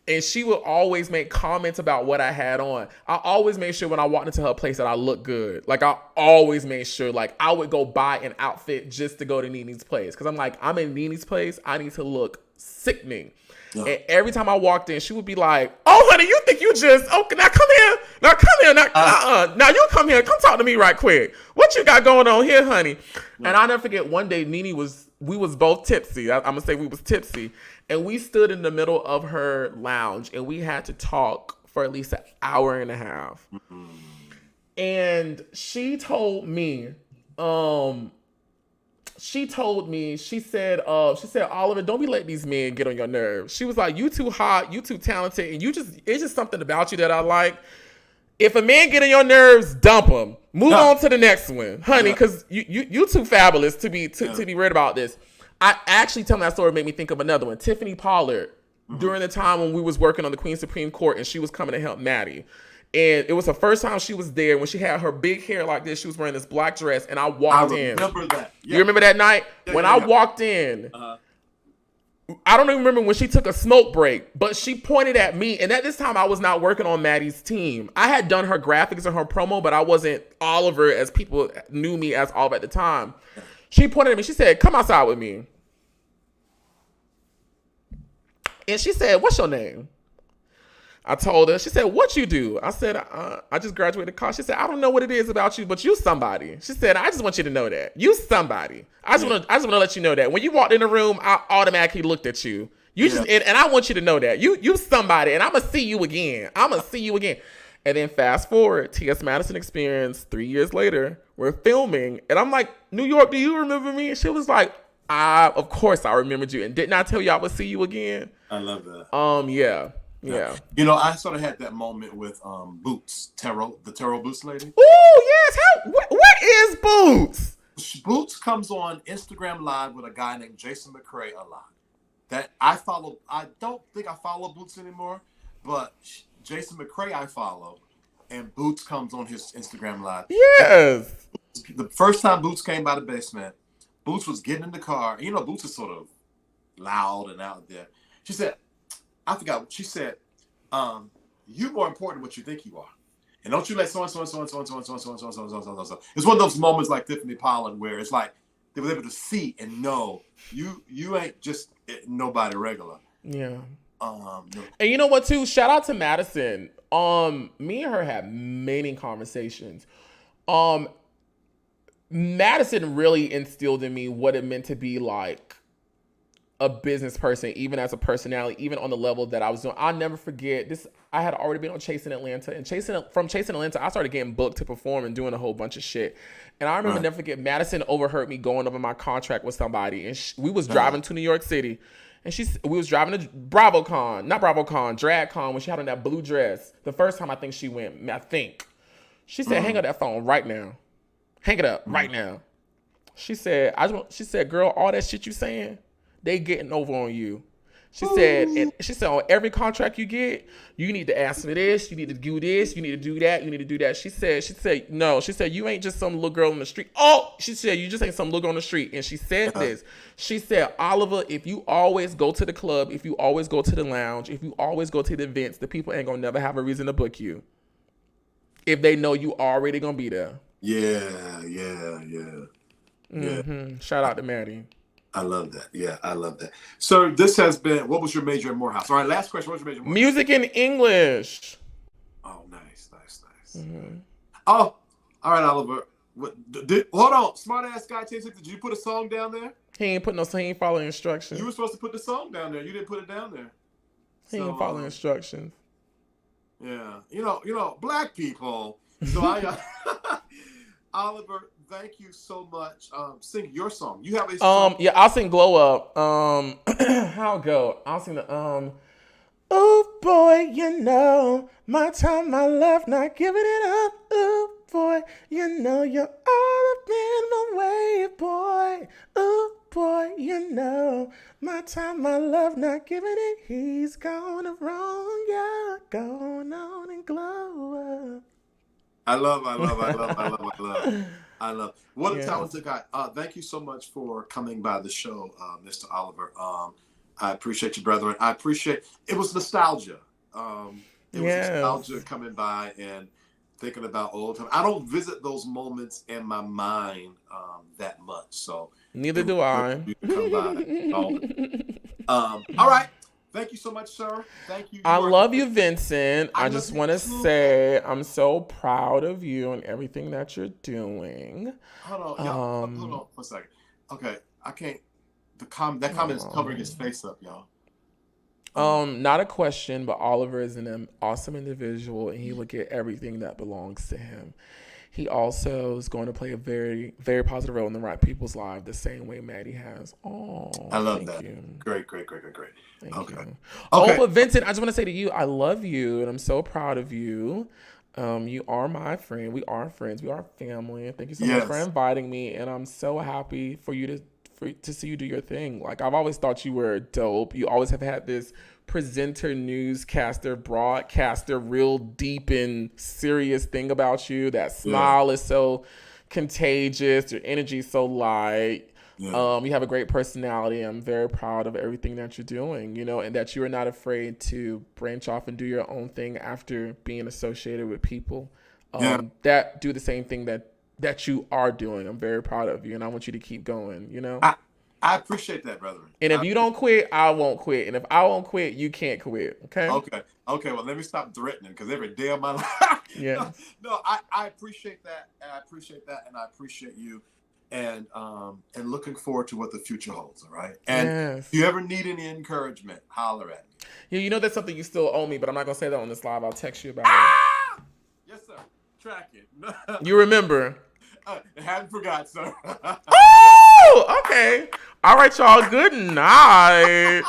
And she would always make comments about what I had on. I always made sure when I walked into her place that I looked good. Like, I always made sure, like, I would go buy an outfit just to go to Nene's place. Because I'm like, I'm in Nene's place. I need to look sickening. Yeah. And every time I walked in, she would be like, oh, honey, you think you just, now come here. Now you come here. Come talk to me right quick. What you got going on here, honey? Yeah. And I'll never forget one day, we was both tipsy. I'm going to say we was tipsy. And we stood in the middle of her lounge and we had to talk for at least an hour and a half. Mm-hmm. And she told me, she said, Oliver, don't be letting these men get on your nerves. She was like, you too hot, you too talented, and it's just something about you that I like. If a man get on your nerves, dump him. Move on to the next one, honey, because you too fabulous to be worried about this. I actually telling that story made me think of another one. Tiffany Pollard, during the time when we was working on the Queen's Supreme Court and she was coming to help Maddie. And it was the first time she was there when she had her big hair like this. She was wearing this black dress and I walked in. I remember that. Yeah. You remember that night? When I walked in, I don't even remember when she took a smoke break, but she pointed at me. And at this time, I was not working on Maddie's team. I had done her graphics and her promo, but I wasn't Oliver as people knew me as Oliver at the time. She pointed at me. She said, come outside with me. And she said, what's your name? I told her. She said, what you do? I said, I just graduated college. She said, I don't know what it is about you, but you somebody. She said, I just want you to know that. You somebody. I just want to let you know that. When you walked in the room, I automatically looked at you. And I want you to know that. You somebody, and I'm going to see you again. And then fast forward, T.S. Madison experience 3 years later, we're filming. And I'm like, New York, do you remember me? And she was like, of course I remembered you. And didn't I tell you I would see you again? I love that. Yeah. You know, I sort of had that moment with Boots, the Terrill Boots lady. Oh, yes. What is Boots? Boots comes on Instagram Live with a guy named Jason McCrae a lot. That I follow. I don't think I follow Boots anymore, but Jason McCrae I follow, and Boots comes on his Instagram Live. Yes. The first time Boots came by the basement, Boots was getting in the car. You know, Boots is sort of loud and out there. She said, I forgot. She said, "You more important than what you think you are, and don't you let so and so and so and so and so and so and so and so and so and so and so." It's one of those moments like Tiffany Pollard where it's like they were able to see and know you ain't just nobody regular. Yeah. No. And you know what too? Shout out to Madison. Me and her had many conversations. Madison really instilled in me what it meant to be like a business person, even as a personality, even on the level that I was doing. I'll never forget this. I had already been on Chasing Atlanta, and from Chasing Atlanta, I started getting booked to perform and doing a whole bunch of shit. And I remember never forget, Madison overheard me going over my contract with somebody, and we was driving to New York City, and we was driving to DragCon when she had on that blue dress. The first time I think she went, she said, "Hang up that phone right now, hang it up right now." She said, girl, all that shit you saying, they getting over on you. She said, and she said, on every contract you get, you need to ask for this, you need to do this, you need to do that, you need to do that. She said, no. She said, you ain't just some little girl on the street. Oh, she said, you just ain't some little girl on the street. And she said this. She said, Oliver, if you always go to the club, if you always go to the lounge, if you always go to the events, the people ain't gonna never have a reason to book you. If they know you already gonna be there. Yeah. Mm-hmm. Shout out to Maddie. I love that. Yeah, I love that. So this has been, what was your major at Morehouse? All right, last question. What was your major at Morehouse? Music and English. Oh, nice. Mm-hmm. Oh, all right, Oliver. Hold on. Smart ass guy, did you put a song down there? He ain't following instructions. You were supposed to put the song down there. You didn't put it down there. He ain't following instructions. Yeah. You know, black people. So I Oliver, thank you so much. Sing your song. You have a song. Yeah, I'll sing Glow Up. How'll it go? I'll sing the oh boy, you know, my time, my love, not giving it up. Oh boy, you know you're all up in my way, boy. Oh boy, you know, my time, my love, not giving it. He's gone wrong, yeah, going on and glow up. I love. What a talented guy. Thank you so much for coming by the show, Mr. Oliver. I appreciate you, brethren. I appreciate it. Was nostalgia. It was nostalgia coming by and thinking about old time. I don't visit those moments in my mind that much. So neither do I. You can come by. All right. Thank you so much, sir. Thank you. I love you, Vincent. I just want to say I'm so proud of you and everything that you're doing. Hold on for a second. Okay, I can't. That comment is covering his face up, y'all. Not a question, but Oliver is an awesome individual, and he will get everything that belongs to him. He also is going to play a very, very positive role in the right people's lives, the same way Maddie has. Oh, I love that. You. Great. Thank you. Oh, but Vincent, I just want to say to you, I love you, and I'm so proud of you. You are my friend. We are friends. We are family. Thank you so much for inviting me, and I'm so happy for you to see you do your thing. Like, I've always thought you were dope. You always have had this presenter, newscaster, broadcaster, real deep and serious thing about you. That smile is so contagious. Your energy is so light. Yeah. You have a great personality. I'm very proud of everything that you're doing, and that you are not afraid to branch off and do your own thing after being associated with people that do the same thing that you are doing. I'm very proud of you, and I want you to keep going, I appreciate that, brother. And if you don't quit, I won't quit. And if I won't quit, you can't quit. Okay? Okay. Well, let me stop threatening, because every day of my life. No, I appreciate that. And I appreciate that. And I appreciate you. And looking forward to what the future holds. All right. And if you ever need any encouragement, holler at me. Yeah, that's something you still owe me, but I'm not going to say that on this live. I'll text you about it. Yes, sir. Track it. You remember. I hadn't forgot, sir. Oh, okay. All right, y'all. Good night.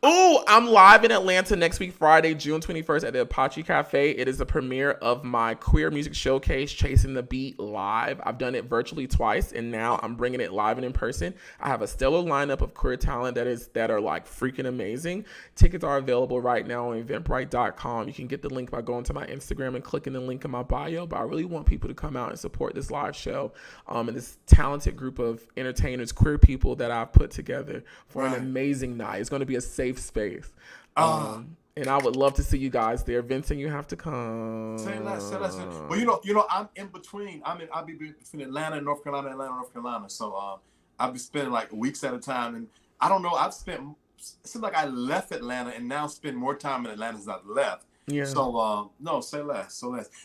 Ooh, I'm live in Atlanta next week, Friday, June 21st at the Apache Cafe. It is the premiere of my queer music showcase, Chasing the Beat Live. I've done it virtually twice, and now I'm bringing it live and in person. I have a stellar lineup of queer talent that are like freaking amazing. Tickets are available right now on eventbrite.com. You can get the link by going to my Instagram and clicking the link in my bio, but I really want people to come out and support this live show and this talented group of entertainers, queer people that I've put together for an amazing night. It's going to be a safe space. And I would love to see you guys there. Vincent, you have to come. Say less. Well, I'm in between. I'll be between Atlanta and North Carolina. So I'll be spending like weeks at a time. And I don't know, it seems like I left Atlanta and now spend more time in Atlanta as I've left. Yeah. So no, say less.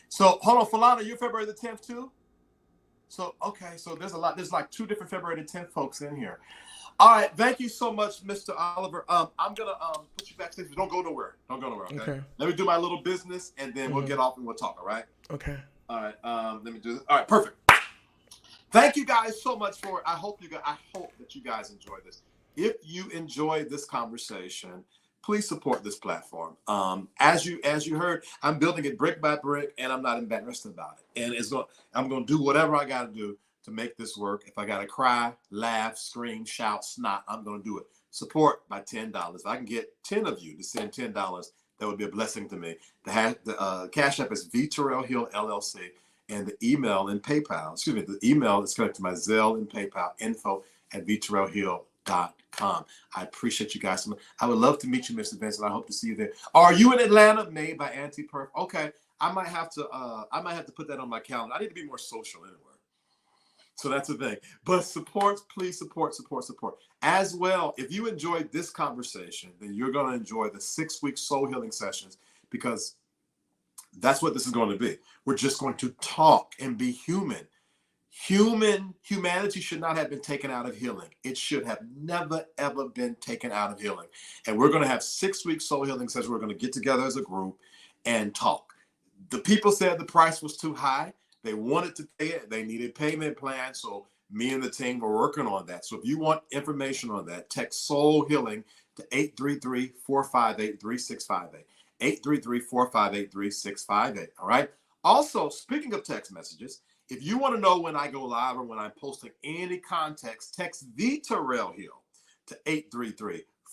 So hold on, Falana, you're February the 10th too? So okay, so there's like 2 different February the 10th folks in here. All right, thank you so much, Mr. Oliver. I'm gonna put you backstage. Don't go nowhere. Okay. Let me do my little business, and then we'll get off and we'll talk. All right. Okay. All right. Let me do this. All right. Perfect. Thank you guys so much for it. I hope that you guys enjoy this. If you enjoyed this conversation, please support this platform. As you heard, I'm building it brick by brick, and I'm not embarrassed about it. And I'm gonna do whatever I gotta do to make this work. If I gotta cry, laugh, scream, shout, snot, I'm gonna do it support by $10. If I can get 10 of you to send $10, that would be a blessing to me. The Cash App is VTerrillHill LLC, and the email and PayPal, the email is connected to my Zelle and PayPal, info@VTerrillHill.com. I appreciate you guys so much. I would love to meet you, Mr. Vincent. I hope to see you there. Are you in Atlanta? Made by Auntie Perf. Okay, I might have to put that on my calendar. I need to be more social anyway. So that's the thing. But support, please support. As well, if you enjoyed this conversation, then you're going to enjoy the 6-week soul healing sessions, because that's what this is going to be. We're just going to talk and be human. Humanity should not have been taken out of healing. It should have never, ever been taken out of healing. And we're going to have 6-week soul healing sessions. We're going to get together as a group and talk. The people said the price was too high. They wanted to pay it. They needed payment plans. So me and the team were working on that. So if you want information on that, text Soul Healing to 833-458-3658. 833-458-3658. All right. Also, speaking of text messages, if you want to know when I go live or when I'm posting any context, text V.Terrill to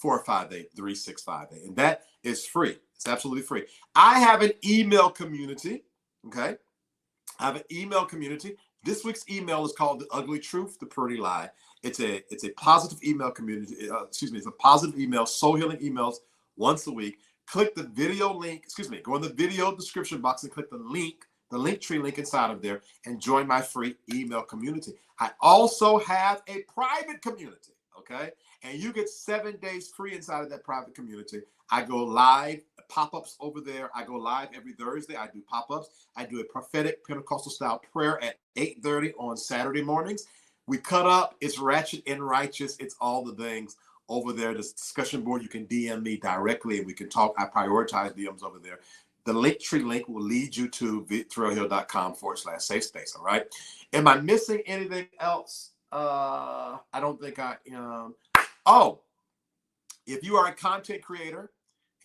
833-458-3658. And that is free. It's absolutely free. I have an email community. Okay. I have an email community. This week's email is called The Ugly Truth, The Pretty Lie. It's a positive email community. It's a positive email, soul healing emails once a week. Click the video link. Go in the video description box and click the link tree link inside of there, and join my free email community. I also have a private community. Okay, and you get 7 days free inside of that private community. I go live, pop-ups over there. I go live every Thursday. I do pop-ups. I do a prophetic Pentecostal style prayer at 8:30 on Saturday mornings. We cut up. It's ratchet and righteous. It's all the things over there. This discussion board, you can DM me directly and we can talk. I prioritize DMs over there. The Linktree link will lead you to VTerrillHill.com/SafeSpace. All right. Am I missing anything else? I don't think I am. Oh, if you are a content creator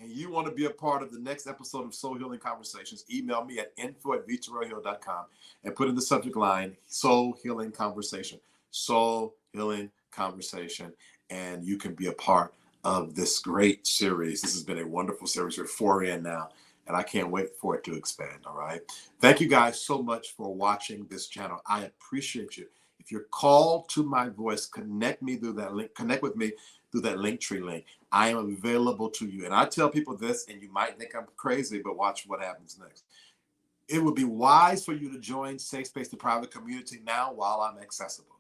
and you want to be a part of the next episode of Soul Healing Conversations, email me at info@VTerrillHill.com and put in the subject line Soul Healing Conversation. Soul Healing Conversation. And you can be a part of this great series. This has been a wonderful series. We're 4 in now, and I can't wait for it to expand. All right. Thank you guys so much for watching this channel. I appreciate you. If you're called to my voice, connect me through that link. Connect with me through that Linktree link. I am available to you. And I tell people this, and you might think I'm crazy, but watch what happens next. It would be wise for you to join SafeSpace, the private community, now while I'm accessible.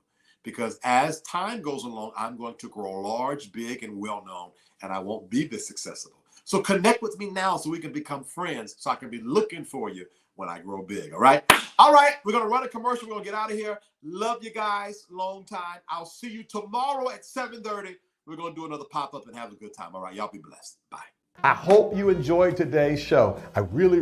Because as time goes along, I'm going to grow large, big, and well-known, and I won't be this accessible. So connect with me now so we can become friends, so I can be looking for you when I grow big, all right? All right, we're going to run a commercial. We're going to get out of here. Love you guys. Long time. I'll see you tomorrow at 7:30. We're going to do another pop-up and have a good time. All right, y'all be blessed. Bye. I hope you enjoyed today's show. I really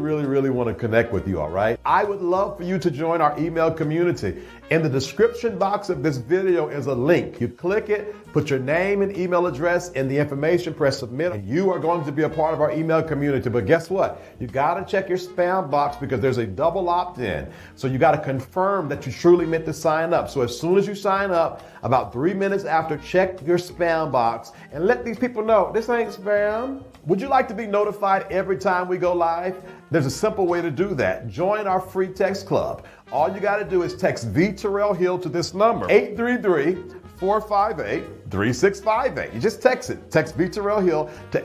want to connect with you, all right? I would love for you to join our email community. In the description box of this video is a link. You click it, put your name and email address in the information, press submit, and you are going to be a part of our email community. But guess what? You got to check your spam box because there's a double opt-in. So you got to confirm that you truly meant to sign up. So as soon as you sign up, about 3 minutes after, check your spam box and let these people know this ain't spam. Would you like to be notified every time we go live? There's a simple way to do that. Join our free text club. All you got to do is text V.Terrill to this number, 833-458-3658. You just text it. Text V.Terrill to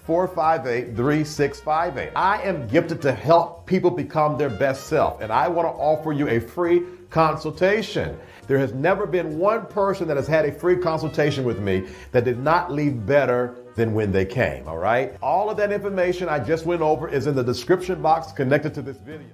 833-458-3658. I am gifted to help people become their best self, and I want to offer you a free consultation. There has never been one person that has had a free consultation with me that did not leave better than when they came, all right? All of that information I just went over is in the description box connected to this video.